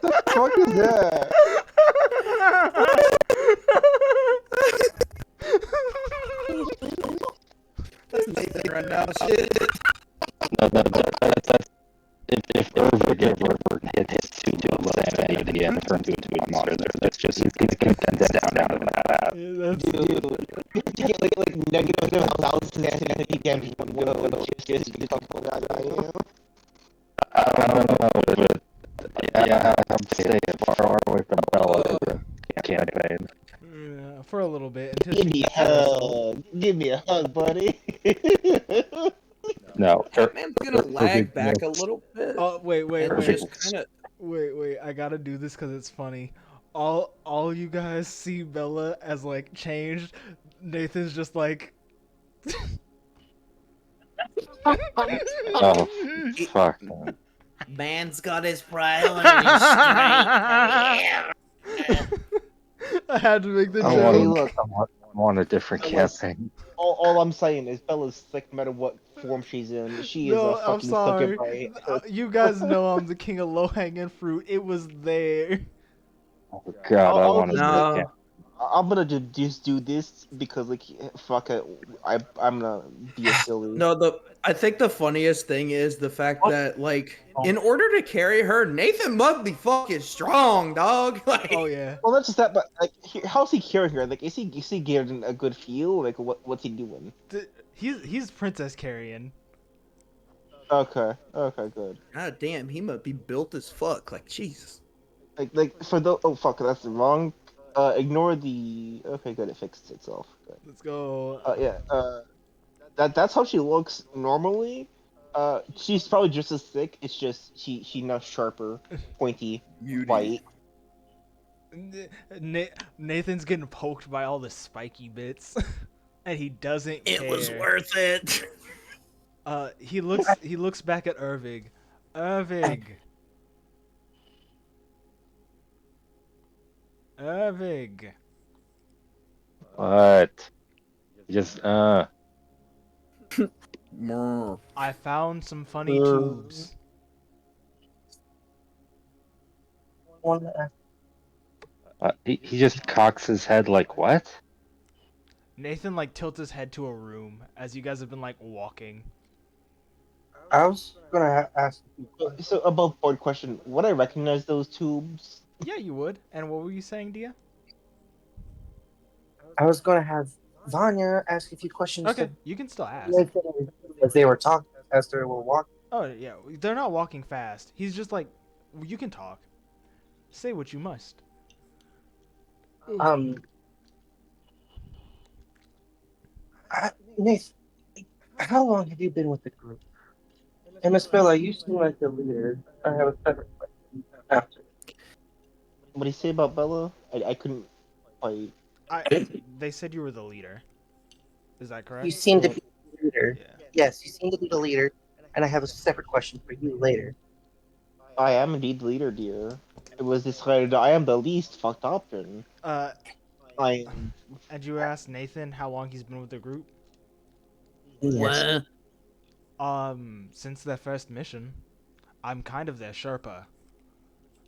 The fuck is that? That's Nathan right now. Shit. That's if Irvig ever hits to do insanity at the end, turns into a monster. That's just he's condensed down to that. Yeah, that's Dude, to get like negative 1,000 sanity damage one go. Just to talk about that. I don't know, but yeah, I'm staying far away from Bella. Campaign. yeah, for a little bit until Give she me a gets herself. hug. Give me a hug, buddy. No, That man's gonna lag back a little bit. Oh wait, And just kind of. wait! I gotta do this because it's funny. All you guys see Bella as like changed. Nathan's just like. oh fuck. Man's got his priorities straight. I had to make the I joke. Hey, look. want a different campaign. All I'm saying is Bella's sick no matter what form she's in. She is No, a I'm fucking sorry. sucker by. You guys know I'm the king of low hanging fruit. It was there. Oh god, I want a No. different campaign. I'm gonna just do this because like fuck it, I'm gonna be a silly. No, I think the funniest thing is the fact that like in order to carry her, Nathan must be fucking strong, dog. Like, Oh yeah. Well, not just that, but like, how's he carrying her? Like, is he getting a good feel? Like, what's he doing? He's princess carrying. Okay. Okay. Good. God damn, he must be built as fuck. Like Jesus. Like for the oh fuck, that's wrong. Ignore the. Okay. Good. It fixed itself. Good. Let's go. Yeah. That's how she looks normally. She's probably just as thick. It's just she now sharper, pointy, Beauty. white. Nathan's getting poked by all the spiky bits, and he doesn't It was care. worth it. He looks back at Ervig. Ervig. Ervig. What? Just Brr. I found some funny tubes. One, he just cocks his head like what? Nathan like tilts his head to a room as you guys have been like walking. I was gonna ask. So above board question: would I recognize those tubes? Yeah, you would. And what were you saying, Dia? I was gonna have Vanya ask a few questions Okay, to you can still ask. Nathan as they were talking, as they were walking. Oh yeah, they're not walking fast. He's just like, you can talk. Say what you must. Um, Nathan, how long have you been with the group? And Miss Bella, you seem like the leader. I have a separate question after. What do you say about Bella? I couldn't quite. They said you were the leader. Is that correct? You seem to be the leader. Yeah. Yes, you seem to be the leader, and I have a separate question for you later. I am indeed the leader, dear. It was decided I am the least fucked option. Uh, I am. and you asked Nathan how long he's been with the group? Yes. What? Since their first mission. I'm kind of their Sherpa.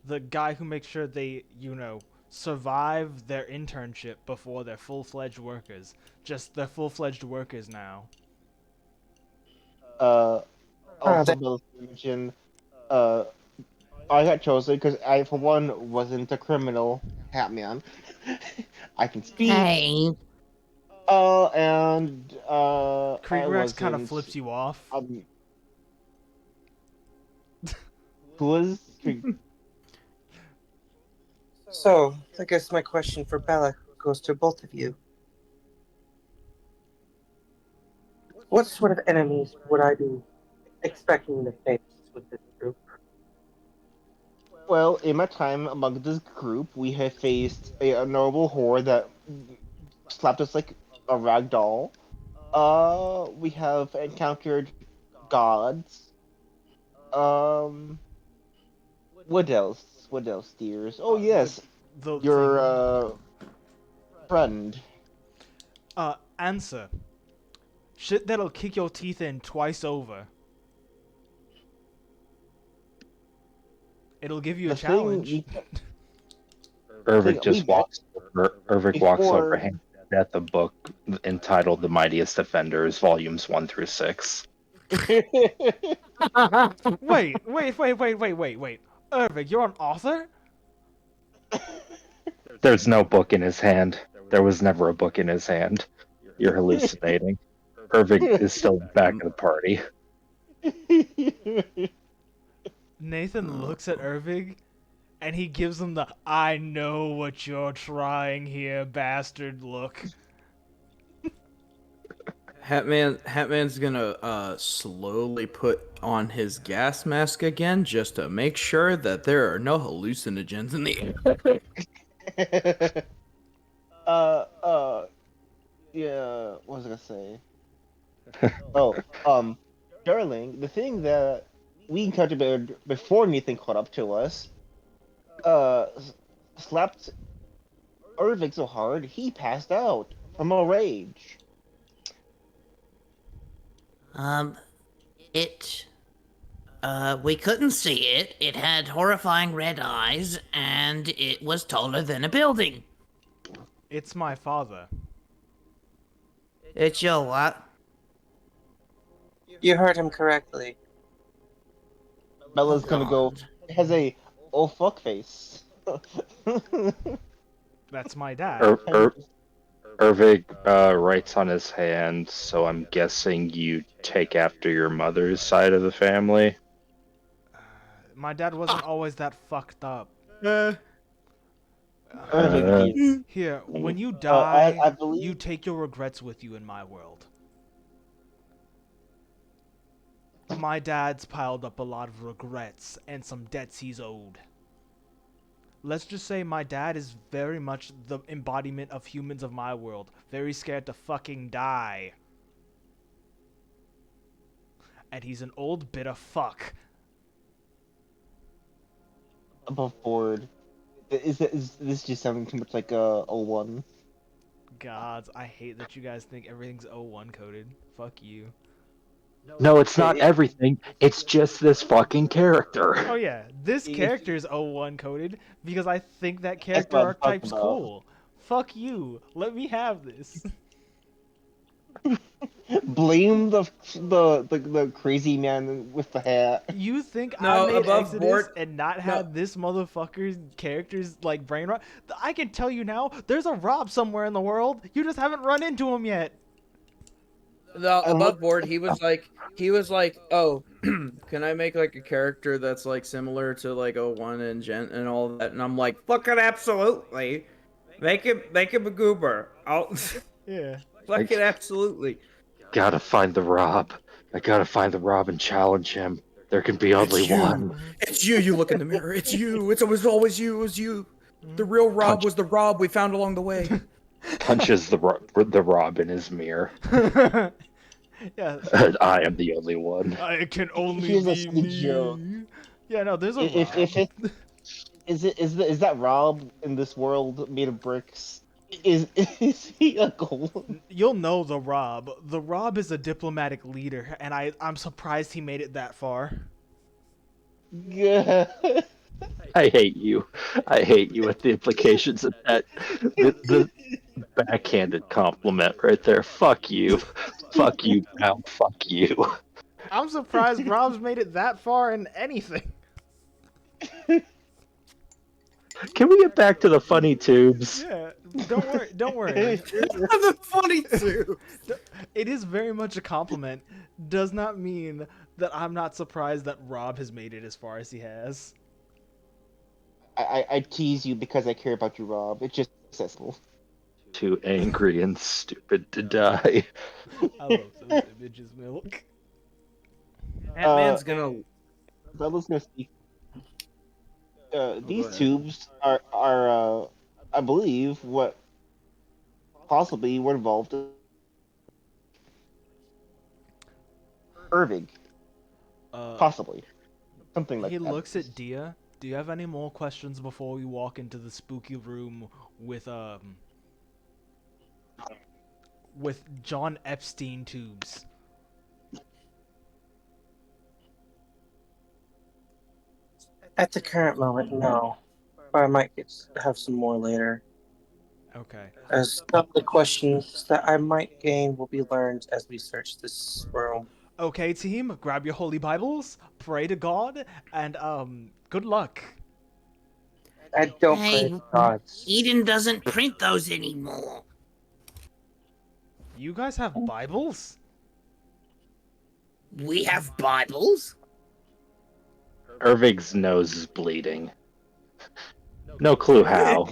The guy who makes sure they, survive their internship before they're full-fledged workers. Just they're full-fledged workers now. Also, that- Bella mention. Uh, I got chosen because I, for one, wasn't a criminal. Hatman. I can speak. Hey. And I Kriegrex kind of wasn't. flips you off. Who was? So, I guess my question for Bella goes to both of you. What sort of enemies would I be expecting to face with this group? Well, in my time among this group, we have faced a noble horde that slapped us like a rag doll. We have encountered gods. What else? What else, dears? Oh yes, The your thing. friend. Answer. Shit that'll kick your teeth in twice over. It'll give you a The thing challenge. we- Ervik we- walks over. Ervik walks over, before- hands at the book entitled "The Mightiest Defenders," volumes 1 through 6. Wait. Ervik, you're an author? There's no book in his hand. There was never a book in his hand. You're hallucinating. Ervik is still back at the party. Nathan looks at Ervig, and he gives him the "I know what you're trying here, bastard" look. Hatman's gonna slowly put on his gas mask again just to make sure that there are no hallucinogens in the air. Yeah, what was I gonna say? Darling, the thing that we encountered before Nathan caught up to us, slapped Ervik so hard he passed out from a rage. It. We couldn't see it. It had horrifying red eyes, and it was taller than a building. It's my father. It's your what? You heard him correctly. Bella's gonna go. God. It has a oh fuck face. That's my dad. Ervig writes on his hand, so I'm guessing you take after your mother's side of the family. My dad wasn't always that fucked up. Ervig, Here, when you I die, believe you take your regrets with you in my world. My dad's piled up a lot of regrets and some debts he's owed. Let's just say my dad is very much the embodiment of humans of my world. Very scared to fucking die. And he's an old bitter fuck. above board. Is this just sounding too much like a one? Gods, I hate that you guys think everything's O1 coded. Fuck you. No, it's not everything. It's just this fucking character. Oh yeah, this If- character is O1 coded because I think that That's character what I'm talking archetype's about. cool. Fuck you. Let me have this. Blame the crazy man with the hat. You think No, I made above Exodus board- and not no. had this motherfucker's characters like brain rot? I can tell you now, there's a Rob somewhere in the world. You just haven't run into him yet. No, above board, he was like, oh, can I make like a character that's like similar to like O1 and Gent and all that? And I'm like, fucking absolutely, make him a goober. I'll Yeah. fucking absolutely. Gotta find the Rob. I gotta find the Rob and challenge him. There can be only you. one. It's you. You look in the mirror. It's you. It was always you. It was you. The real Rob was the Rob we found along the way. Punches the Rob in his mirror. Yeah. I am the only one. I can only Here's a be silly me. joke. Yeah, no, there's a If Rob. if it is that Rob in this world made of bricks? Is he a golem? You'll know the Rob. The Rob is a diplomatic leader, and I'm surprised he made it that far. Yeah. I hate you. I hate you with the implications of that. The backhanded compliment right there. Fuck you. Fuck you, pal. Fuck you. I'm surprised Rob's made it that far in anything. Can we get back to the funny tubes? Yeah, don't worry. The funny too. It is very much a compliment. Does not mean that I'm not surprised that Rob has made it as far as he has. I tease you because I care about you, Rob. It's just accessible. Too angry and stupid to die. I love those images, Milk. That man's gonna. I was gonna speak. These ahead. tubes are I believe what possibly were involved in Irving. Possibly. Something like He that. looks at Dia. Do you have any more questions before we walk into the spooky room with John Epstein tubes? At the current moment, no. But I might have some more later. Okay. As some of the questions that I might gain will be learned as we search this room. Okay, team, grab your holy Bibles, pray to God, and good luck. I don't Hey, pray to gods. Eden doesn't print those anymore. You guys have Bibles? We have Bibles? Irving's nose is bleeding. No clue how.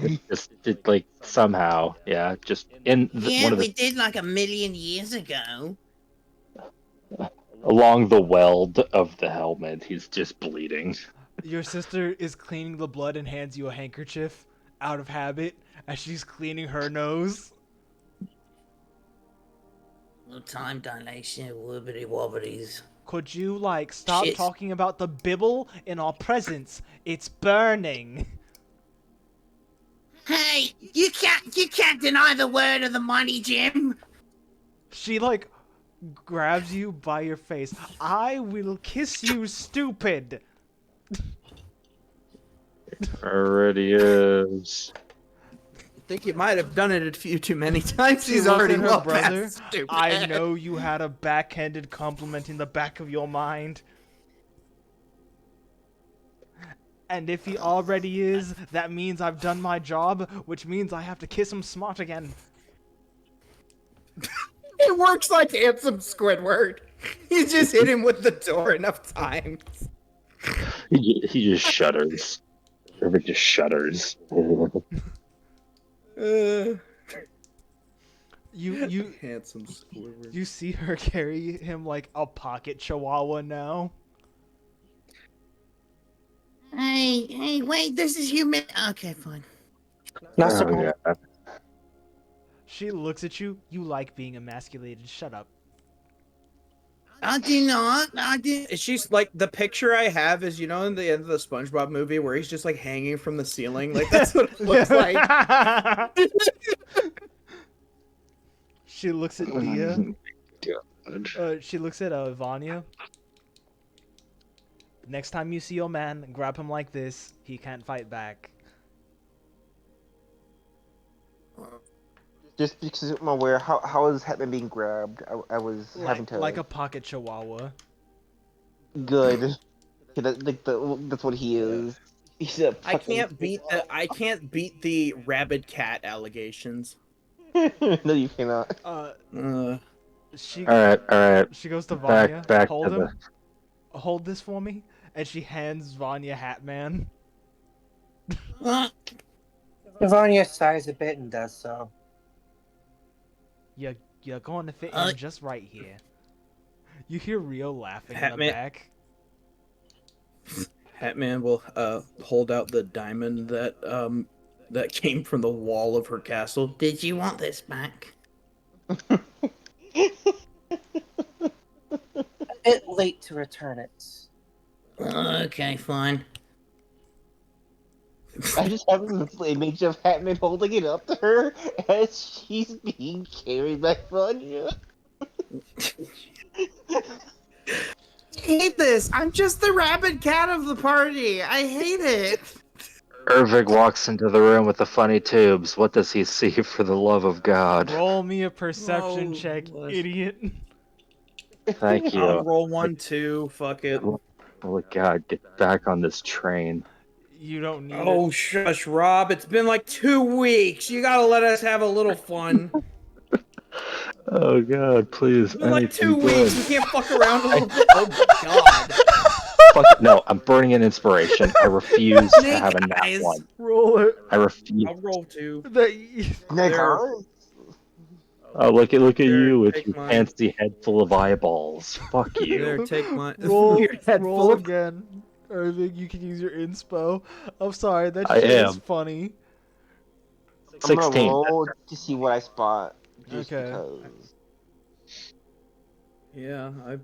It like somehow, yeah. Just in Yeah, one of we the did like 1,000,000 years ago. along the weld of the helmet, he's just bleeding. Your sister is cleaning the blood and hands you a handkerchief out of habit as she's cleaning her nose. No time dilation, wibbity wobbities. Could you, like, stop Shit. talking about the Bible in our presence? It's burning. Hey, you can't deny the word of the mighty Jim. She, like, grabs you by your face. I will kiss you, stupid. Already is. I think you might have done it a few too many times. She He's looks already at her well brother. past stupid. I know you had a backhanded compliment in the back of your mind. And if he already is, that means I've done my job, which means I have to kiss him smart again. It works like handsome Squidward. You just hit him with the door enough times. He just shudders. Irving just shudders. You Handsome Squidward. you see her carry him like a pocket chihuahua now. Hey, wait, this is human. Okay, fine. Not Oh, supposed. yeah. She looks at you. You like being emasculated. Shut up. I do not. I do. She's like, the picture I have is, you know, in the end of the SpongeBob movie where he's just like hanging from the ceiling. Like, that's what it looks like. She looks at Dia. God. She looks at Vanya. Next time you see your man, grab him like this. He can't fight back. Just because I'm aware, how is Hetman being grabbed? I was having to Like a pocket chihuahua. good. Okay, that's what he is. He's a I can't beat the rabid cat allegations. No, you cannot. She All right. she goes to Vanya. Back Hold to him. Hold this for me. And she hands Vanya Hatman. Vanya sighs a bit and does so. You're going to fit in just right here. You hear Rio laughing in the Hatman. back. Hatman will hold out the diamond that came from the wall of her castle. Did you want this back? A bit late to return it. Okay, fine. I just have this image of Hatman holding it up to her as she's being carried by Vanya. I hate this. I'm just the rabid cat of the party. I hate it. Irving walks into the room with the funny tubes. What does he see, for the love of God? Roll me a perception Oh, check, bless. idiot. Thank you. I'll roll 1, 2. Fuck it. Oh, God, get back on this train. You don't need Oh, it. shush, Rob. It's been like 2 weeks. You gotta let us have a little fun. Oh, God, please. It's been like 2 anything weeks. good. We can't fuck around a little bit. Oh, my God. Fuck, no, I'm burning an inspiration. I refuse to Snake have a nat eyes. one. Roll it. I refuse. I'll roll 2. Never. Oh, look at Here, you with take your mine. fancy head full of eyeballs. Fuck you. There, take my Roll, weird head roll full of... again. Irving, you can use your inspo. I'm sorry, that I shit is am. funny. I'm gonna 16. roll to see what I spot. Just Okay. because. Yeah,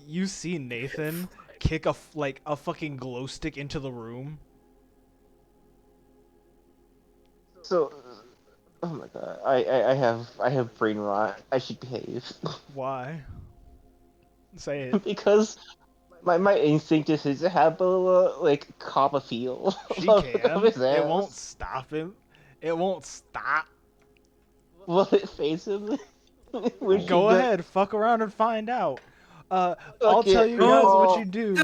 You see Nathan kick a fucking glow stick into the room. So, oh my god, I have brain rot. I should behave. Why? Say it. Because my instinct is to have Bella like cop a feel She of can. his It ass. won't stop him. It won't stop. Will it face him? When she Go does- ahead, fuck around and find out. I'll Okay, tell you guys what oh. you do.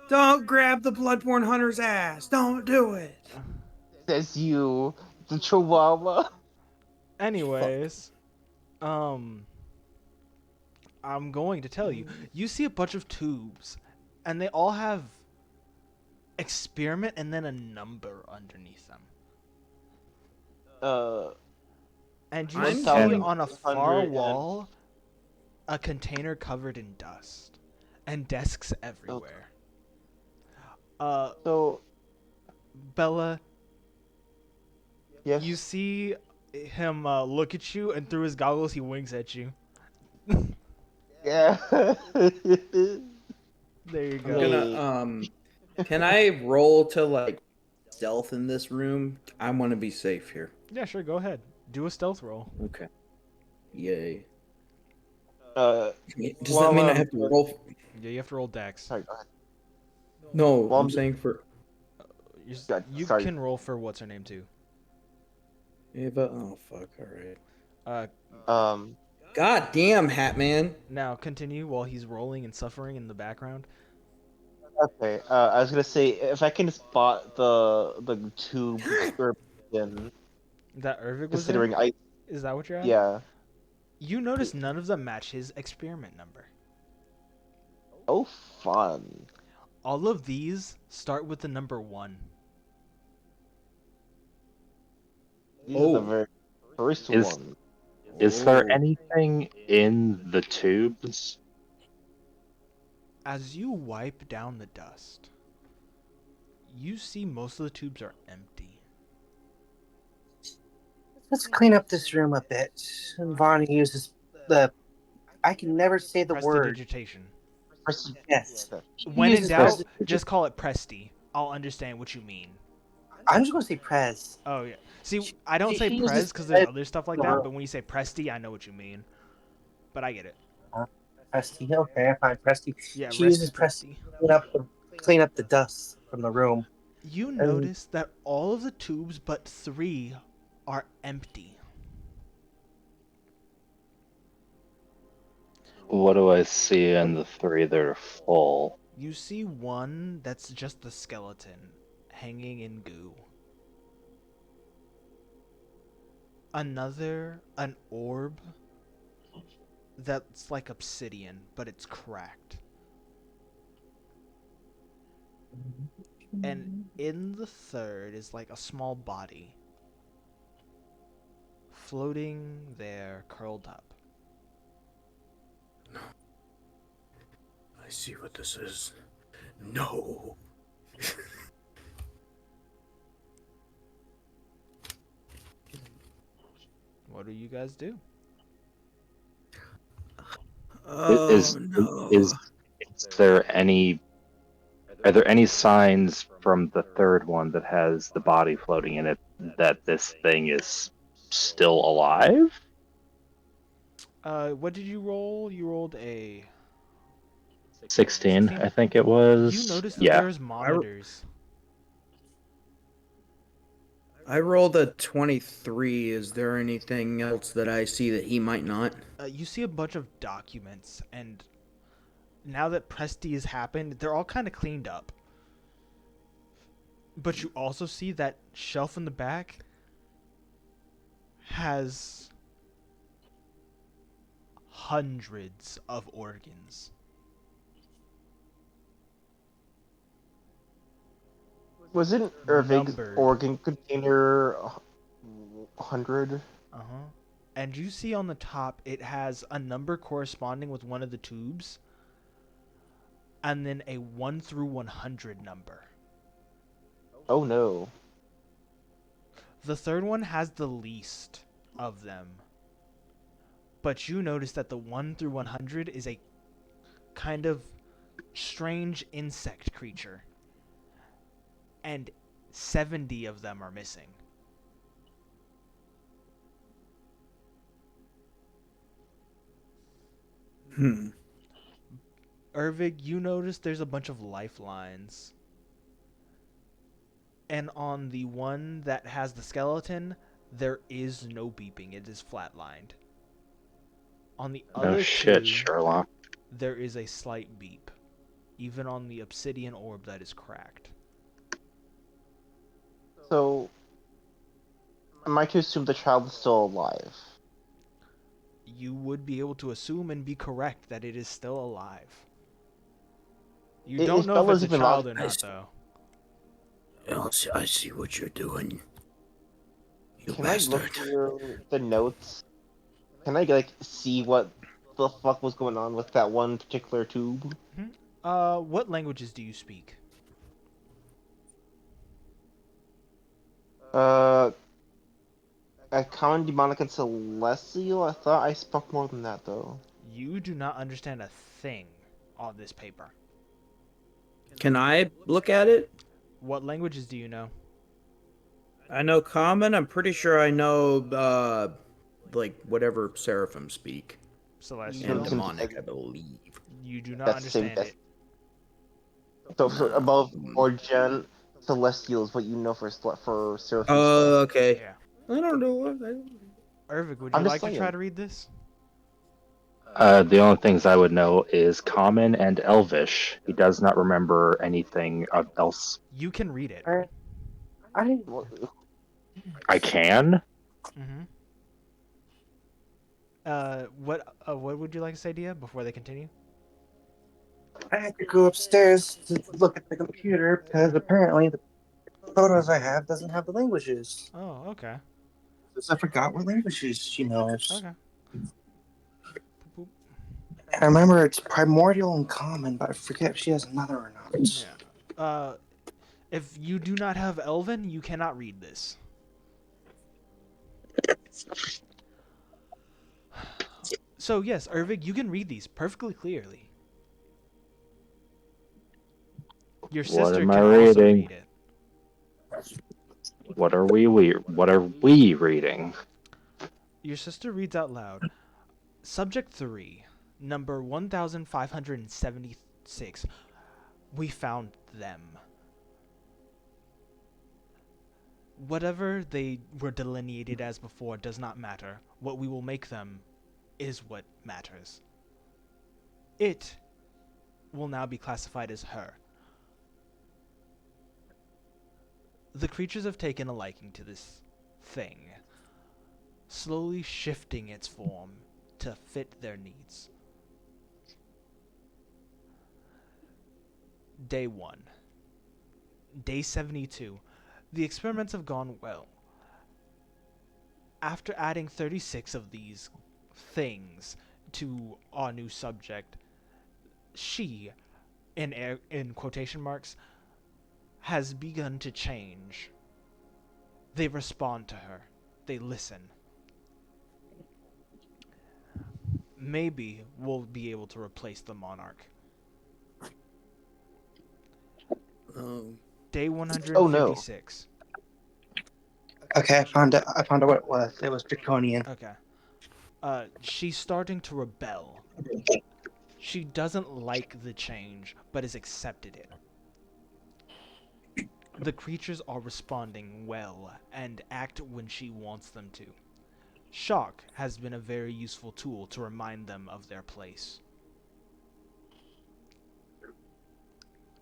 Don't grab the Bloodborne Hunter's ass. Don't do it. Says you, the Chihuahua. Anyways, I'm going to tell you. You see a bunch of tubes, and they all have experiment and then a number underneath them. And you I'm see telling on a far 100 wall a container covered in dust and desks everywhere. So, Bella, yes. you see him look at you, and through his goggles he winks at you. Yeah. There you I'm go. gonna can I roll to like stealth in this room? I want to be safe here. Yeah, sure, go ahead. Do a stealth roll. Okay. Yay. Well, Does that mean I have to roll? Yeah, you have to roll dex. Sorry, go ahead. No, Well, I'm saying for You sorry. can roll for what's her name too. Ava. Oh fuck! All right. God damn, Hatman. Now continue while he's rolling and suffering in the background. Okay. I was gonna say if I can spot the tube or then That Irving was in? considering Is that what you're at? Yeah. You notice none of them match his experiment number. Oh, fun. All of these start with the number 1. These are the Oh. very first Is one. is there Oh. anything in the tubes? As you wipe down the dust, you see most of the tubes are empty. Let's clean up this room a bit. And Vaughn uses the. I can never say the word. Prestidigitation. Yes. Yeah, He When in uses doubt, prestidigitation. just call it Presti. I'll understand what you mean. I'm just going to say Prez. Oh yeah. See, I don't say She Prez uses because there's Prez other stuff like in the that, room. but when you say Presti, I know what you mean. But I get it. Presti. Okay, I find Presti. Yeah, She Resti uses Presti Presti. to clean up the dust from the room. You And notice that all of the tubes but 3 are empty. What do I see in the 3 that are full? You see one that's just the skeleton hanging in goo. Another, an orb that's like obsidian, but it's cracked. And in the third is like a small body floating there, curled up. I see what this is. No. What do you guys do? Oh Is no. is there any are there any signs from the third one that has the body floating in it that this thing is still alive? What did you roll? You rolled a 16, 16. I think it You was. notice that Yeah. there's monitors. I rolled a 23. Is there anything else that I see that he might not? You see a bunch of documents, and now that Presti has happened, they're all kind of cleaned up. But you also see that shelf in the back has hundreds of organs. Wasn't Irving's Numbered. organ container 100? Uh-huh. And you see on the top it has a number corresponding with one of the tubes, and then a 1 through 100 number. Oh no. The third one has the least of them. But you notice that the 1 through 100 is a kind of strange insect creature. And 70 of them are missing. Ervig, you notice there's a bunch of lifelines. And on the one that has the skeleton, there is no beeping. It is flatlined. On the No other shit, two, Sherlock. there is a slight beep. Even on the obsidian orb that is cracked. So, am I to assume the child is still alive? You would be able to assume and be correct that it is still alive. You don't Is know if it's Bella's a even child or alive? not, though. I see what you're doing. You Can I bastard. look through the notes? Can I, like, see what the fuck was going on with that one particular tube? What languages do you speak? Uh, Common, Demonic, and Celestial? I thought I spoke more than that, though. You do not understand a thing on this paper. Can I look at it? What languages do you know? I know common. I'm pretty sure I know, like, whatever seraphim speak. Celestial? And demonic, I believe. You do not That's the same. understand it. So above Hmm. Origin, Celestial is what you know for Seraphim stuff. Oh, okay. Yeah. I don't know. Ervig, would you I'm just like to try saying. to read this? The only things I would know is Common and Elvish. He does not remember anything else. You can read it. I didn't. Well, I can? Mm-hmm. What would you like to say, Dia, before they continue? I had to go upstairs to look at the computer because apparently the photos I have doesn't have the languages. Oh, okay. Because I forgot what languages she knows. Okay. Boop, boop. I remember it's primordial and common, but I forget if she has another or not. Yeah. If you do not have Elven, you cannot read this. So yes, Ervig, you can read these perfectly clearly. Your What sister am I can also reading? read it. What are we reading? Your sister reads out loud. Subject 3, number 1576. We found them. Whatever they were delineated as before does not matter. What we will make them is what matters. It will now be classified as her. The creatures have taken a liking to this thing, slowly shifting its form to fit their needs. Day 1. Day 72. The experiments have gone well. After adding 36 of these things to our new subject, she, in quotation marks, has begun to change. They respond to her. They listen. Maybe we'll be able to replace the monarch. Day Oh no. 156. Okay, I found it. I found out what it was. It was draconian. Okay. She's starting to rebel. She doesn't like the change, but has accepted it. The creatures are responding well and act when she wants them to. Shock has been a very useful tool to remind them of their place.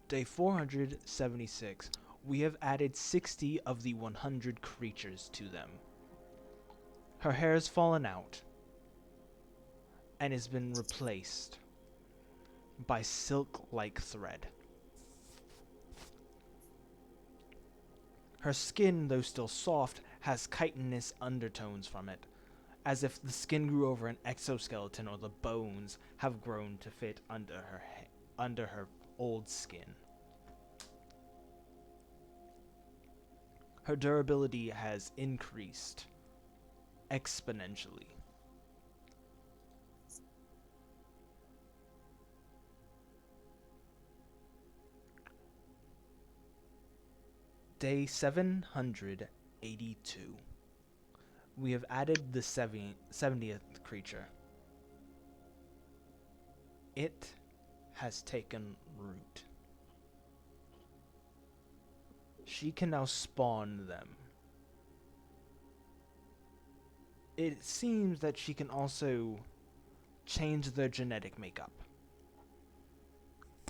Day 476. We have added 60 of the 100 creatures to them. Her hair has fallen out and has been replaced by silk-like thread. Her skin, though still soft, has chitinous undertones from it, as if the skin grew over an exoskeleton or the bones have grown to fit under her old skin. Her durability has increased exponentially. Day 782. We have added the 70th creature. It has taken root. She can now spawn them. It seems that she can also change their genetic makeup,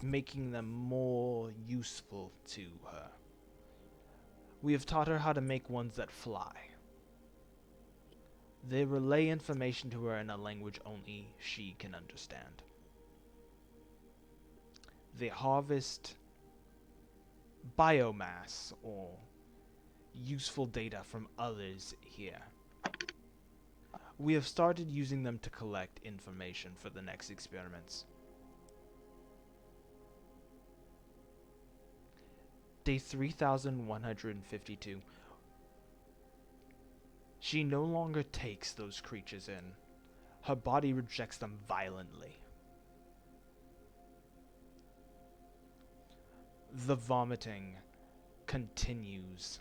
making them more useful to her. We have taught her how to make ones that fly. They relay information to her in a language only she can understand. They harvest biomass or useful data from others here. We have started using them to collect information for the next experiments. Day 3152. She no longer takes those creatures in. Her body rejects them violently. The vomiting continues,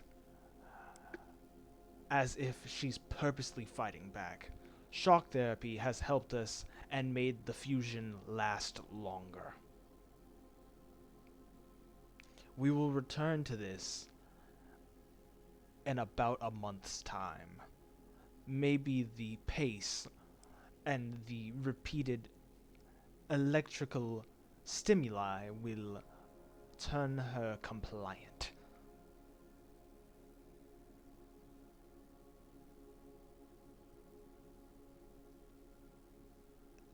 as if she's purposely fighting back. Shock therapy has helped us and made the fusion last longer. We will return to this in about a month's time. Maybe the pace and the repeated electrical stimuli will turn her compliant.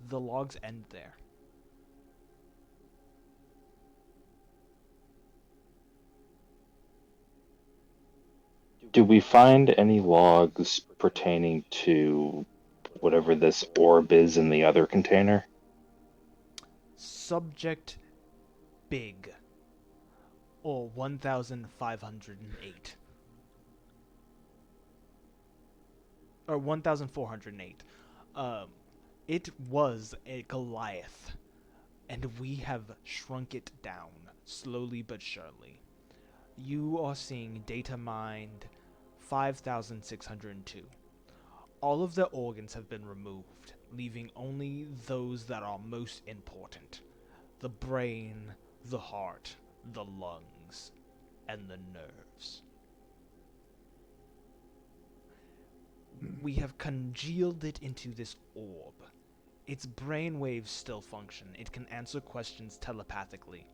the logs end there. Do we find any logs pertaining to whatever this orb is in the other container? Subject Big, or 1508. Or 1408. It was a Goliath, and we have shrunk it down, slowly but surely. You are seeing data mined 5602. All of the organs have been removed, leaving only those that are most important. The brain, the heart, the lungs, and the nerves. We have congealed it into this orb. Its brainwaves still function. It can answer questions telepathically.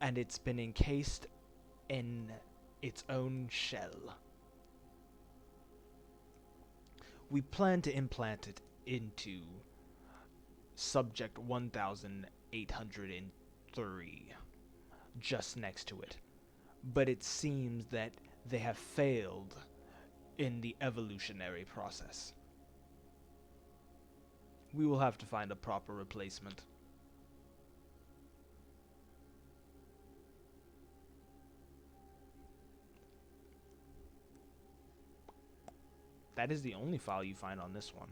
And it's been encased in its own shell. We plan to implant it into Subject 1803, just next to it. But it seems that they have failed in the evolutionary process. We will have to find a proper replacement. That is the only file you find on this one.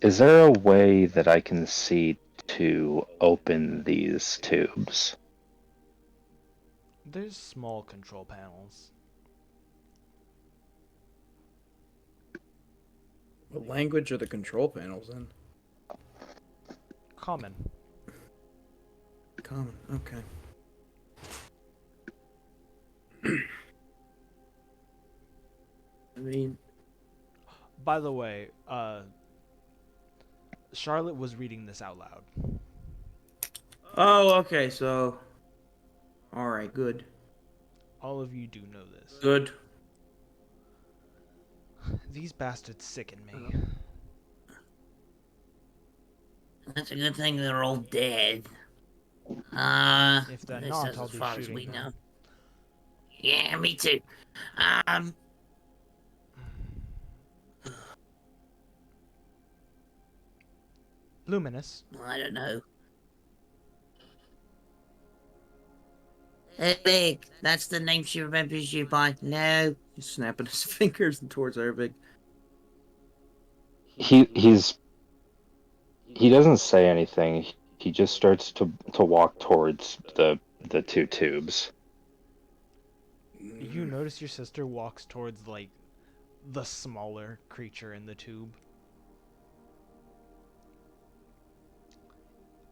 Is there a way that I can see to open these tubes? There's small control panels. What language are the control panels in? Common. Common. Okay. I mean, By the way, Charlotte was reading this out loud. Oh, okay, so. Alright, good. All of you do know this. Good. These bastards sicken me. That's a good thing they're all dead. If they're This not, is I'll as be far as shooting we them. know. Yeah, me too. Luminous. I don't know. Hey, Big, that's the name she remembers you by. No. He's snapping his fingers towards Ervig. He doesn't say anything. He just starts to walk towards the two tubes. You notice your sister walks towards, like, the smaller creature in the tube.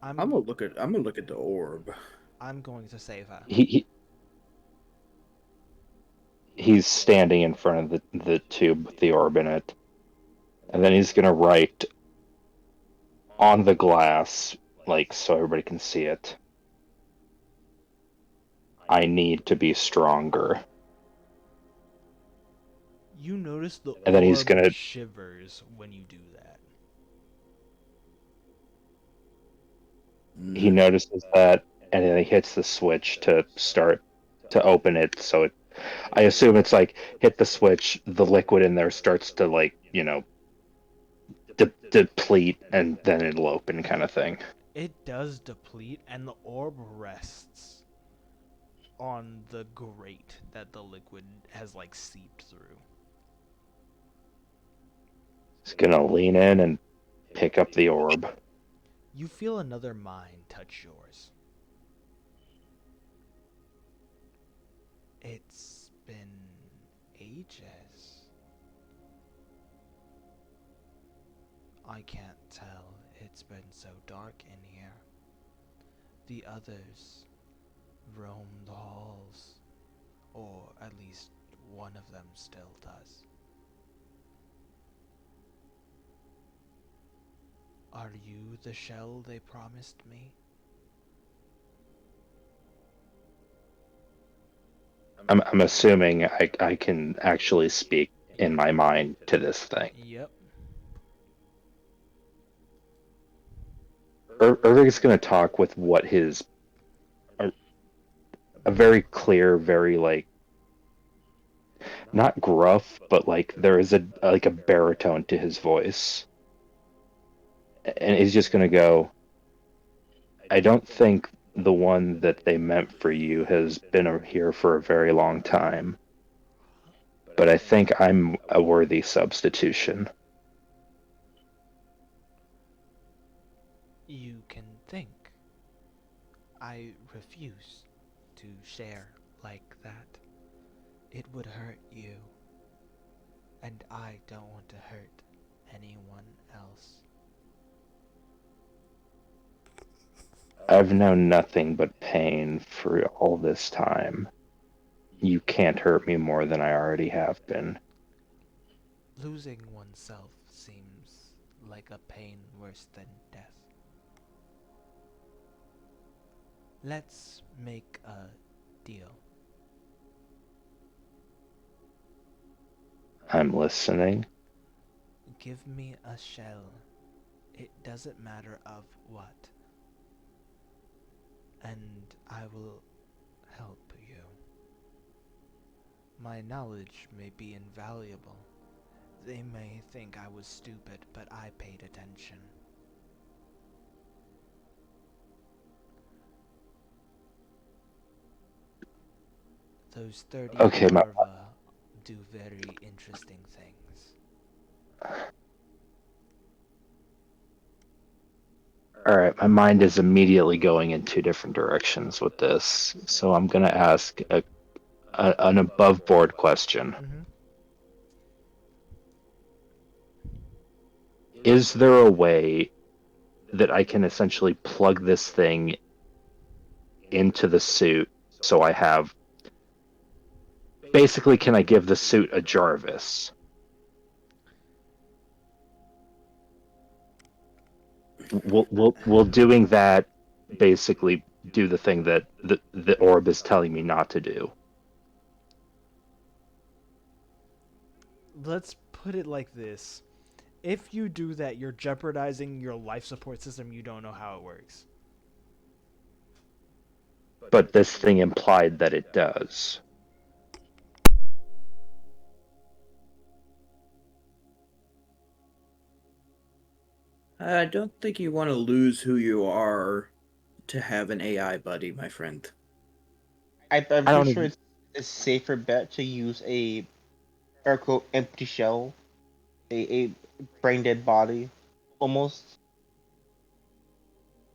I'm gonna look at the orb. I'm going to save her. He's standing in front of the tube with the orb in it. And then he's gonna write on the glass, like so everybody can see it. I need to be stronger. You notice the And then he's orb gonna shivers when you do that. he notices that, and then he hits the switch to start to open it. So I assume it's like hit the switch, the liquid in there starts to like deplete, and then it'll open, kind of thing. It does deplete, and the orb rests on the grate that the liquid has, like, seeped through. He's gonna lean in and pick up the orb. You feel another mind touch yours. It's been ages. I can't tell. It's been so dark in here. The others roam the halls, or at least one of them still does. Are you the shell they promised me? I'm assuming I can actually speak in my mind to this thing. Yep. Irving's going to talk with what his a very clear, very like not gruff, but like there is a baritone to his voice, and he's just going to go. I don't think the one that they meant for you has been here for a very long time, but I think I'm a worthy substitution. You can think. I refuse to share like that. It would hurt you. And I don't want to hurt anyone else. I've known nothing but pain for all this time. You can't hurt me more than I already have been. Losing oneself seems like a pain worse than death. Let's make a deal. I'm listening. Give me a shell. It doesn't matter of what. And I will help you. My knowledge may be invaluable. They may think I was stupid, but I paid attention. Those 30 Okay, larvae do very interesting things. All right, my mind is immediately going in two different directions with this, so I'm gonna ask an above board question. Mm-hmm. Is there a way that I can essentially plug this thing into the suit so I have basically can I give the suit a Jarvis? Will doing that basically do the thing that the orb is telling me not to do? Let's put it like this. If you do that, you're jeopardizing your life support system. You don't know how it works. But this thing implied that it does. I don't think you want to lose who you are to have an AI buddy, my friend. I'm I pretty don't sure even. it's a safer bet to use a air quote empty shell, a brain dead body, almost,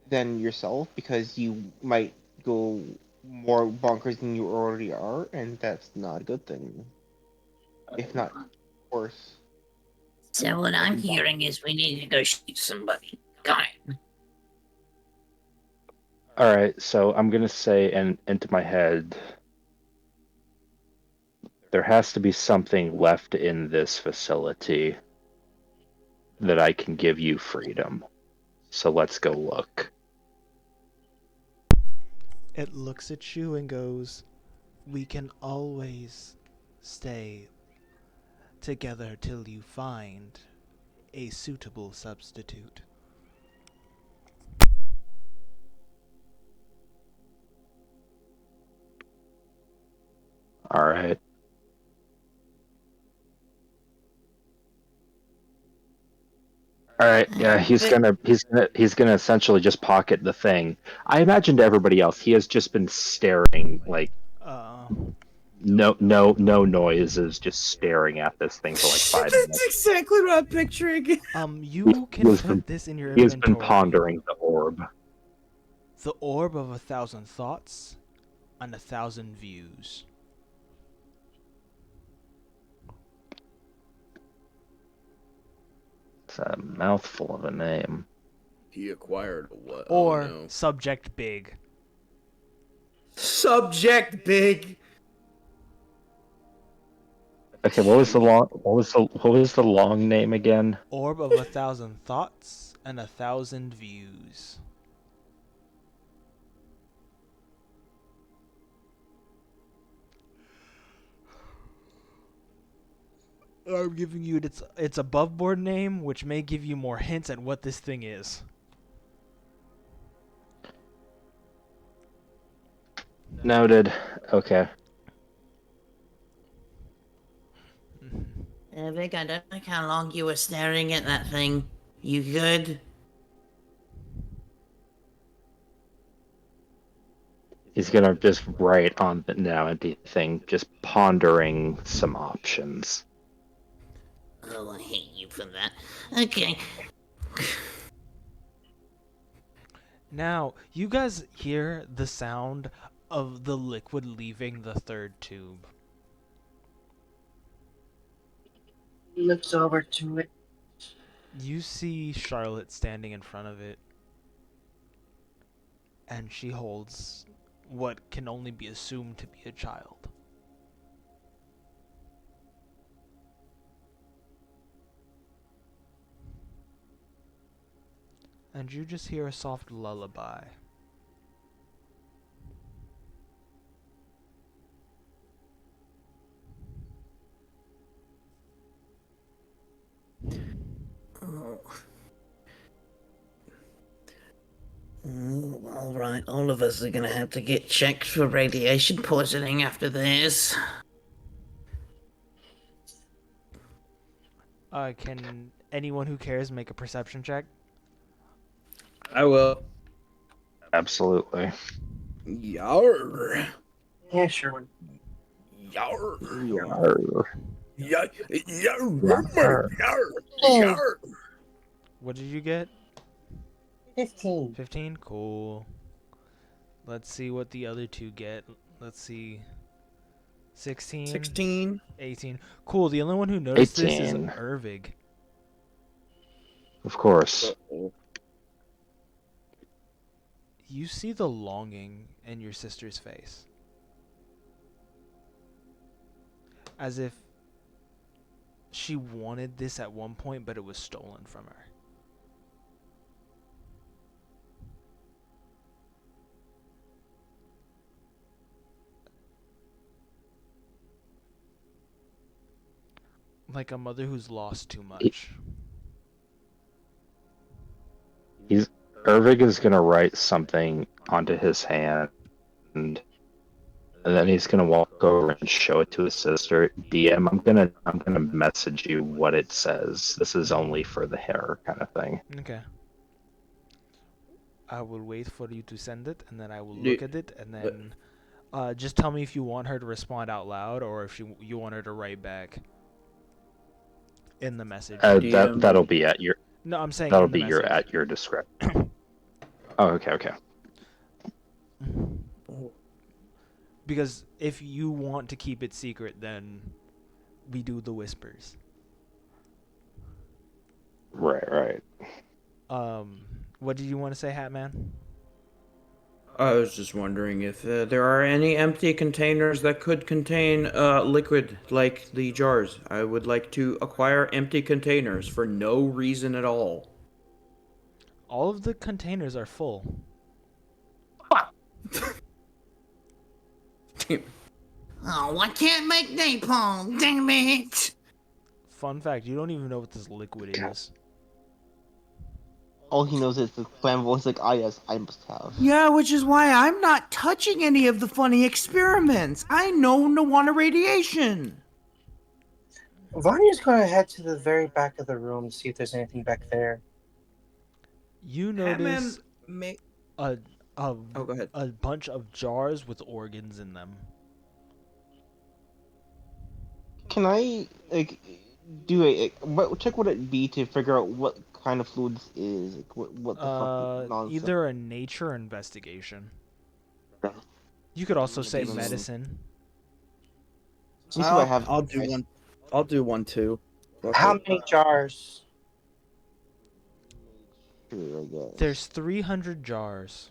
than yourself because you might go more bonkers than you already are, and that's not a good thing. If not worse. So what I'm hearing is we need to go shoot somebody. Got it. All right, so I'm gonna say, and into my head, there has to be something left in this facility that I can give you freedom. So let's go look. It looks at you and goes, "We can always stay together till you find a suitable substitute." All right. All right, yeah, he's gonna essentially just pocket the thing. I imagine to everybody else, he has just been staring, like Uh, no noises, just staring at this thing for like Shit, 5 minutes. that's exactly what I'm picturing. you He can has put been this in your he has been inventory. pondering the orb. The orb of 1,000 thoughts and 1,000 views. It's a mouthful of a name. He acquired a what? Or Oh, no. subject big. Subject big. Okay, what was the long name again? Orb of 1,000 thoughts and 1,000 views. I'm giving you its above board name, which may give you more hints at what this thing is. Noted. Okay. Vic, I don't like how long you were staring at that thing. You good? He's gonna just write on the now empty thing, just pondering some options. Oh, I hate you for that. Okay. Now, you guys hear the sound of the liquid leaving the third tube. He looks over to it. You see Charlotte standing in front of it, and she holds what can only be assumed to be a child. And you just hear a soft lullaby. Oh. All right, all of us are gonna have to get checked for radiation poisoning after this. Can anyone who cares make a perception check? I will. Absolutely. Yar. Yeah, sure. Yar. Yarr. Yar. Yar. Yarr. Yar. What did you get? 15. 15? Cool. Let's see what the other two get. Let's see. 16? 16. 18. Cool, the only one who noticed this is 18. Ervig. Of course. You see the longing in your sister's face. As if she wanted this at one point, but it was stolen from her. Like a mother who's lost too much. Ervig is gonna write something onto his hand, and then he's gonna walk over and show it to his sister. DM, I'm gonna message you what it says. This is only for the hair kind of thing. Okay. I will wait for you to send it, and then I will look at it, and then just tell me if you want her to respond out loud or if you want her to write back in the message. That'll be at your. No, I'm saying That'll in the be your message. at your discretion. Oh, okay. Because if you want to keep it secret, then we do the whispers. Right. What did you want to say, Hatman? I was just wondering if there are any empty containers that could contain liquid like the jars. I would like to acquire empty containers for no reason at all. All of the containers are full. Oh, I can't make napalm, damn it! Fun fact, you don't even know what this liquid is. All he knows is the flammable. He's like, ah, yes, I must have. Yeah, which is why I'm not touching any of the funny experiments. I know no want radiation. Vanya's going to head to the very back of the room to see if there's anything back there. You notice Oh, go ahead. a bunch of jars with organs in them. Can I check what it be to figure out what kind of fluid this is? Like, what the fuck nonsense? Either a nature investigation. You could also say medicine. Let me see what I have. I'll do one. I'll do one too. How many jars? Sure, I guess. There's 300 jars.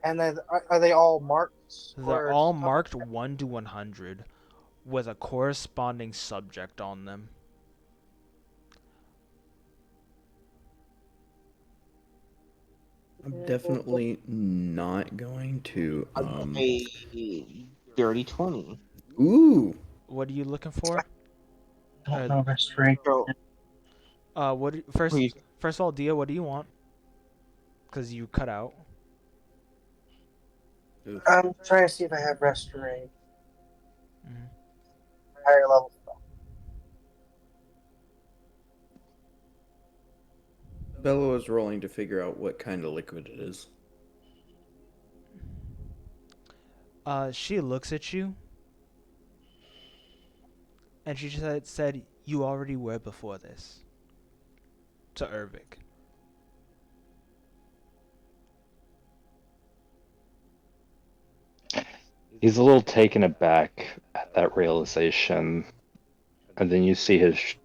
And then are they all marked? They're or all something? marked 1 to 100 with a corresponding subject on them. I'm definitely not going to. A dirty 20. Ooh. What are you looking for? Don't Uh, know restoration. So, first? please. First of all, Dia, what do you want? Because you cut out. I'm trying to see if I have restoration. Mhm. Higher level spell. Bella is rolling to figure out what kind of liquid it is. She looks at you, and she said you already were before this. To Ervik. He's a little taken aback at that realization, and then he sees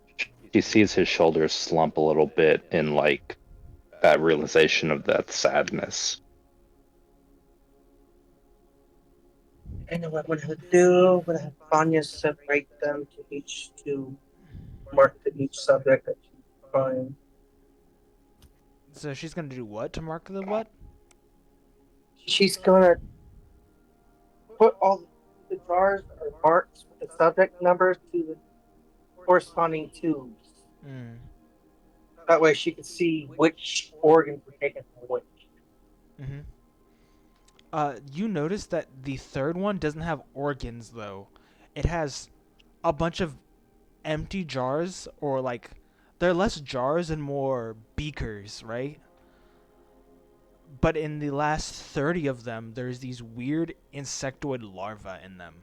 his shoulders slump a little bit in like that realization of that sadness. I know what I'm gonna do. I'm gonna have Vanya separate them to mark to each subject that you find. So she's gonna do what to mark the what? She's gonna put all the jars or marks with the subject numbers to the corresponding tubes. Mm. That way she can see which organs were taken from which. Mm-hmm. You notice that the third one doesn't have organs though. It has a bunch of empty jars, or like they're less jars and more beakers, right? But in the last 30 of them, there's these weird insectoid larvae in them.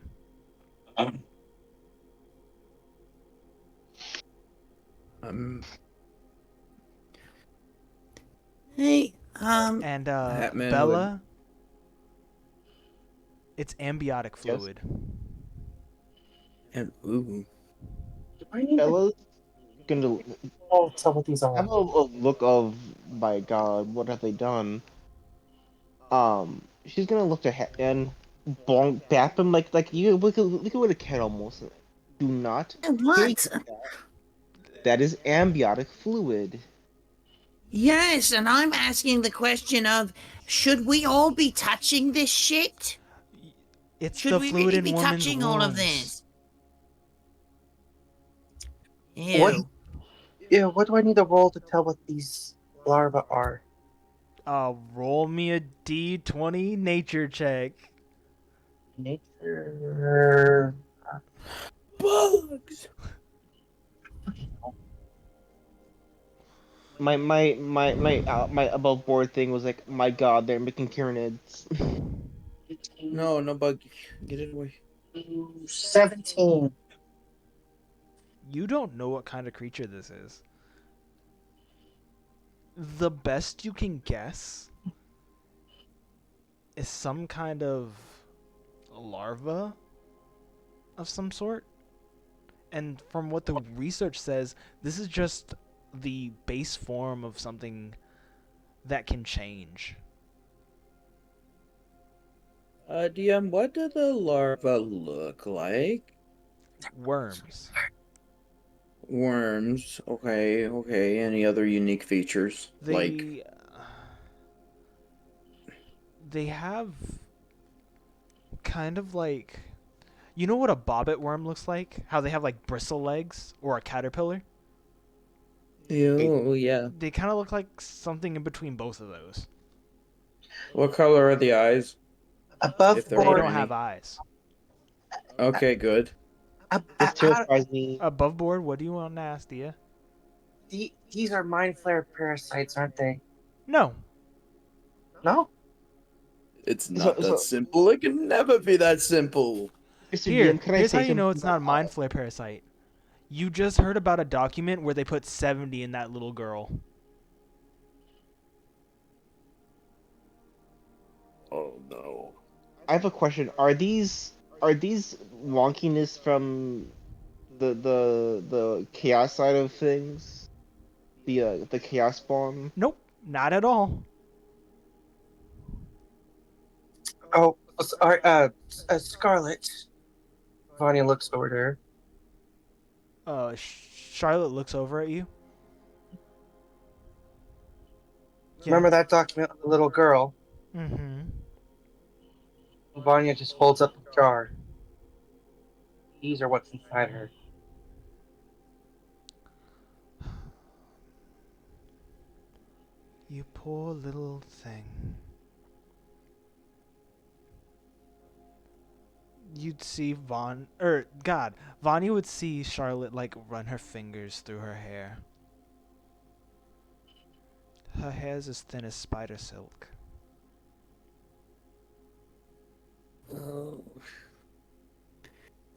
Um, Hey, And Hatman would. Bella, it's ambiotic Yes. fluid. And ooh. Do I need to Bella's gonna tell what these are? have a look of, my God, what have they done? She's gonna look at and bonk bap him like you look at a cat almost. Do not take what? that. That is amniotic fluid. Yes, and I'm asking the question of, should we all be touching this shit? It's Should the we fluid really in be women's touching all of wombs. this? What? Ew. Yeah, what do I need to roll to tell what these larvae are? Roll me a d20 nature check. Nature. Bugs! My above board thing was like, my God, they're making Kyranids. No, no bug. Get it away. 17. You don't know what kind of creature this is. The best you can guess is some kind of larva of some sort. And from what the research says, this is just the base form of something that can change. DM, what do the larvae look like? Worms. Worms. Okay, okay. Any other unique features? Like, They have kind of like, you know what a bobbit worm looks like? How they have like bristle legs, or a caterpillar? ew, yeah. They kind of look like something in between both of those. What color are the eyes? Above If there They are board. don't any. have eyes. Okay, good. This terrifies me. Above board, what do you want to ask, Dia? These are mind flare parasites, aren't they? No. No? It's So, not that so simple. It can never be that simple. Mr. Here, DM, can I here's how say you know something it's not about a mind flare parasite. You just heard about a document where they put 70 in that little girl. Oh no. I have a question. Are these wonkiness from the chaos side of things? The chaos spawn? Nope, not at all. Oh, sorry, Scarlet. Vanya looks over there. Charlotte looks over at you. Yeah. Remember that document with the little girl? Mm-hmm. Vanya just holds up the jar. These are what's inside her. You poor little thing. You'd see Vanya would see Charlotte like run her fingers through her hair. Her hair's as thin as spider silk. Oh.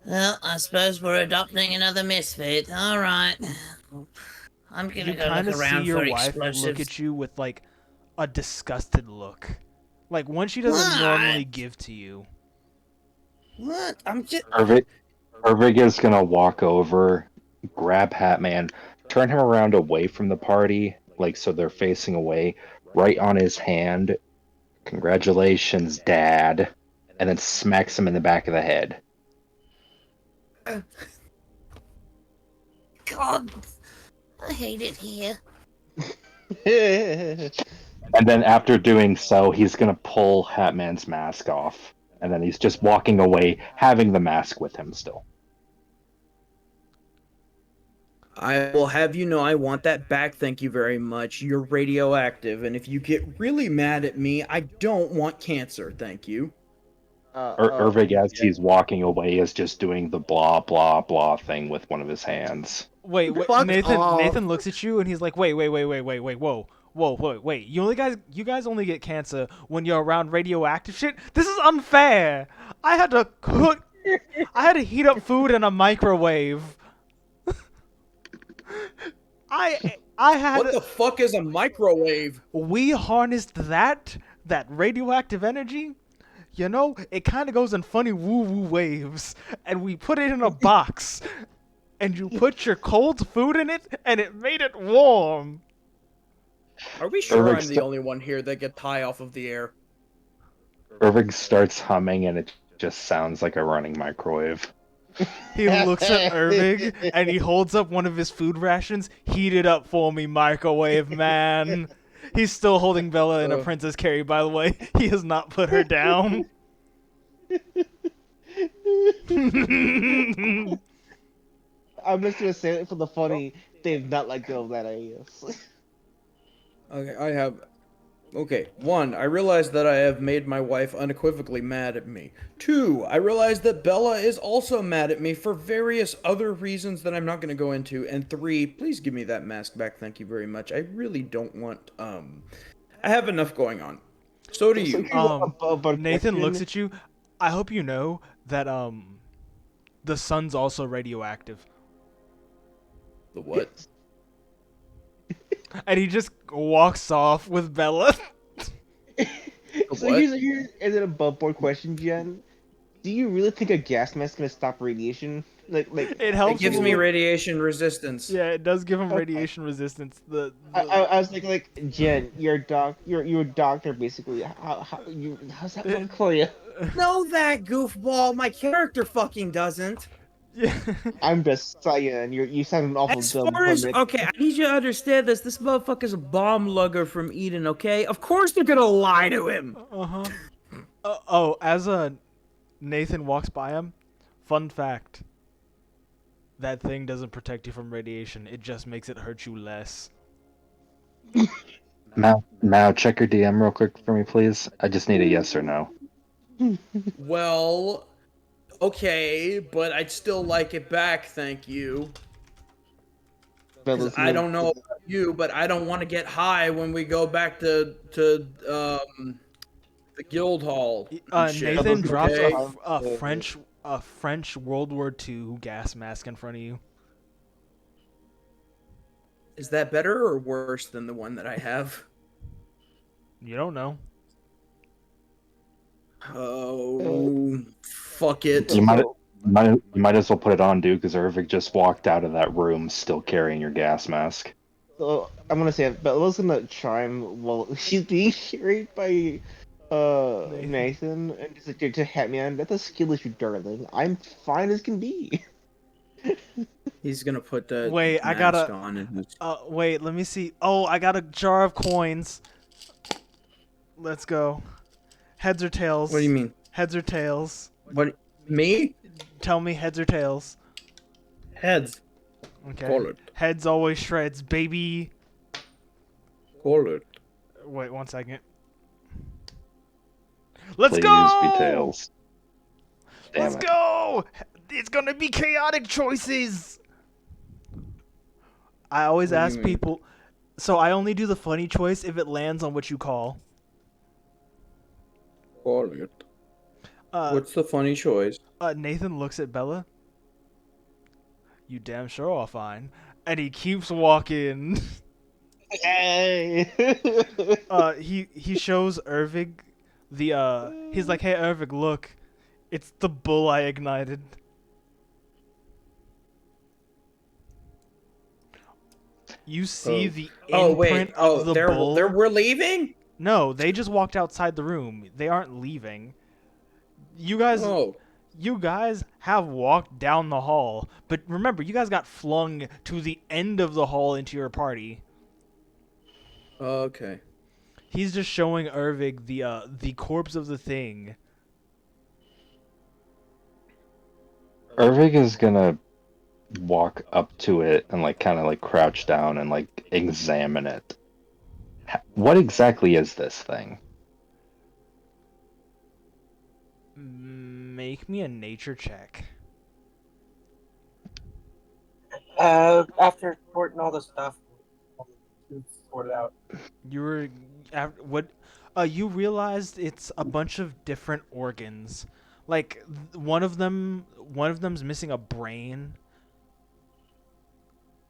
Well, I suppose we're adopting another misfit. All right. I'm gonna You go kind look of see around your for wife explosives. look at you with like a disgusted look, like one she doesn't What? normally give to you. What? I'm just. Irvig is gonna walk over, grab Hatman, turn him around away from the party, like so they're facing away, right on his hand. Congratulations, Dad, and then smacks him in the back of the head. God, I hate it here. And then after doing so, he's gonna pull Hatman's mask off, and then he's just walking away, having the mask with him still. I will have you know I want that back, thank you very much. You're radioactive, and if you get really mad at me, I don't want cancer, thank you. Irvig, as he's walking away, is just doing the blah blah blah thing with one of his hands. Wait, Fuck Nathan. off. Nathan looks at you and he's like, wait, whoa. You guys only get cancer when you're around radioactive shit. This is unfair. I had to heat up food in a microwave. I had. What the fuck is a microwave? We harnessed that radioactive energy. You know, it kind of goes in funny woo-woo waves, and we put it in a box, and you put your cold food in it, and it made it warm. Are we sure Irvig I'm the only one here that gets high off of the air? Irvig starts humming, and it just sounds like a running microwave. He looks at Irvig, and he holds up one of his food rations. Heat it up for me, microwave man. He's still holding Bella in a Princess Carrie, by the way. He has not put her down. I'm just gonna say it for the funny. They've not let go of that, I guess. Okay, Okay, 1, I realize that I have made my wife unequivocally mad at me. 2, I realize that Bella is also mad at me for various other reasons that I'm not going to go into. And 3, please give me that mask back, thank you very much. I really don't want, I have enough going on. So do you. Nathan looks at you. I hope you know that, the sun's also radioactive. The what? And he just walks off with Bella. So here's an above board question, Jen. Do you really think a gas mask is gonna stop radiation? Like it helps. It gives me radiation resistance. Yeah, it does give him radiation resistance. I was thinking, like, Jen, you're a doctor basically. How's that work for you? Know that, goofball. My character fucking doesn't. Yeah. I'm just saying, you sound an awful As dumb. far as, okay, I need you to understand this. This motherfucker's a bomb lugger from Eden, okay? Of course they're gonna lie to him. As Nathan walks by him, fun fact. That thing doesn't protect you from radiation. It just makes it hurt you less. Now, check your DM real quick for me, please. I just need a yes or no. Well, okay, but I'd still like it back, thank you. 'Cause I don't know about you, but I don't want to get high when we go back to the guild hall. Nathan drops a French World War II gas mask in front of you. Is that better or worse than the one that I have? You don't know. Oh, fuck it. You might as well put it on, dude, because Irvig just walked out of that room still carrying your gas mask. So I'm gonna say it, but Bella's gonna chime while she's being carried by Nathan and just like to Hatman. That's a skill issue, darling. I'm fine as can be. He's gonna put the mask on and wait, let me see. Oh, I got a jar of coins. Let's go. Heads or tails? What do you mean? Heads or tails? What? Me? Tell me heads or tails. Heads. Okay. Call it. Heads always shreds, baby. Call it. Wait 1 second. Let's Please go! be tails. Let's Damn it. go! It's gonna be chaotic choices. I always What do you ask mean? people. So I only do the funny choice if it lands on what you call. Call it. Uh, What's the funny choice? Nathan looks at Bella. You damn sure are fine. And he keeps walking. Hey. He shows Ervig the he's like, hey Ervig, look. It's the bull I ignited. You see the Oh imprint wait. of Oh, the they're bull. we're leaving. No, they just walked outside the room. They aren't leaving. You guys Oh. You guys have walked down the hall, but remember, you guys got flung to the end of the hall into your party. Okay. He's just showing Ervig the corpse of the thing. Irving is gonna walk up to it and like kind of like crouch down and like examine it. What exactly is this thing? Make me a nature check. After sorting all the stuff, to sort it out. You were what? You realized it's a bunch of different organs. Like one of them's missing a brain.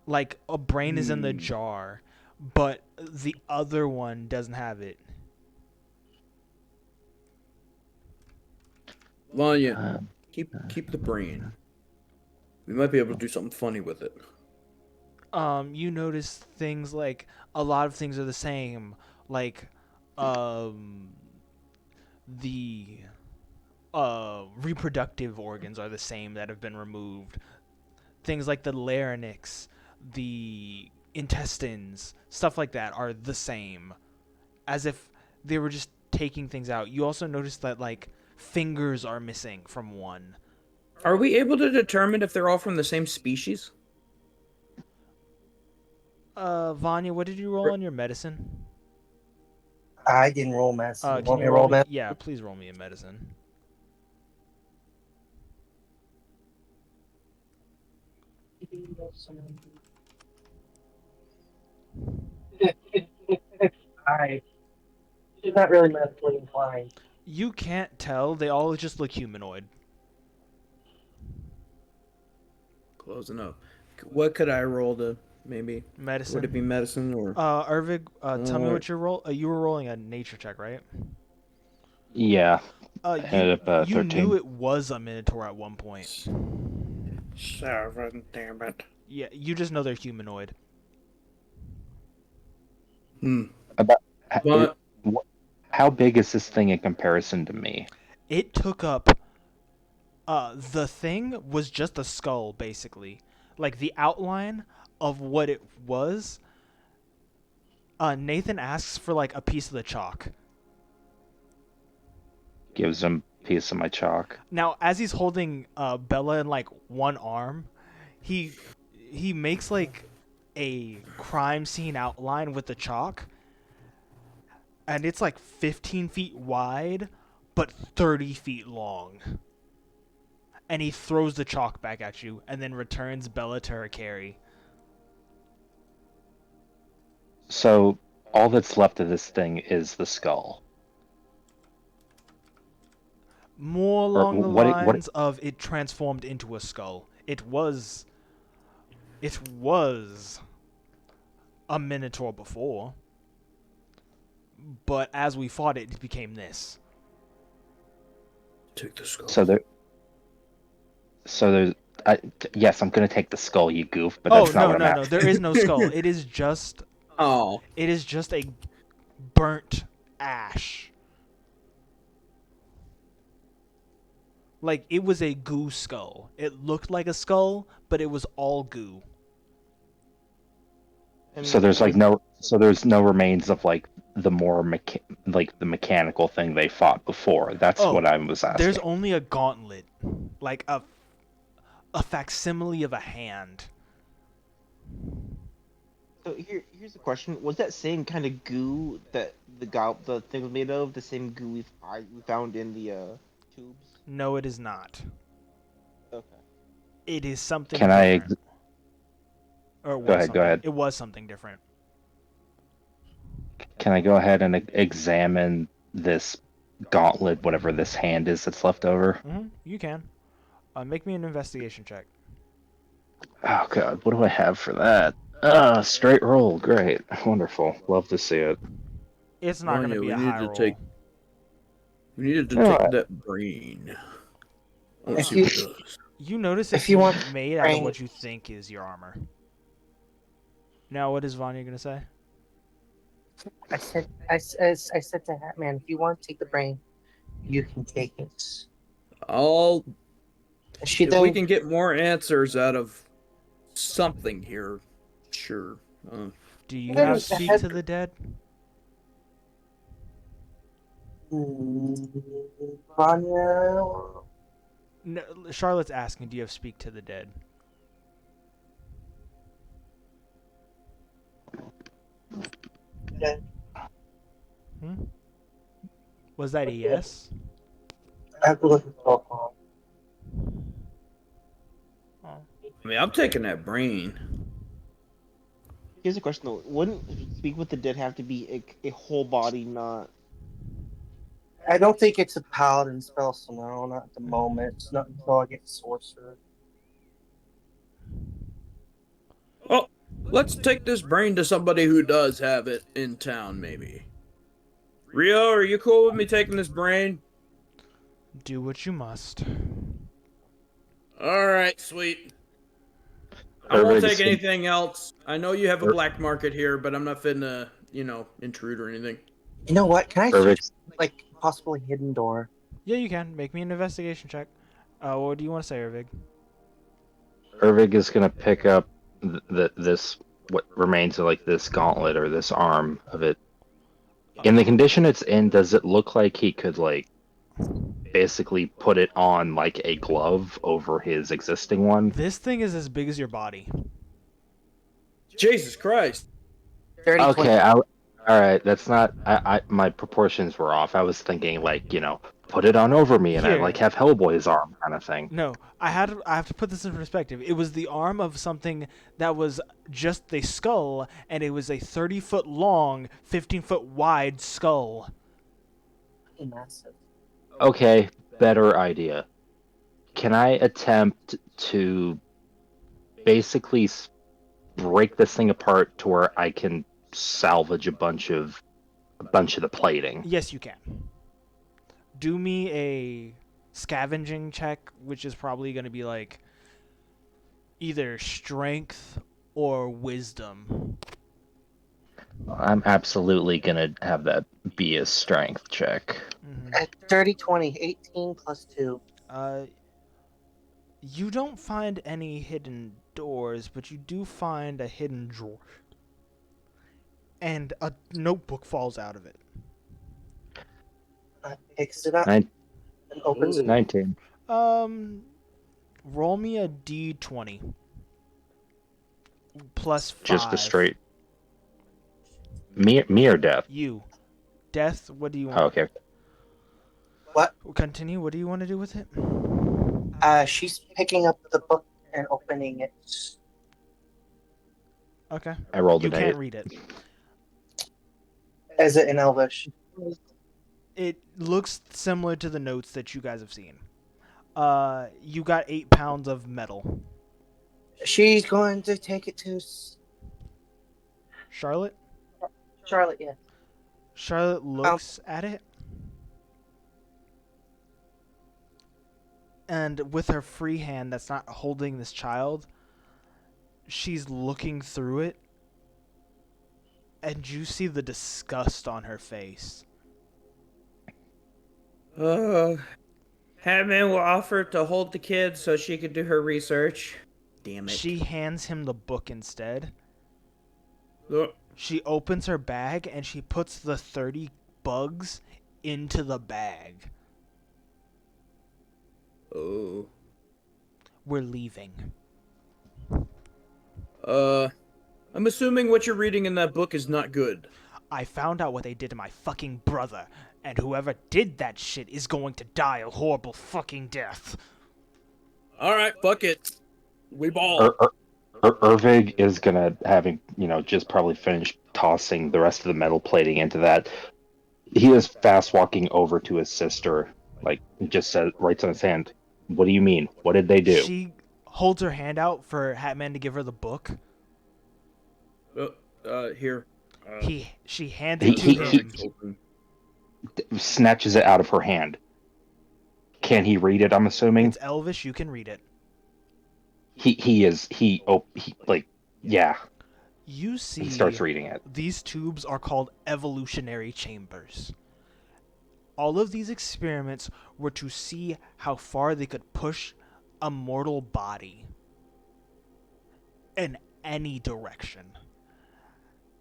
Like a brain is in the jar, but the other one doesn't have it. Vanya, keep the brain. We might be able to do something funny with it. You notice things like a lot of things are the same, like the reproductive organs are the same that have been removed. Things like the larynx, the intestines, stuff like that are the same, as if they were just taking things out. You also notice that like fingers are missing from one. Are we able to determine if they're all from the same species? Vanya, what did you roll on your medicine? I didn't roll medicine. Can Want you me to roll me? medicine? Yeah, please roll me a medicine. She's not really medically inclined. You can't tell. They all just look humanoid. Close enough. What could I roll to maybe? Medicine. Would it be medicine or? Ervig, tell me Alright. what your roll. You were rolling a nature check, right? Yeah, You at you 13. knew it was a minotaur at one point. 7, damn it. Yeah, you just know they're humanoid. About But how big is this thing in comparison to me? It took up. The thing was just a skull, basically. Like the outline of what it was. Nathan asks for like a piece of the chalk. Gives him a piece of my chalk. Now, as he's holding Bella in like one arm, he makes like a crime scene outline with the chalk, and it's like 15 feet wide, but 30 feet long. And he throws the chalk back at you, and then returns Bella to her carry. So all that's left of this thing is the skull. More Or along the what lines of it transformed into a skull. It was a minotaur before, but as we fought it, it became this. take the skull. Yes, I'm gonna take the skull, you goof, but that's not what I'm no, after. there is no skull. It is just Oh. a burnt ash. Like it was a goo skull. It looked like a skull, but it was all goo. So there's no remains of like the more like the mechanical thing they fought before. That's what I was asking. There's only a gauntlet, like a facsimile of a hand. So Here's a question: was that same kind of goo that the thing was made of the same goo we found in the tubes? No, it is not. Okay. It is something Can I different. Or it go was ahead? Go something. ahead. It was something different. Can I go ahead and examine this gauntlet, whatever this hand is that's left over? You can. Make me an investigation check. Oh god, what do I have for that? Straight roll. Great. Wonderful. Love to see it. It's not going to Vanya, be we a need high to roll. take. We needed to You know, take that brain. I want to If see you what it does. You notice if it's you want made out of brain- what you think is your armor. Now, what is Vanya going to say? I said to Hatman, if you want to take the brain, you can take it. I'll. She If we then can get more answers out of something here, sure. Do you Then have the speak head- to the dead? Vanya. No, Charlotte's asking, do you have speak to the dead? Yeah. Was that a yes? I have to look at the phone. Oh. I mean, I'm taking that brain. Here's a question though: wouldn't speak with the dead have to be a whole body, not? I don't think it's a paladin spell, so no, not at the moment. It's not until I get sorcerer. Oh, let's take this brain to somebody who does have it in town, maybe. Rio, are you cool with me taking this brain? Do what you must. All right, sweet. I won't Irvig's take anything else. I know you have a black market here, but I'm not finna, intrude or anything. You know what? Can I search Irvig's like possibly hidden door? Yeah, you can. Make me an investigation check. What do you want to say, Ervig? Irvig is gonna pick up this what remains of like this gauntlet or this arm of it. In the condition it's in, does it look like he could like basically put it on like a glove over his existing one? This thing is as big as your body. Jesus Christ. 30, Okay, all right. That's not. My proportions were off. I was thinking like put it on over me, and I Here. like have Hellboy's arm kind of thing. No, I have to put this in perspective. It was the arm of something that was just a skull, and it was a 30-foot long, 15-foot wide skull. massive. Okay, better idea. Can I attempt to basically break this thing apart to where I can salvage a bunch of the plating? Yes, you can. Do me a scavenging check, which is probably going to be like either strength or wisdom. I'm absolutely gonna have that be a strength check. At 30, 20, 18 plus 2. You don't find any hidden doors, but you do find a hidden drawer. And a notebook falls out of it. Picks it up Nine, and opens it. 19. Roll me a d20. Plus 5. Just a straight. Me or death? You. Death, what do you want? Oh, okay. What? Continue, what do you want to do with it? She's picking up the book and opening it. Okay. I rolled You an can't 8. read it. Is it in Elvish? It looks similar to the notes that you guys have seen. You got 8 pounds of metal. She's going to take it to Charlotte? Charlotte, yeah. Charlotte looks at it. And with her free hand that's not holding this child, she's looking through it. And you see the disgust on her face. Hatman will offer to hold the kid so she could do her research. Damn it. She hands him the book instead. Look. She opens her bag and she puts the 30 bugs into the bag. Oh. We're leaving. I'm assuming what you're reading in that book is not good. I found out what they did to my fucking brother, and whoever did that shit is going to die a horrible fucking death. Alright, fuck it. We ball. Irvig is gonna, having just probably finished tossing the rest of the metal plating into that. He is fast walking over to his sister, like just says, writes on his hand, "What do you mean? What did they do?" She holds her hand out for Hatman to give her the book. Here. She hands He- it to he- him. Snatches it out of her hand. Can he read it? I'm assuming. It's Elvish. You can read it. Yeah. You see, He starts reading it. these tubes are called evolutionary chambers. All of these experiments were to see how far they could push a mortal body in any direction.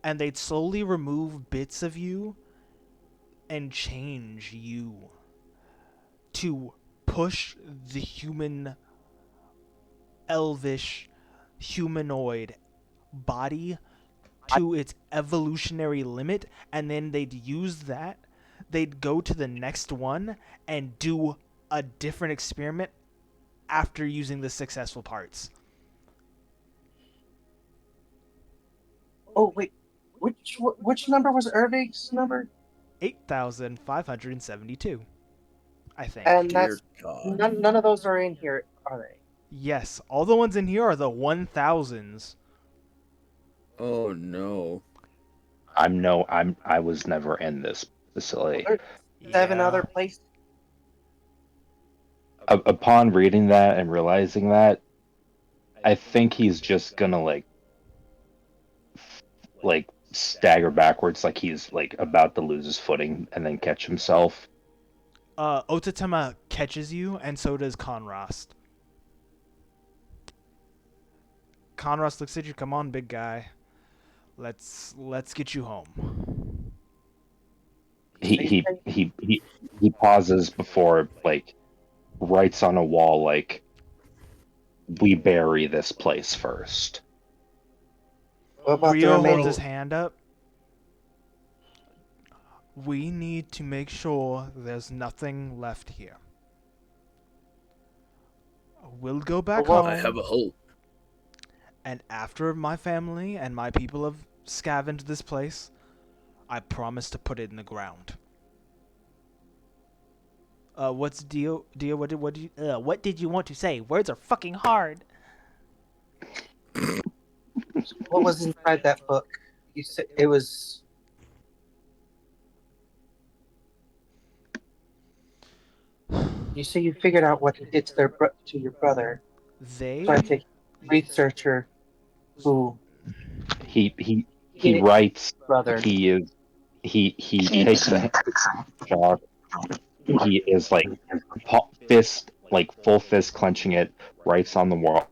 And they'd slowly remove bits of you and change you to push the human, elvish, humanoid body to its evolutionary limit, and then they'd use that. They'd go to the next one and do a different experiment after using the successful parts. Oh wait, which number was Irvig's number? 8,572, I think. And Dear that's God. none of those are in here, are they? Yes, all the ones in here are the 1,000s. Oh no. I was never in this facility. Well, there's 7 Yeah. other places. Upon reading that and realizing that, I think he's just gonna like stagger backwards, like he's like about to lose his footing, and then catch himself. Otatema catches you, and so does Conrost. Conrost looks at you. Come on, big guy. Let's get you home. He pauses before writes on a wall like, "We bury this place first." What about the Rio holds remaining? his hand up. We need to make sure there's nothing left here. We'll go back Well, home. I have a hope. And after my family and my people have scavenged this place, I promise to put it in the ground. What's Dio? What did you want to say? Words are fucking hard. What was inside that book? You said it was. You say you figured out what they did to to your brother. They So I take researcher who He He- writes. brother. He takes the shot. He is full fist clenching it, writes on the wall.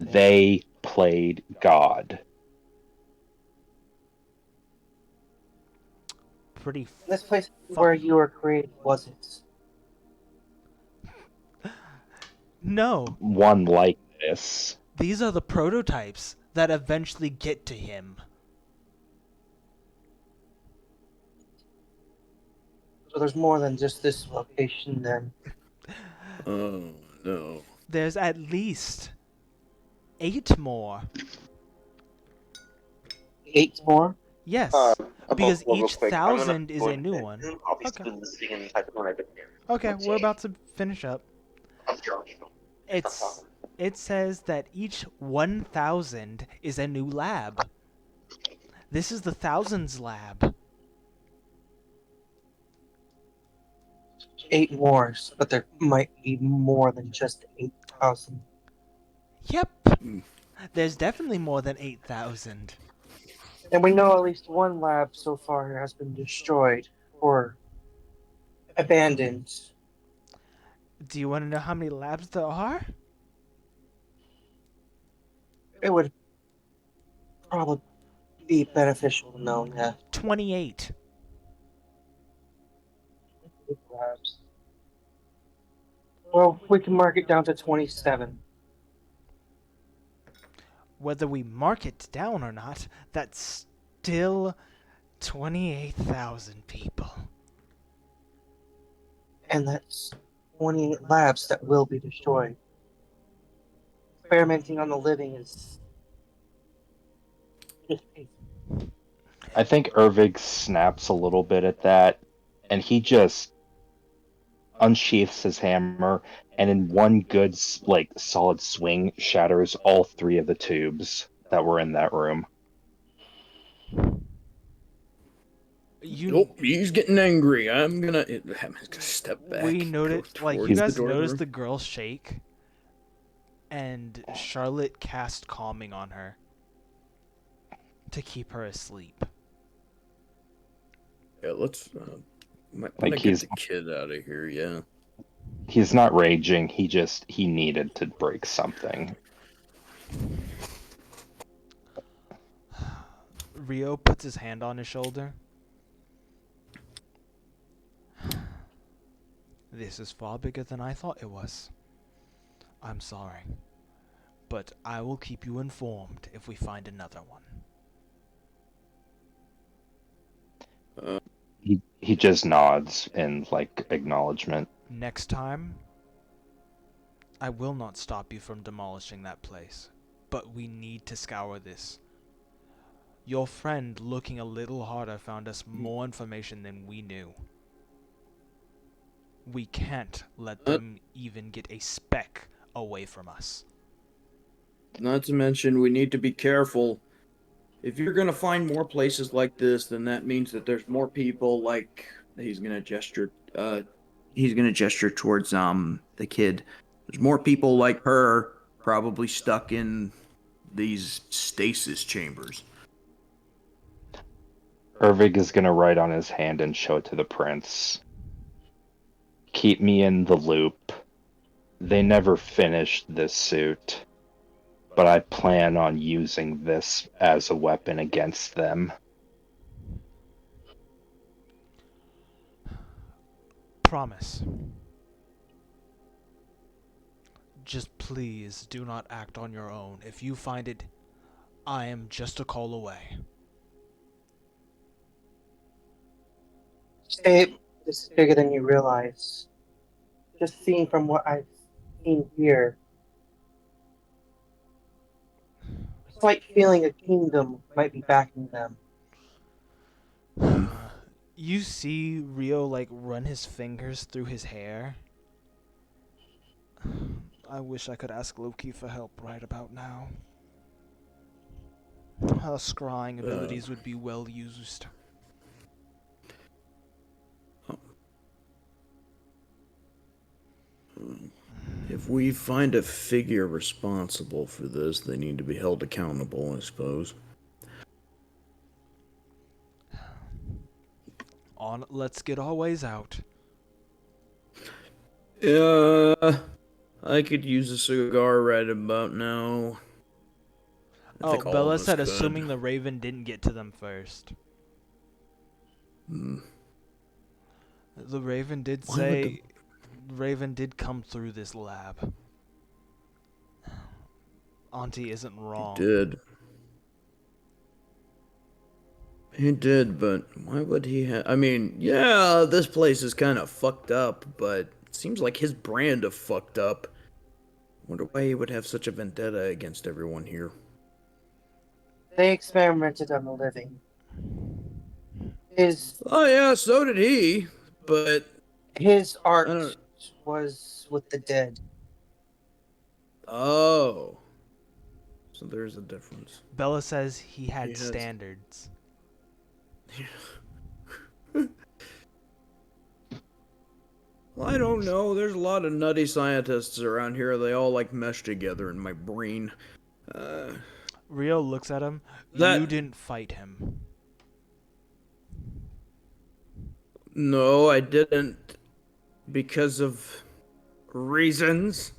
They played God. pretty. This place where you were created, was it? No, One like this. these are the prototypes that eventually get to him. So there's more than just this location then. Oh no. There's at least 8 more. 8 more? Yes, because each 1,000 is a new one. Okay. Okay, we're about to finish up. It says that each 1,000 is a new lab. This is the thousands lab. 8 more, but there might be more than just 8,000. Yep. There's definitely more than 8,000. And we know at least one lab so far has been destroyed or abandoned. Do you want to know how many labs there are? It would probably be beneficial to know, yeah. 28. Labs. Well, we can mark it down to 27. Whether we mark it down or not, that's still 28,000 people. And that's 28 labs that will be destroyed. Experimenting on the living is just I think Ervig snaps a little bit at that, and he just unsheaths his hammer, and in one good, like, solid swing, shatters all 3 of the tubes that were in that room. Nope, he's getting angry. I'm gonna step back. We go noticed, like, you towards the guys door of the noticed room. the girl shake, and Charlotte cast calming on her to keep her asleep. Yeah, let's. Might Like, wanna get the kid out of here. Yeah. He's not raging, he needed to break something. Rio puts his hand on his shoulder. This is far bigger than I thought it was. I'm sorry, but I will keep you informed if we find another one. He just nods in, like, acknowledgement. Next time, I will not stop you from demolishing that place, but we need to scour this. Your friend, looking a little harder, found us more information than we knew. We can't let them even get a speck away from us. Not to mention, we need to be careful. If you're gonna find more places like this, then that means that there's more people. Like he's gonna gesture. He's gonna gesture towards the kid. There's more people like her probably stuck in these stasis chambers. Ervig is gonna write on his hand and show it to the prince. Keep me in the loop. They never finished this suit, but I plan on using this as a weapon against them. Promise. Just please do not act on your own. If you find it, I am just a call away. Abe, this is bigger than you realize. Just seeing from what I've seen here, it's like feeling a kingdom might be backing them. You see Rio, like, run his fingers through his hair. I wish I could ask Loki for help right about now. Her scrying abilities would be well used. If we find a figure responsible for this, they need to be held accountable, I suppose. Let's get our ways out. Yeah, I could use a cigar right about now. I think all Bella of us said could. assuming the Raven didn't get to them first. The Raven did say... Raven did come through this lab. Auntie isn't wrong. He did, but why would he have... I mean, yeah, this place is kind of fucked up, but it seems like his brand of fucked up. Wonder why he would have such a vendetta against everyone here. They experimented on the living. Oh yeah, so did he, but... His art was with the dead. Oh. So there's a difference. Bella says he had standards. Well, I don't know. There's a lot of nutty scientists around here. They all like mesh together in my brain. Rio looks at him. You didn't fight him. No, I didn't. Because of reasons.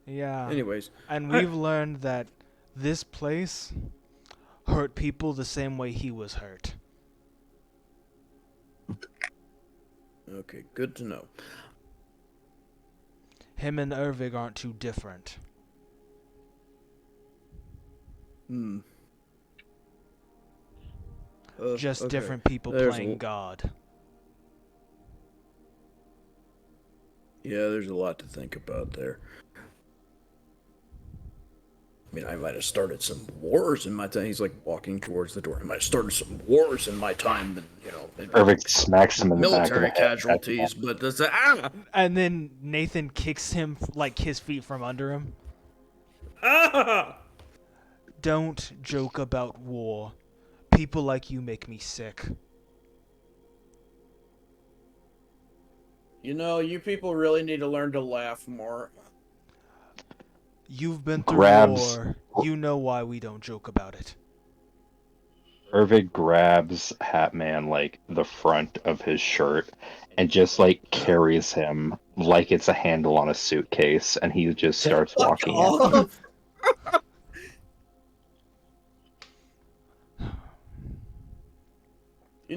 Yeah. Anyways. And we've learned that this place hurt people the same way he was hurt. Okay, good to know. Him and Ervig aren't too different. Hmm. Just Okay. different people There's playing God. Yeah, there's a lot to think about there. I mean, I might have started some wars in my time. He's like walking towards the door. I might have started some wars in my time, and maybe Irving smacks him in the back of the military head. casualties. But that's And then Nathan kicks him, like, his feet from under him. ah! Don't joke about war. People like you make me sick. You people really need to learn to laugh more. You've been through Grabs- war. You know why we don't joke about it. Irving grabs Hatman like the front of his shirt and just like carries him like it's a handle on a suitcase, and he just starts Fuck walking in. off!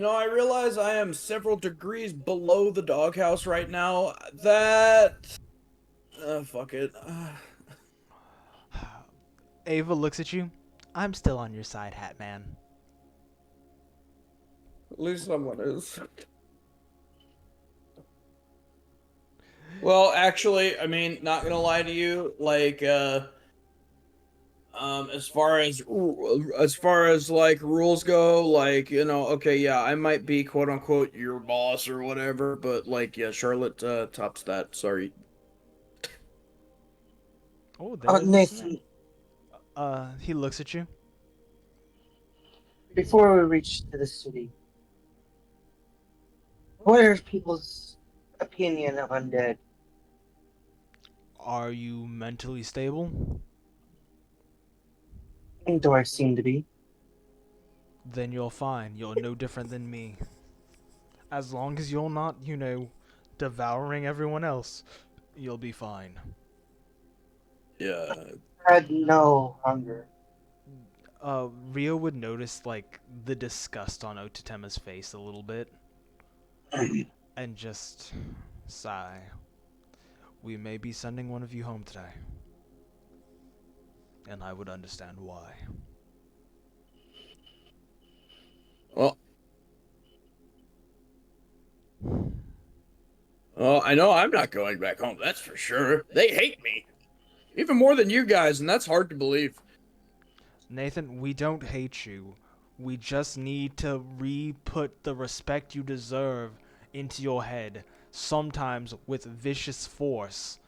I realize I am several degrees below the doghouse right now. Fuck it. Ava looks at you. I'm still on your side, Hatman. At least someone is. Well, actually, I mean, not gonna lie to you, like, as far as like rules go, like, okay, yeah, I might be quote unquote your boss or whatever, but like, yeah, Charlotte tops that. Sorry. Oh, there's Nathan, he looks at you. before we reach to the city, what are people's opinion of undead? Are you mentally stable? Do I seem to be? Then you're fine. You're no different than me. As long as you're not, devouring everyone else, you'll be fine. Yeah. I had no hunger. Rio would notice, like, the disgust on Ototema's face a little bit. And just sigh. We may be sending one of you home today. And I would understand why. Well, I know I'm not going back home, that's for sure. They hate me. Even more than you guys, and that's hard to believe. Nathan, we don't hate you. We just need to re-put the respect you deserve into your head, sometimes with vicious force,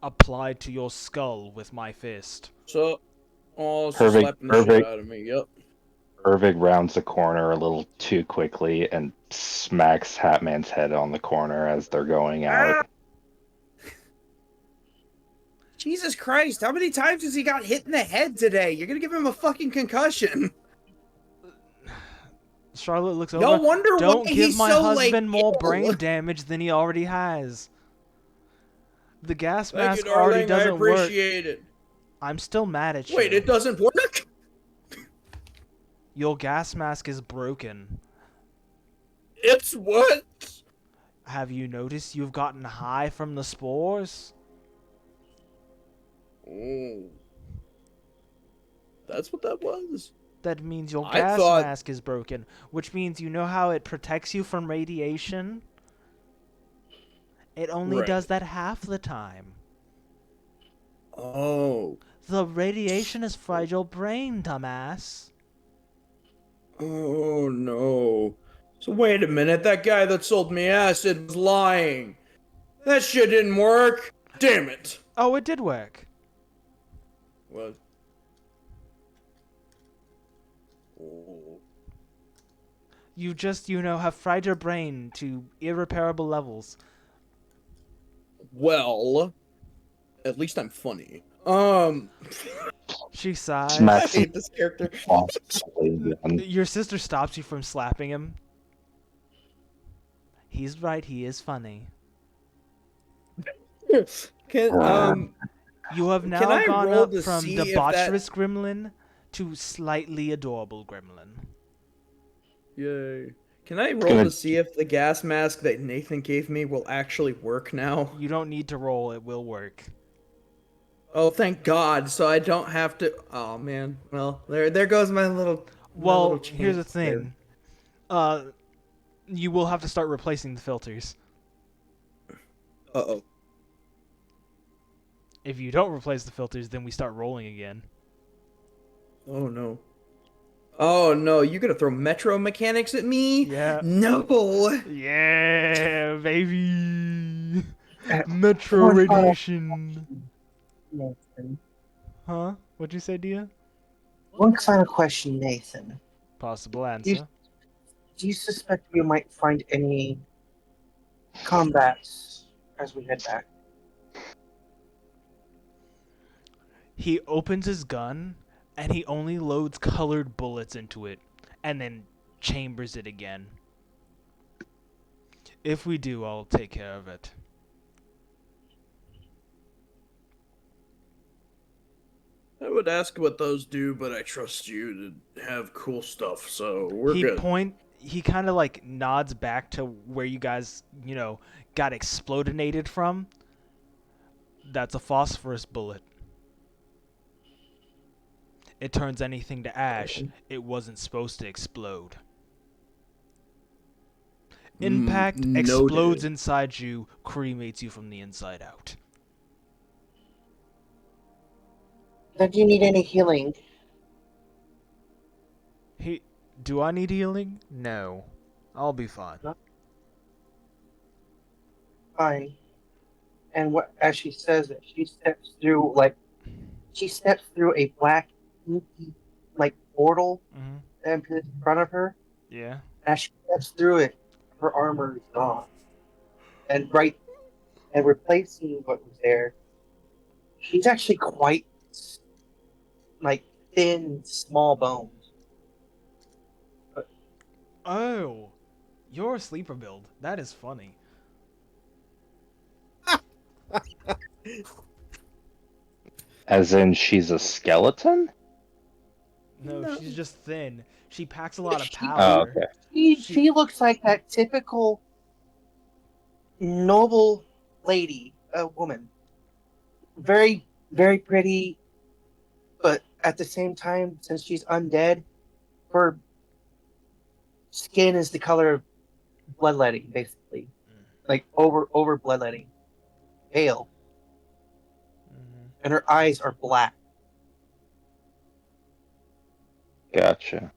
applied to your skull with my fist. So Perfect, slapping the shit perfect. out of me, yep. Irving rounds the corner a little too quickly and smacks Hatman's head on the corner as they're going out. Jesus Christ, how many times has he got hit in the head today? You're gonna give him a fucking concussion. Charlotte looks No over. wonder Don't why give he's my so, husband like, more ill." brain damage than he already has. The gas Thank mask you, already darling. I doesn't work. appreciate it. I'm still mad at Wait, you. it doesn't work? Your gas mask is broken. It's what? Have you noticed you've gotten high from the spores? Oh. That's what that was? That means your I gas thought- mask is broken, which means you know how it protects you from radiation? It only Right. does that half the time. Oh. The radiation has fried your brain, dumbass. Oh, no. So wait a minute, that guy that sold me acid was lying. That shit didn't work. Damn it. Oh, it did work. What? Oh. You just, have fried your brain to irreparable levels. Well, at least I'm funny. She sighs. I Smacks him hate this character. forcefully again. Your sister stops you from slapping him. He's right, he is funny. Can You have Can now I gone roll up to from see if debaucherous gremlin to slightly adorable gremlin. Yay. Can I roll gonna- to see if the gas mask that Nathan gave me will actually work now? You don't need to roll, it will work. Oh, thank God! So I don't have to. Oh man. Well, there goes my little. Well, here's the chance there. thing. You will have to start replacing the filters. Uh-oh. If you don't replace the filters, then we start rolling again. Oh no. Oh no, you gonna throw metro mechanics at me? Yeah. No. Yeah, baby. Uh, Metro one final radiation. Nathan. Huh? What'd you say, Dia? One final question, Nathan. Possible Do answer. do you suspect we might find any combats as we head back? He opens his gun, and he only loads colored bullets into it, and then chambers it again. If we do, I'll take care of it. I would ask what those do, but I trust you to have cool stuff, so we're he good. he kind of like nods back to where you guys, got explodinated from. That's a phosphorus bullet. It turns anything to ash. It wasn't supposed to explode. Impact explodes Noted. inside you, cremates you from the inside out. Do you need any healing? Do I need healing? No. I'll be fine. Fine. And what as she says it, she steps through a black inky portal Mm-hmm. that appears in front of her. Yeah. As she steps through it, her armor is gone. And replacing what was there, she's actually quite thin, small bones. Oh, you're a sleeper build. That is funny. As in, she's a skeleton? No, she's just thin. She packs a lot of Oh, power. okay. She looks like that typical noble lady, a woman. Very, very pretty, but at the same time, since she's undead, her skin is the color of bloodletting, basically. Like over bloodletting. Pale. Mm-hmm. And her eyes are black. Gotcha.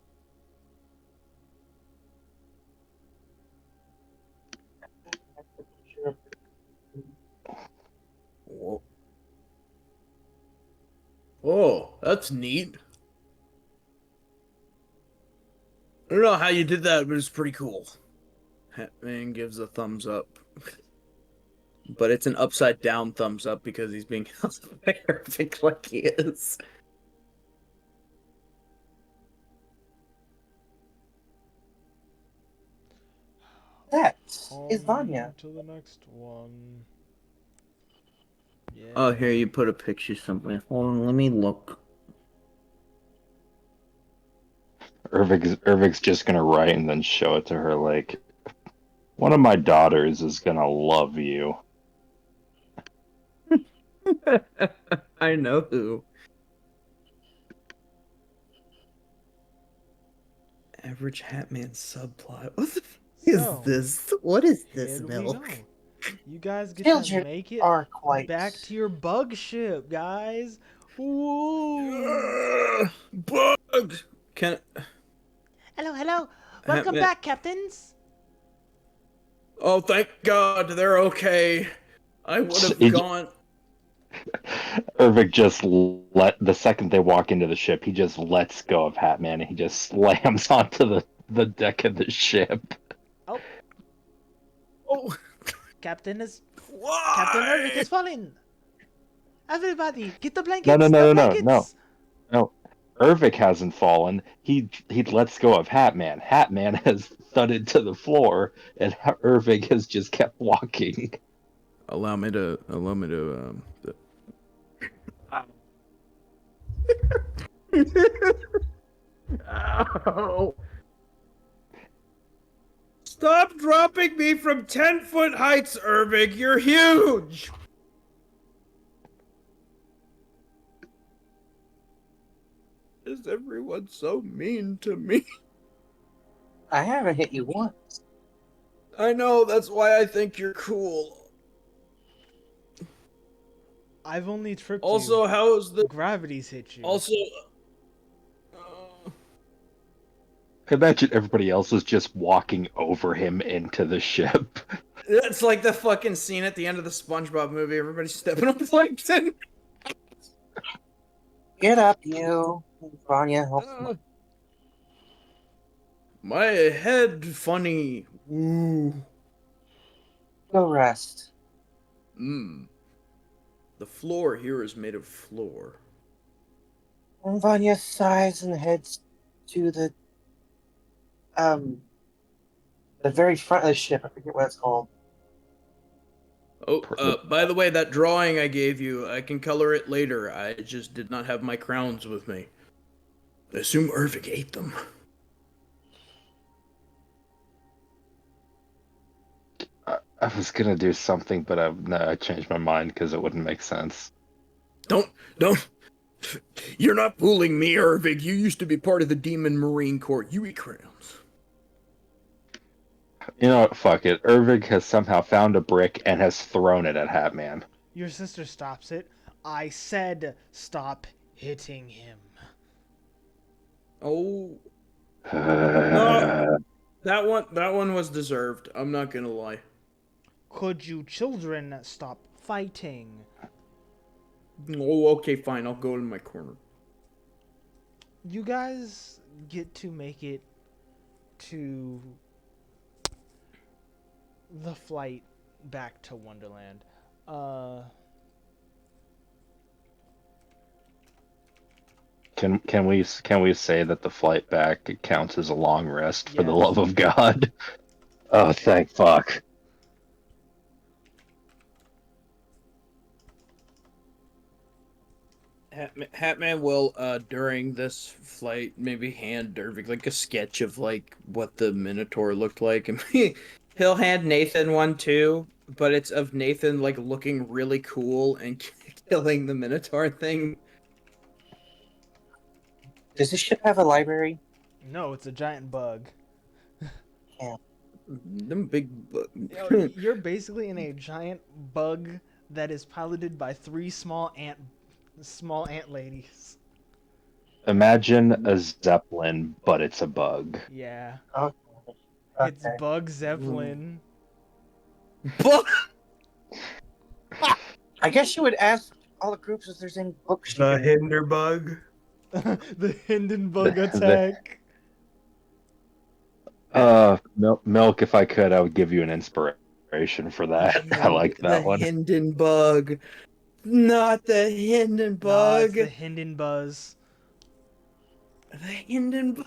Whoa. Oh, that's neat. I don't know how you did that, but it's pretty cool. Hatman gives a thumbs up. But it's an upside down thumbs up because he's being held perfect like he is. That is Vanya. To the next one. Yeah. Oh, here you put a picture somewhere. Hold on, let me look. Ervig's just gonna write and then show it to her like, one of my daughters is gonna love you. I know who. Average Hatman subplot. What the f is So, this? What is this here we milk? go. You guys get Children to make it are quite back to your bug ship, guys. Woo! Bug! Can Hello. Welcome Hatman- back, captains. Oh, thank God they're okay. I would have It- gone. Ervig just the second they walk into the ship, he just lets go of Hatman and he just slams onto the deck of the ship. Oh, Captain why? Ervik has fallen. Everybody, get the blankets. No, the no. blankets. No, Ervik hasn't fallen. He lets go of Hatman. Hatman has thudded to the floor, and Ervig has just kept walking. Allow me to Ow. Stop dropping me from 10-foot heights, Ervig. You're huge. is everyone so mean to me? I haven't hit you once. I know, that's why I think you're cool. I've only tripped Also, you. how's the... Gravity's hit you. Also... Imagine everybody else is just walking over him into the ship. It's like the fucking scene at the end of the SpongeBob movie. Everybody's stepping on plankton. Get up, you. Vanya, help. My head funny. Ooh. Go rest. Mmm. The floor here is made of floor. And Vanya sighs and heads to the very front of the ship. I forget what it's called. Oh, by the way, that drawing I gave you, I can color it later. I just did not have my crowns with me. I assume Ervik ate them. I was gonna do something, but I changed my mind because it wouldn't make sense. Don't. You're not fooling me, Ervik. You used to be part of the Demon Marine Corps. You eat crowns. You know what? Fuck it. Ervig has somehow found a brick and has thrown it at Hatman. Your sister stops it. I said stop hitting him. Oh. No, that one was deserved. I'm not gonna lie. Could you children stop fighting? Oh, okay, fine. I'll go in my corner. You guys get to make it to the flight back to Wonderland. Can we say that the flight back counts as a long rest for the Yes. love of God? Oh, thank fuck. Hatman will, during this flight, maybe hand Dervik like a sketch of like what the Minotaur looked like, and he'll hand Nathan one too. But it's of Nathan like looking really cool and killing the Minotaur thing. Does this ship have a library? No, it's a giant bug. Them big. You're basically in a giant bug that is piloted by three small ant ladies. Imagine a Zeppelin, but it's a bug. Yeah. Okay. It's Bug Zeppelin. I guess you would ask all the groups if there's any books. The Hinderbug. The Hindenburg The- attack. Milk, if I could, I would give you an inspiration for that. I like that the one. Hindenbug. Not the Hindenbug. No, it's the Hindenbuzz. The Hindenbug.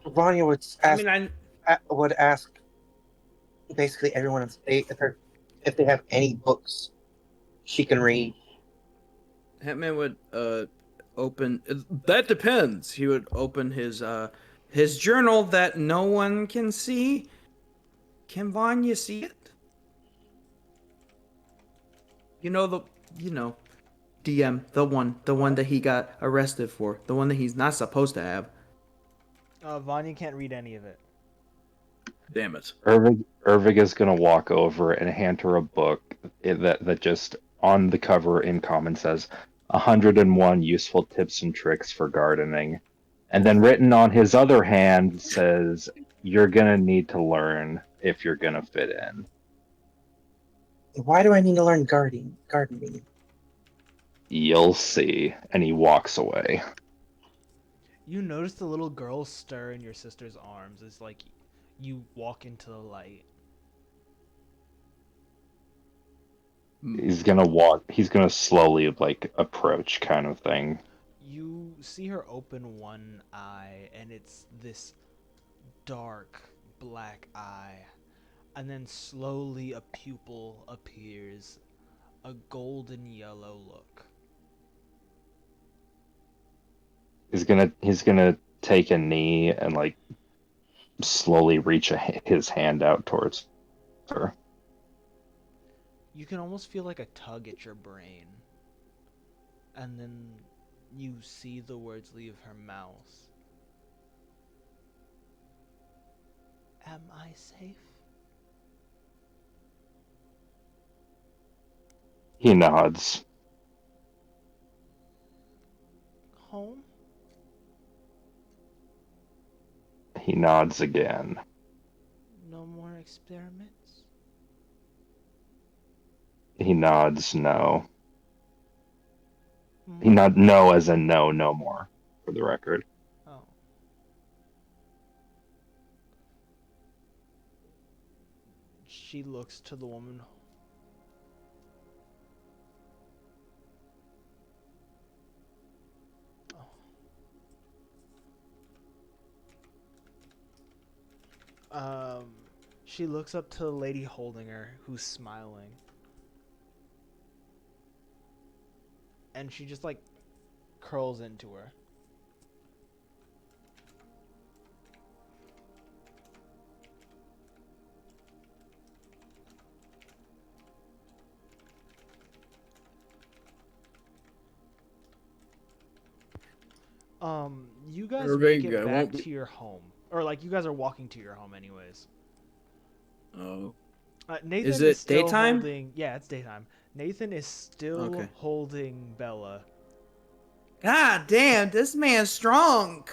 Vanya would ask. I mean, would ask basically everyone if they have any books she can read. Hitman would open. That depends. He would open his journal that no one can see. Can Vanya see it? DM, the one that he got arrested for, the one that he's not supposed to have. Vanya can't read any of it. Damn it. Ervig is gonna walk over and hand her a book that just on the cover in common says 101 useful tips and tricks for gardening. And then written on his other hand says, you're gonna need to learn if you're gonna fit in. Why do I need to learn gardening? You'll see. And he walks away. You notice the little girl stir in your sister's arms as like you walk into the light. He's gonna slowly like approach kind of thing. You see her open one eye and it's this dark black eye. And then slowly a pupil appears, a golden yellow look. He's gonna take a knee and like slowly reach his hand out towards her. You can almost feel like a tug at your brain. And then you see the words leave her mouth. Am I safe? He nods. Home? He nods again. No more experiments? He nods no. Hmm? He nod no as in no, no more, for the record. Oh. She looks to the woman. Um, she looks up to the lady holding her, who's smiling. And she just, like, curls into her. You guys You're make big, it I back won't be- to your home. Or, like, you guys are walking to your home anyways. Oh. Nathan Is it still daytime? holding... Yeah, it's daytime. Nathan is still Okay. holding Bella. God damn, this man's strong.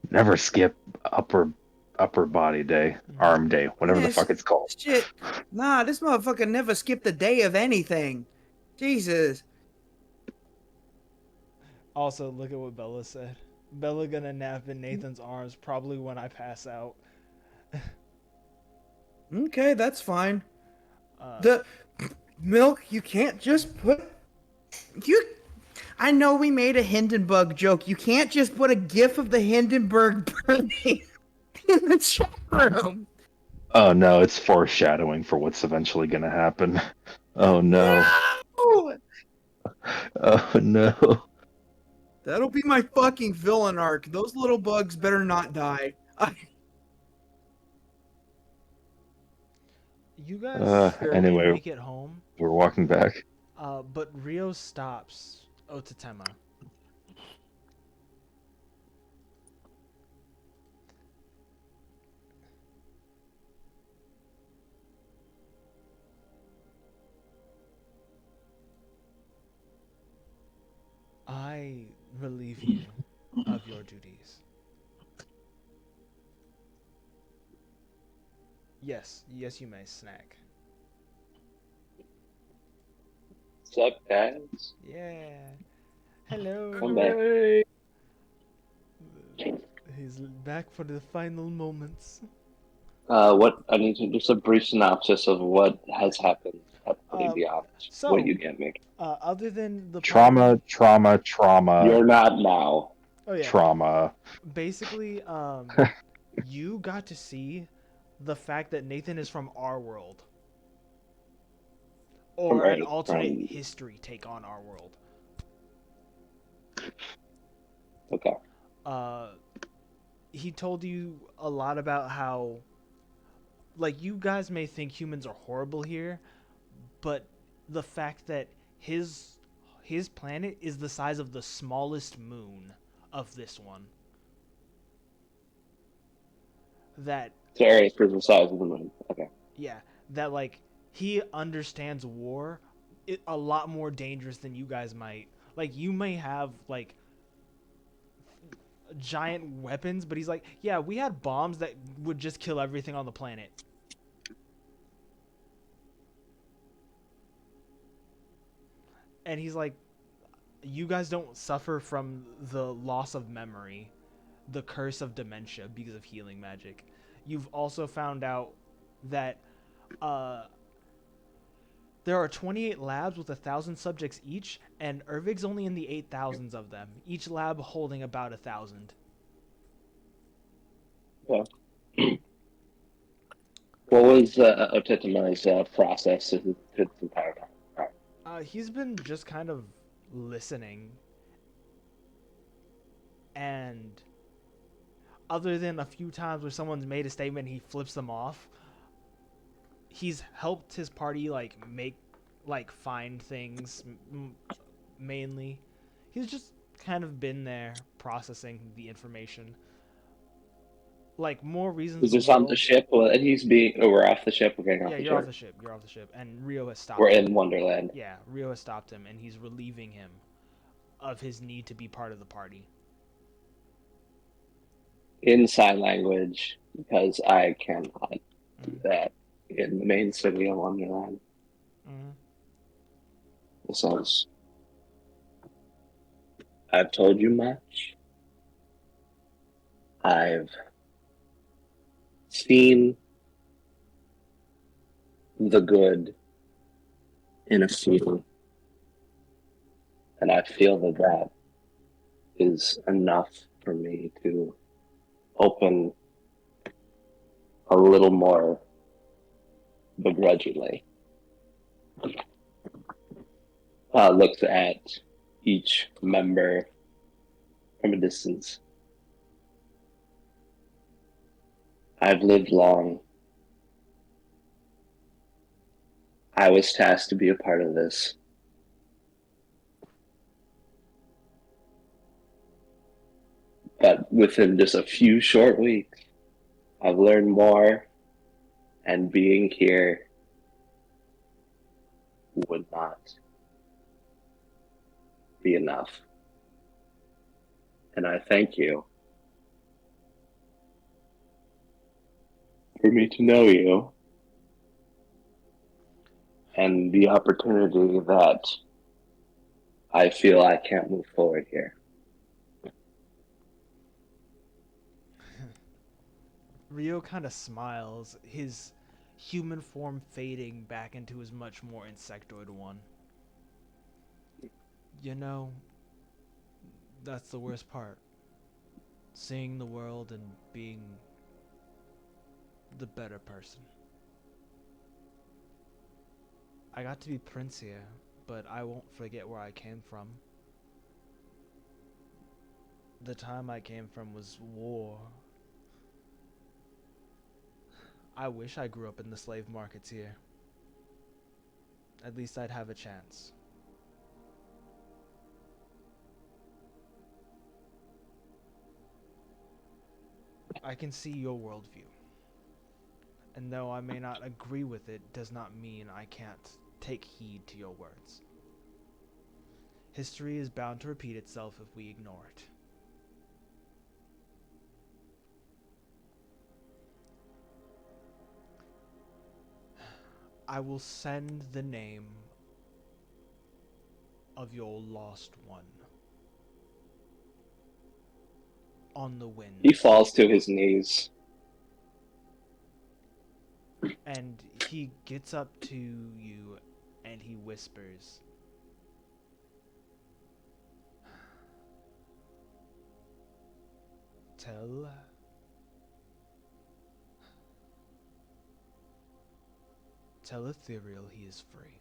Never skip upper body day, arm day, whatever the Man, fuck it's called. shit. Nah, this motherfucker never skipped a day of anything. Jesus. Also, look at what Bella said. Bella gonna nap in Nathan's arms probably when I pass out. Okay, that's fine. Uh, The milk, you can't just put. You. I know we made a Hindenburg joke. You can't just put a gif of the Hindenburg burning in the chat room. Oh no, it's foreshadowing for what's eventually gonna happen. Oh no. No! Oh no. That'll be my fucking villain arc. Those little bugs better not die. you guys slowly Anyway, make it home, we're walking back. but Rio stops Otatema. I relieve you of your duties. Yes, you may snack. What's up, guys? Yeah. Hello. I'm back. He's back for the final moments. What I need to just a brief synopsis of what has happened at Putty Um, Beyond. so, What you get me. Other than the Trauma, party, You're not now. oh yeah, trauma. basically, you got to see the fact that Nathan is from our world, or an Right, alternate from- history take on our world. Okay. He told you a lot about how, like, you guys may think humans are horrible here, but the fact that his planet is the size of the smallest moon of this one. That So Aries is the size of the moon. Okay. yeah, that like he understands war a lot more dangerous than you guys might. Like you may have like giant weapons, but he's like, yeah, we had bombs that would just kill everything on the planet. And he's like, you guys don't suffer from the loss of memory, the curse of dementia because of healing magic. You've also found out that there are 28 labs with 1,000 subjects each, and Ervig's only in the 8,000s of them, each lab holding about 1,000. Okay. What was Otetima's process through this entire time? He's been just kind of listening, and other than a few times where someone's made a statement, he flips them off. He's helped his party like find things, mainly. He's just kind of been there processing the information. Like, more reasons Is the this on the world. ship? Well, and he's being. Oh, we're off the ship. We're getting off Yeah, the you're off ship. the ship. You're off the ship. And Rio has stopped We're him. in Wonderland. Yeah, Rio has stopped him, and he's relieving him of his need to be part of the party. In sign language, because I cannot do Mm. that in the main city of Wonderland. Mm. It says, I've told you much. I've seen the good in a few, and I feel that that is enough for me to open a little more begrudgingly. Looks at each member from a distance. I've lived long. I was tasked to be a part of this. But within just a few short weeks, I've learned more, and being here would not be enough. And I thank you for me to know you and the opportunity that I feel I can't move forward here. Rio kind of smiles, his human form fading back into his much more insectoid one. You know, that's the worst part. Seeing the world and being the better person. I got to be prince here, but I won't forget where I came from. The time I came from was war. I wish I grew up in the slave markets here. At least I'd have a chance. I can see your worldview. And though I may not agree with it, does not mean I can't take heed to your words. History is bound to repeat itself if we ignore it. I will send the name of your lost one on the wind. He falls to his knees. And he gets up to you and he whispers, Tell Ethereal he is free.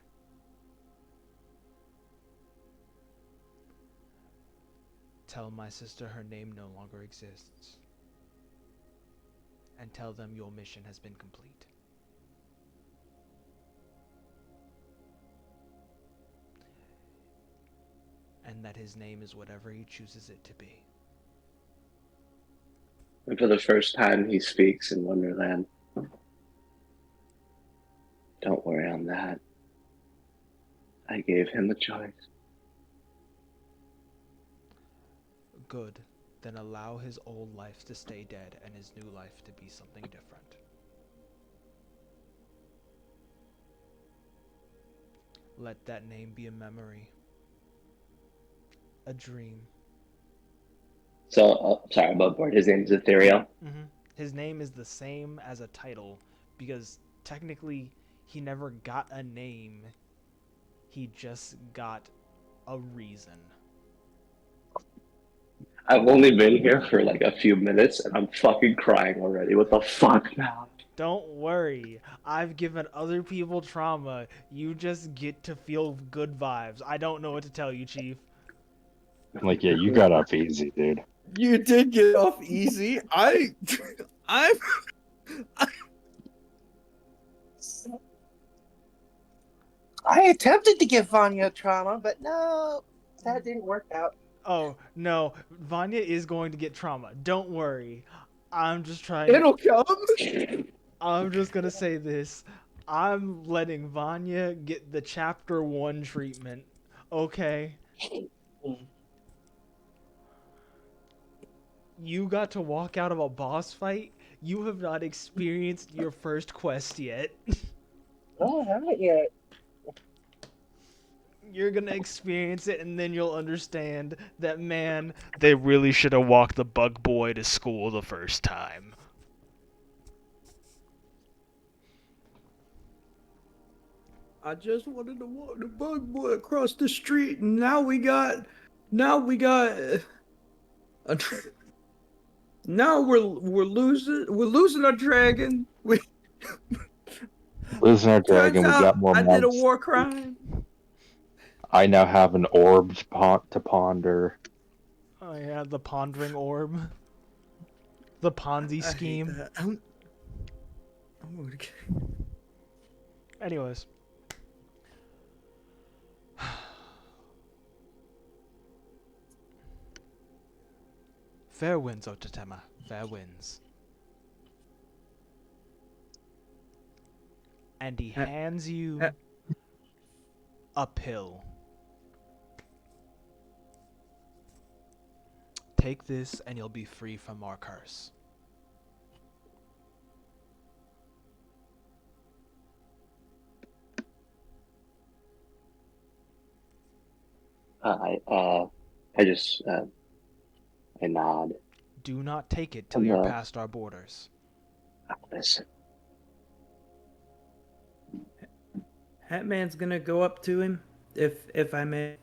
Tell my sister her name no longer exists. And tell them your mission has been complete. And that his name is whatever he chooses it to be. And for the first time, he speaks in Wonderland. Don't worry on that. I gave him a choice. Good. Then allow his old life to stay dead and his new life to be something different. Let that name be a memory. A dream. So, sorry about board. His name is Ethereal. Mm-hmm. His name is the same as a title because technically he never got a name. He just got a reason. I've only been here for like a few minutes and I'm fucking crying already. What the fuck now? Don't worry. I've given other people trauma. You just get to feel good vibes. I don't know what to tell you, Chief. Like, yeah, you got off easy, dude. You did get off easy. I'm I attempted to give Vanya trauma, but no. that didn't work out. Oh no, Vanya is going to get trauma. Don't worry. I'm just trying. It'll come. I'm just gonna say this. I'm letting Vanya get the chapter 1 treatment. Okay. You got to walk out of a boss fight. You have not experienced your first quest yet. Oh, I haven't yet. You're gonna experience it, and then you'll understand that, man, they really should have walked the bug boy to school the first time. I just wanted to walk the bug boy across the street, and now we got. Now we're losing our dragon. Losing our dragon, Turns we got out more I did a months. war crime. I now have an orb to ponder. Oh yeah, the pondering orb. The Ponzi scheme. Anyways. Fair winds, Otatema. Fair winds. And he hands you a pill. Take this and you'll be free from our curse. I nod. Do not take it till you're past our borders. Listen. Hatman's gonna go up to him, if I may.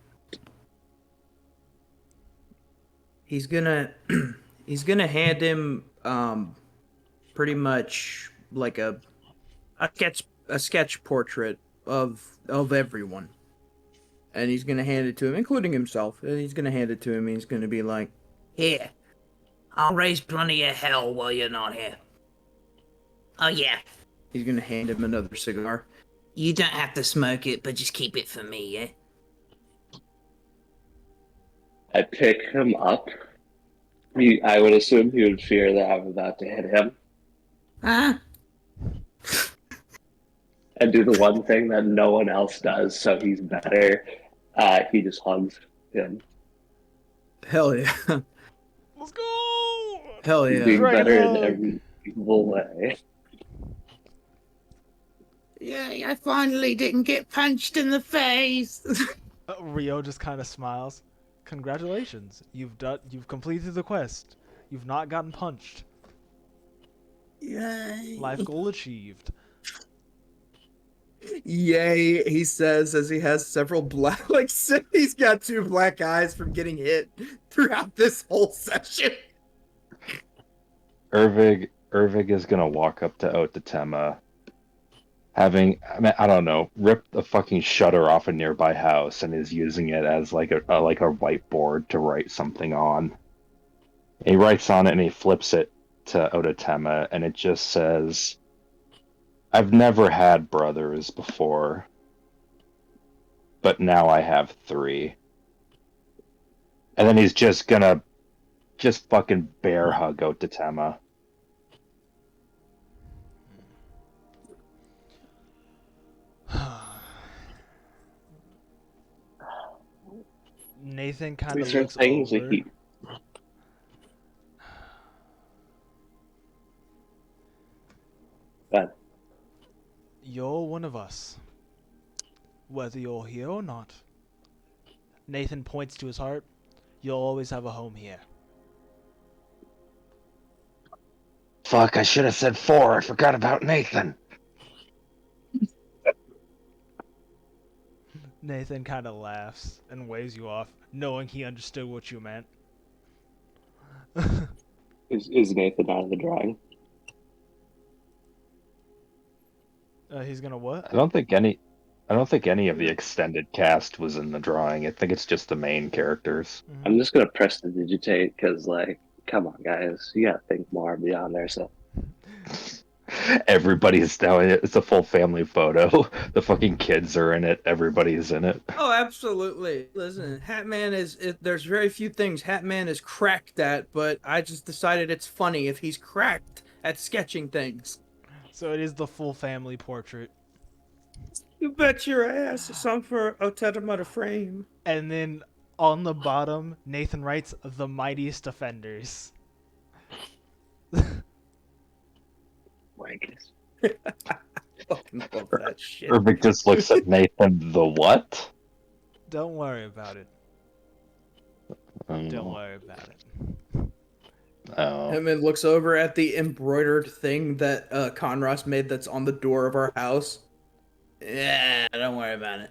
He's gonna hand him pretty much like a sketch portrait of everyone. And he's gonna hand it to him, including himself. And he's gonna hand it to him, and he's gonna be like, Here, I'll raise plenty of hell while you're not here. Oh yeah, he's gonna hand him another cigar. you don't have to smoke it, but just keep it for me, yeah? I pick him up. I would assume he would fear that I'm about to hit him. Huh? And do the one thing that no one else does, so he's better. He just hugs him. Hell yeah. Let's go! Hell yeah. Being Dragon better hug. in every single way. Yeah, I finally didn't get punched in the face. Rio just kind of smiles. Congratulations, you've completed the quest. You've not gotten punched. Yay. Life goal achieved. Yay, he says as he has several black, he's got 2 black eyes from getting hit throughout this whole session. Ervig is gonna walk up to Otatema, having, I don't know, ripped the fucking shutter off a nearby house and is using it as like a whiteboard to write something on. And he writes on it and he flips it to Otatema, and it just says, "I've never had brothers before, but now I have 3." And then he's just gonna fucking bear hug Otatema. Nathan kind of These are looks things that over. he. But You're one of us. Whether you're here or not. Nathan points to his heart. You'll always have a home here. Fuck, I should have said 4. I forgot about Nathan. Nathan kind of laughs and waves you off, knowing he understood what you meant. is Nathan out of the drawing? He's gonna what? I don't think any of the extended cast was in the drawing. I think it's just the main characters. Mhm. I'm just gonna press the digitate because, come on, guys, you gotta think more beyond there. So Everybody's now in it. It's a full family photo. The fucking kids are in it. Everybody's in it. Oh, absolutely. Listen, Hatman there's very few things Hatman is cracked at, but I just decided it's funny if he's cracked at sketching things. So it is the full family portrait. You bet your ass. It's on for Otetamata frame. And then on the bottom, Nathan writes, "The mightiest offenders." Wankers. Fucking love that shit. Irving just looks at Nathan. The what? Don't worry about it. Don't Oh, worry about it. oh. Hatman looks over at the embroidered thing that Conros made that's on the door of our house. Yeah, don't worry about it.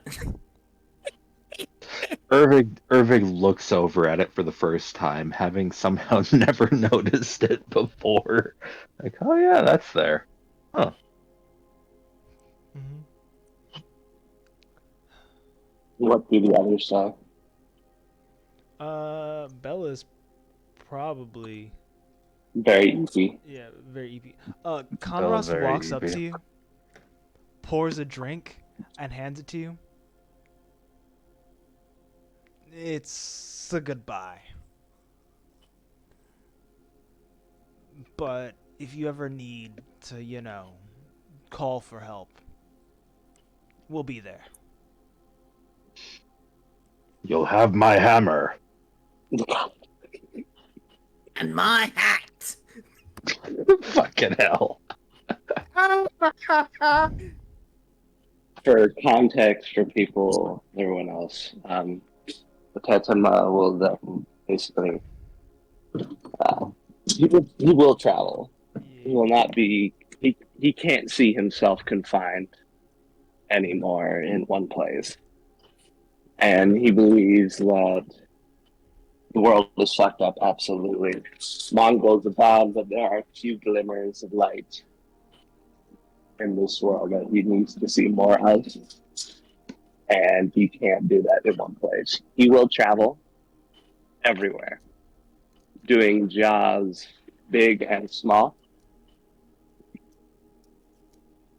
Irving looks over at it for the first time, having somehow never noticed it before. Like, oh yeah, that's there. Huh. Mm-hmm. What do the others say? Bella's probably Very easy. very easy. Bella's Conros very walks up easy. to you, pours a drink, and hands it to you. It's a goodbye. But if you ever need to, call for help, we'll be there. You'll have my hammer. And my hat. Fucking hell. For context for people, everyone else, the Tetama will then basically he will travel. He will not be. He can't see himself confined anymore in one place, and he believes that the world is fucked up. Absolutely, Mongols abound, but there are few glimmers of light in this world that he needs to see more of, and he can't do that in one place. He will travel everywhere, doing jobs big and small,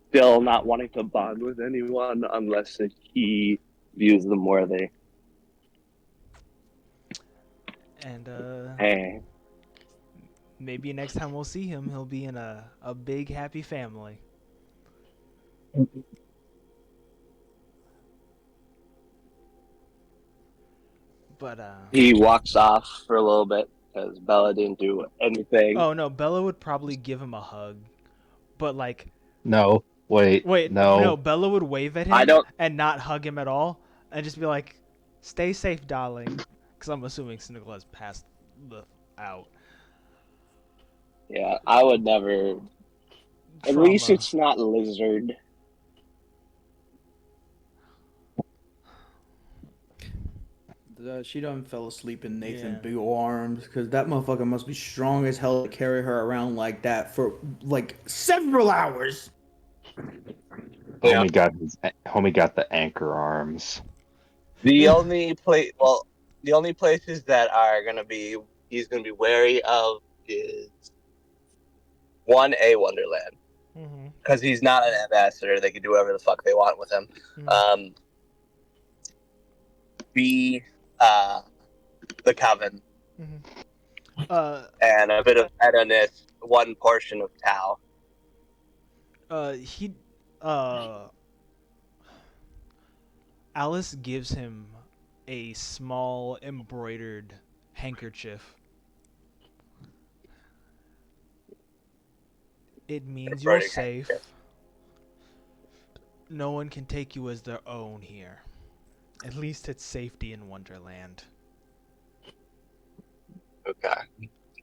still not wanting to bond with anyone unless he views them worthy. And Hey, maybe next time we'll see him, he'll be in a big happy family. But he walks off for a little bit because Bella didn't do anything. oh no, Bella would probably give him a hug. But No, wait, no, no. Bella would wave at him I don't. and not hug him at all, and just be like, "Stay safe, darling," because I'm assuming Snickle has passed out. Yeah, I would never. At Trauma. least it's not lizard. She done fell asleep in Nathan's Yeah. big ol' arms because that motherfucker must be strong as hell to carry her around like that for like several hours. Yeah. Homie got the anchor arms. The only places that he's gonna be wary of is 1A Wonderland, Mm-hmm. because he's not an ambassador. They can do whatever the fuck they want with him. Mm-hmm. B, the Coven, Mm-hmm. and a bit of Edonith, one portion of Tau. Alice gives him a small embroidered handkerchief. It means you're Embroidered safe. handkerchief. No one can take you as their own here. At least it's safety in Wonderland. Okay.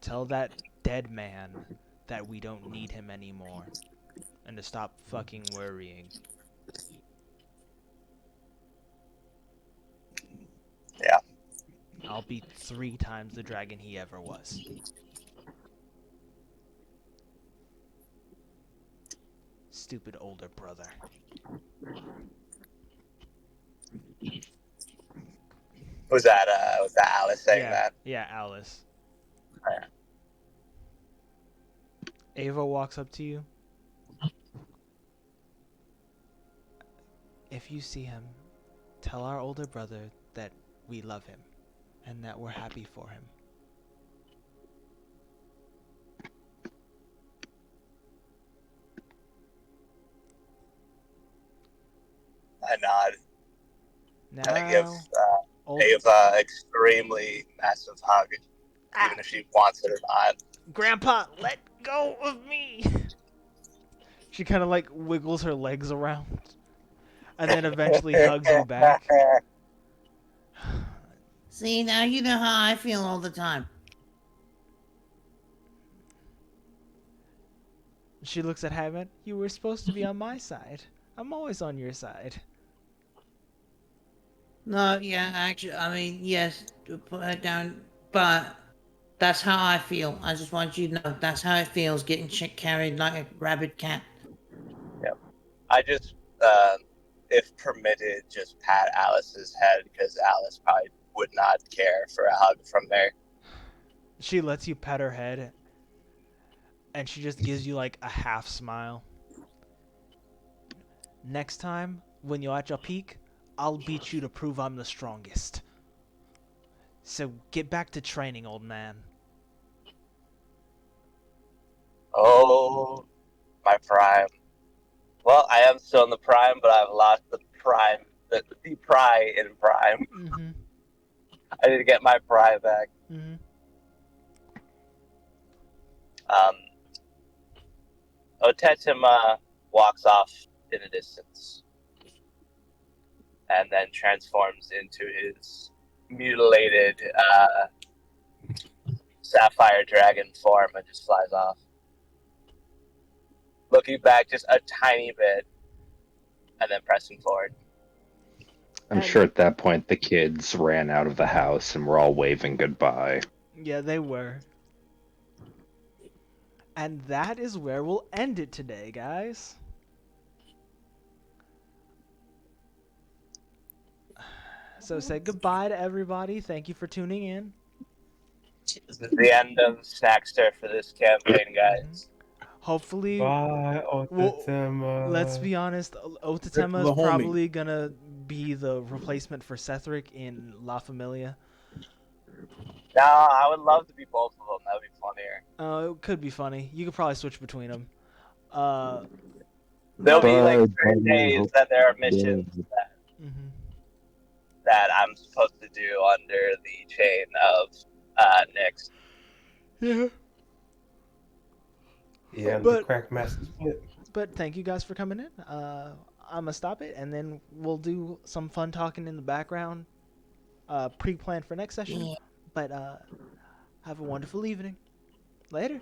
Tell that dead man that we don't need him anymore. And to stop fucking worrying. Yeah. I'll be 3 times the dragon he ever was. Stupid older brother. Was that Alice saying Yeah, that? yeah, Alice. Yeah. Ava walks up to you. if you see him, tell our older brother that we love him and that we're happy for him. I nod. I give Now, old Ava extremely massive hug, even if she wants it or not. Grandpa, let go of me. She kind of like wiggles her legs around and then eventually hugs you back. See, now you know how I feel all the time. She looks at Hammond. You were supposed to be on my side. I'm always on your side. No, yeah, actually, I mean, yes, to put her down, but that's how I feel. I just want you to know that's how it feels getting carried like a rabid cat. Yep. I just, if permitted, just pat Alice's head because Alice probably would not care for a hug from there. She lets you pet her head and she just gives you like a half smile. Next time, when you're at your peak, I'll beat you to prove I'm the strongest. So get back to training, old man. Oh, my prime. Well, I am still in the prime, but I've lost the prime, the pry in prime. Mm-hmm. I need to get my pry back. Mm-hmm. Otetima walks off in the distance and then transforms into his mutilated sapphire dragon form and just flies off. Looking back just a tiny bit and then pressing forward. I'm sure at that point the kids ran out of the house and were all waving goodbye. Yeah, they were. And that is where we'll end it today, guys. So say goodbye to everybody. Thank you for tuning in. This is the end of Snackster for this campaign, guys. Hopefully, Bye, Otetema. let's be honest, Otetema the is homie. probably gonna be the replacement for Sethric in La Familia. No, I would love to be both of them. That would be funnier. It could be funny. You could probably switch between them. There'll be like But certain days that there are missions Mm-hmm. that I'm supposed to do under the chain of Nyx. Yeah. Yeah, the But- crack master split. But thank you guys for coming in. I'm gonna stop it, and then we'll do some fun talking in the background, pre-planned for next session. Yeah. But have a wonderful evening. Later.